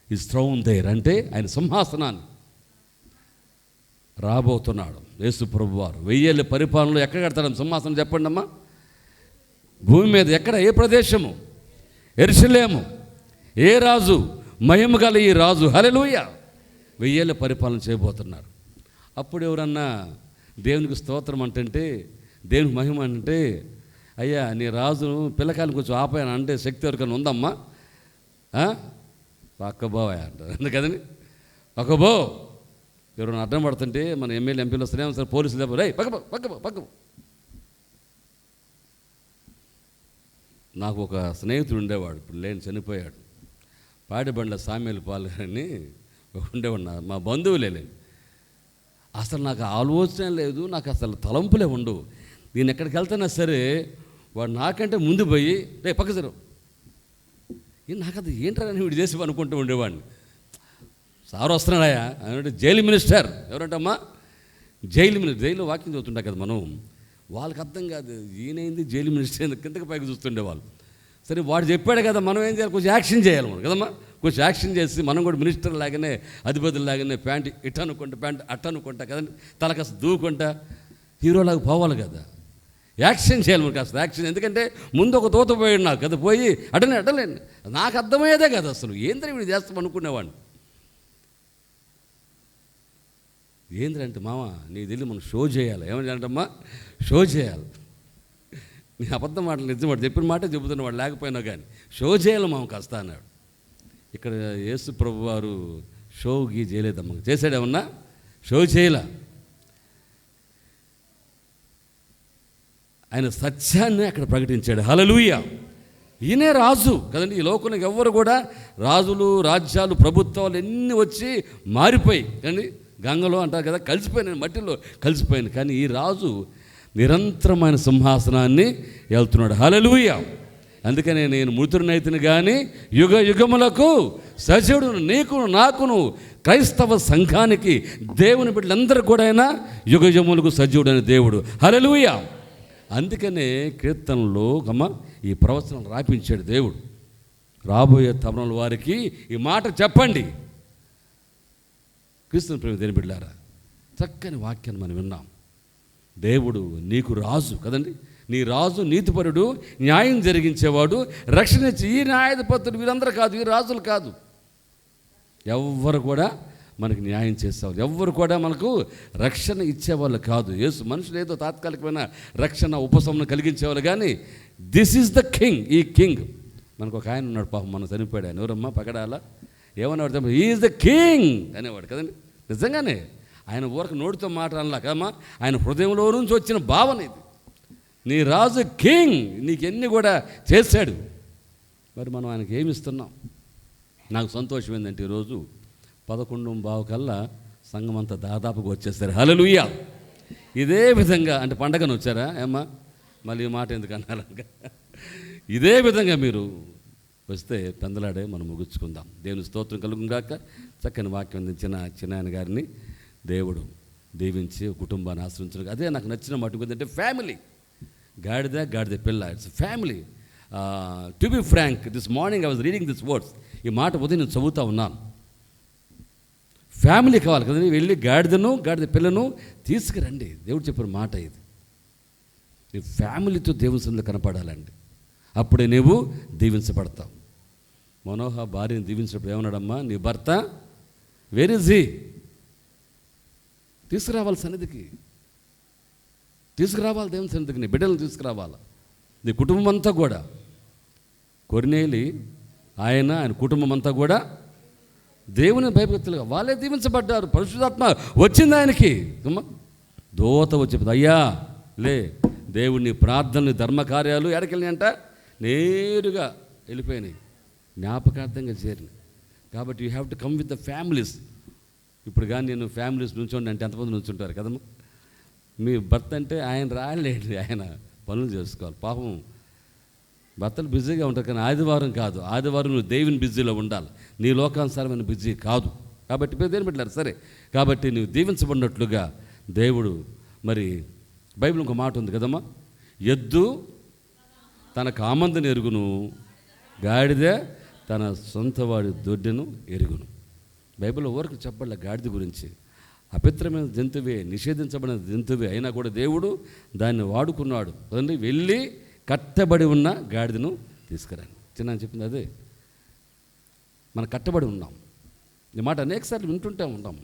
his throne there. అంటే ఆయన సింహాసనాన్ని రాబోతున్నాడు యేసు ప్రభువారు. 1000 ఏళ్ళ పరిపాలనలో ఎక్కడ కడతాడు సింహాసనం చెప్పండి అమ్మా? భూమి మీద ఎక్కడ? ఏ ప్రదేశము? యెరూషలేము. ఏ రాజు? మహిమ గల ఈ రాజు. హల్లెలూయా. 1000 ఏళ్ళ పరిపాలన చేయబోతున్నారు. అప్పుడు ఎవరన్నా దేవునికి స్తోత్రం అంటే, దేవునికి మహిమ అంటే, అయ్యా నీ రాజును పిల్లకాయలు కొంచెం ఆపాయని అంటే శక్తి ఎవరికైనా ఉందమ్మా? పక్కబోవా అంటారు. అందుకదని పక్కబో. ఎవరైనా అడ్డం పడుతుంటే మన ఎమ్మెల్యే ఎంపీలు వస్తేనే సరే పోలీసులు చెప్పారు, రే పక్కబో పక్కబో పక్కబో. నాకు ఒక స్నేహితుడు ఉండేవాడు, ఇప్పుడు లేని, చనిపోయాడు. పాడిబండ్ల సామ్యాలు పాలు అని ఉండేవాడు, మా బంధువులే. అసలు నాకు ఆలోచన లేదు, నాకు అసలు తలంపులే ఉండవు. నేను ఎక్కడికి వెళ్తున్నా సరే వాడు నాకంటే ముందు పోయి రే పక్క సరు, నాకు అది ఏంట్రా అని వీడు చేసి అనుకుంటూ ఉండేవాడిని. సార్ వస్తున్నాడాయా అంటే జైలు మినిస్టర్. ఎవరంటమ్మా? Jail minister. జైలు వాకింగ్ చదువుతుంటా కదా మనం. వాళ్ళకి అర్థం కాదు ఈయనైంది జైలు మినిస్టర్, కిందకి పైకి చూస్తుండేవాళ్ళు. సరే వాడు చెప్పాడు కదా, మనం ఏం చేయాలి? కొంచెం యాక్షన్ చేయాలి మనం కదమ్మా. కొంచెం యాక్షన్ చేసి మనం కూడా మినిస్టర్ లాగానే, అధిపతుల లాగానే ప్యాంట్ ఇట్ అనుకుంటా, ప్యాంట్ అట్ట అనుకుంటా కదండి, తలకాస్త దూకుంటా హీరోలాగా పోవాలి కదా. యాక్షన్ చేయాలి మనకు అసలు యాక్షన్. ఎందుకంటే ముందు ఒక తోత పోయాడు నాకు కదా, పోయి అటలేండి. నాకు అర్థమయ్యేదే కదా అసలు ఏంద్ర వీడు చేస్తాం అనుకునేవాడిని. ఏంద్రంటే మామ నీ తెలియదు మనం షో చేయాలి. ఏమని అంటమ్మా? షో చేయాలి. నీ అబద్ధం మాటలు నిజం, వాడు చెప్పిన మాట చెబుతున్నవాడు లేకపోయినా కానీ షో చేయాలి మామ కాస్త అన్నాడు. ఇక్కడ యేసు ప్రభు వారు షో గీ చేయలేదమ్మా. చేశాడేమన్నా? షో చేయలే. ఆయన సత్యాన్ని అక్కడ ప్రకటించాడు. హల్లెలూయా. ఈయనే రాజు కదండి. ఈ లోకంలో ఎవ్వరు కూడా రాజులు, రాజ్యాలు, ప్రభుత్వాలు ఎన్ని వచ్చి మారిపోయి కదండి, గంగలో అంటారు కదా, కలిసిపోయినాను, మట్టిలో కలిసిపోయాను. కానీ ఈ రాజు నిరంతరమైన సింహాసనాన్ని వెళ్తున్నాడు. హల్లెలూయా. అందుకనే నేను మృతుడినైతిని కానీ యుగ యుగములకు సజీవుడు, నీకు నాకును క్రైస్తవ సంఘానికి దేవుని బిడ్డలందరూ కూడా అయినా యుగ యుగములకు సజీవుడు అని దేవుడు. హల్లెలూయా. అందుకనే కీర్తనలో ఈ ప్రవచనం రాపించాడు దేవుడు. రాబోయే తరుణాల వారికి ఈ మాట చెప్పండి. క్రీస్తుని ప్రేమ దేని బిడ్డలారా, చక్కని వాక్యాన్ని మనం విన్నాం. దేవుడు నీకు రాజు కదండి. నీ రాజు నీతిపరుడు, న్యాయం జరిగించేవాడు, రక్షణ ఇచ్చి. ఈ న్యాయాధిపతులు వీరందరూ కాదు, ఈ రాజులు కాదు, ఎవ్వరు కూడా మనకు న్యాయం చేసేవాళ్ళు, ఎవ్వరు కూడా మనకు రక్షణ ఇచ్చేవాళ్ళు కాదు. యేసు మనుషులు ఏదో తాత్కాలికమైన రక్షణ, ఉపశమనం కలిగించేవాళ్ళు, కానీ దిస్ ఈజ్ ద కింగ్. ఈ కింగ్ మనకు ఒక ఆయన ఉన్నాడు పాపం, మనం చనిపోయాడు. ఆయన ఎవరమ్మా? పగడాల. ఏమన్నాడు? ఈజ్ ద కింగ్ అనేవాడు కదండి. నిజంగానే ఆయన ఊరకు నోటితో మాట అనలా కదమ్మా, ఆయన హృదయంలో నుంచి వచ్చిన భావన ఇది. నీ రాజు కింగ్, నీకెన్ని కూడా చేశాడు. మరి మనం ఆయనకి ఏమి ఇస్తున్నాం? నాకు సంతోషం ఏంటంటే ఈరోజు 11:15 కల్లా సంఘం అంతా దాదాపుగా వచ్చేస్తారు. హల్లెలూయా. ఇదే విధంగా అంటే పండగను వచ్చారా ఏమ్మా? మళ్ళీ ఈ మాట ఎందుకు అన్నారనగా, ఇదే విధంగా మీరు వస్తే పెందలాడే మనం ముగించుకుందాం. దేవుని స్తోత్రం కలుగుగాక. చక్కని వాక్యం అందించిన చిన్నాయన గారిని దేవుడు దీవించి కుటుంబాన్ని ఆశ్రయించడం. అదే నాకు నచ్చిన మటుకు ఏంటంటే ఫ్యామిలీ. గాడిద పిల్ల, it's family. To be frank, this morning I was reading this words. ఈ మాట ఉదయం నేను చదువుతూ ఉన్నాను. ఫ్యామిలీ కావాలి కదండి. వెళ్ళి గాడిద పిల్లను తీసుకురండి. దేవుడు చెప్పిన మాట ఇది. నీ ఫ్యామిలీతో దేవుని సన్నిధిలో కనపడాలండి, అప్పుడే నీవు దీవించబడతావు. మనోహ భార్యను దీవించినప్పుడు ఏమన్నాడమ్మా? నీ భర్త వేర్ ఈజ్ హీ? తీసుకురావాలి సన్నిధికి, తీసుకురావాలి దేవుని సన్నిధికి, నీ బిడ్డలను తీసుకురావాలి, నీ కుటుంబం అంతా కూడా. కొర్నేలి ఆయన కుటుంబం అంతా కూడా దేవుని భయభక్తులుగా వాళ్ళే దీవించబడ్డారు. పరిశుద్ధాత్మ వచ్చింది ఆయనకి. దోత వచ్చి, అయ్యా లే, దేవుని ప్రార్థనలు ధర్మకార్యాలు ఎడకెళ్ళి అంట నేరుగా వెళ్ళిపోయినాయి, జ్ఞాపకార్థంగా చేరినాయి. కాబట్టి you have to come with the families. ఇప్పుడు కానీ నేను ఫ్యామిలీస్ నుంచోండి అంటే ఎంతమంది నుంచుంటారు కదమ్మా? మీ భర్త అంటే ఆయన రాలేండి, ఆయన పనులు చేసుకోవాలి. పాపం భర్తలు బిజీగా ఉంటారు, కానీ ఆదివారం కాదు. ఆదివారం నువ్వు దేవుని బిజీలో ఉండాలి, నీ లోకానుసారమైన బిజీ కాదు. కాబట్టి దేని పెట్టారు సరే. కాబట్టి నువ్వు దీవించబడినట్లుగా దేవుడు, మరి బైబిల్ ఒక మాట ఉంది కదమ్మా, ఎద్దు తన కామందని ఎరుగును, గాడిద తన సొంతవాడి దొడ్డెను ఎరుగును. బైబిల్లో ఊరికి చెప్పట్లే గాడిద గురించి. అపవిత్రమైన జంతువే, నిషేధించబడిన జంతువే అయినా కూడా దేవుడు దాన్ని వాడుకున్నాడు. అదండి, వెళ్ళి కట్టబడి ఉన్న గాడిదను తీసుకురాని. చిన్న చెప్పింది అదే, మనం కట్టబడి ఉన్నాం. ఈ మాట అనేకసార్లు వింటుంటే ఉంటాం.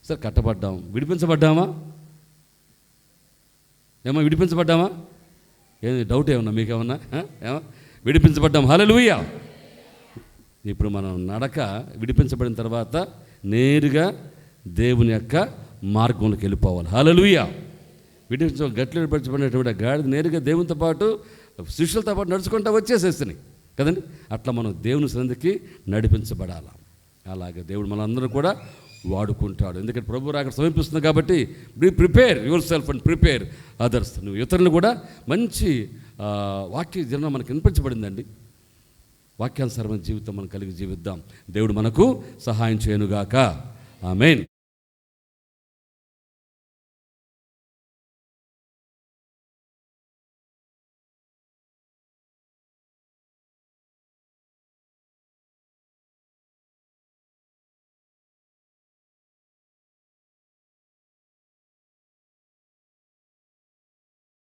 సరే, కట్టబడ్డాం, విడిపించబడ్డామా? ఏమో విడిపించబడ్డామా? ఏమి డౌట్ ఏమన్నా మీకేమన్నా? ఏమో విడిపించబడ్డాం. హల్లెలూయా. ఇప్పుడు మనం నడక విడిపించబడిన తర్వాత నేరుగా దేవుని యొక్క మార్గంలోకి వెళ్ళిపోవాలి. హల్లెలూయా. గట్లు విడిపించబడినటువంటి గాడిద నేరుగా దేవునితో పాటు శిష్యులతో పాటు నడుచుకుంటూ వచ్చేసేస్తున్నాయి కదండి. అట్లా మనం దేవుని సన్నిధికి నడిపించబడాలి. అలాగే దేవుడు మనందరూ కూడా వాడుకుంటాడు. ఎందుకంటే ప్రభు రాకడ సమీపిస్తుంది కాబట్టి prepare your self and prepare others. నువ్వు ఇతరులను కూడా మంచి వాక్య జీవనం మనకు వినిపించబడిందండి. వాక్యానుసారమైన జీవితం మనం కలిగి జీవిద్దాం. దేవుడు మనకు సహాయం చేయనుగాక. ఆమేన్.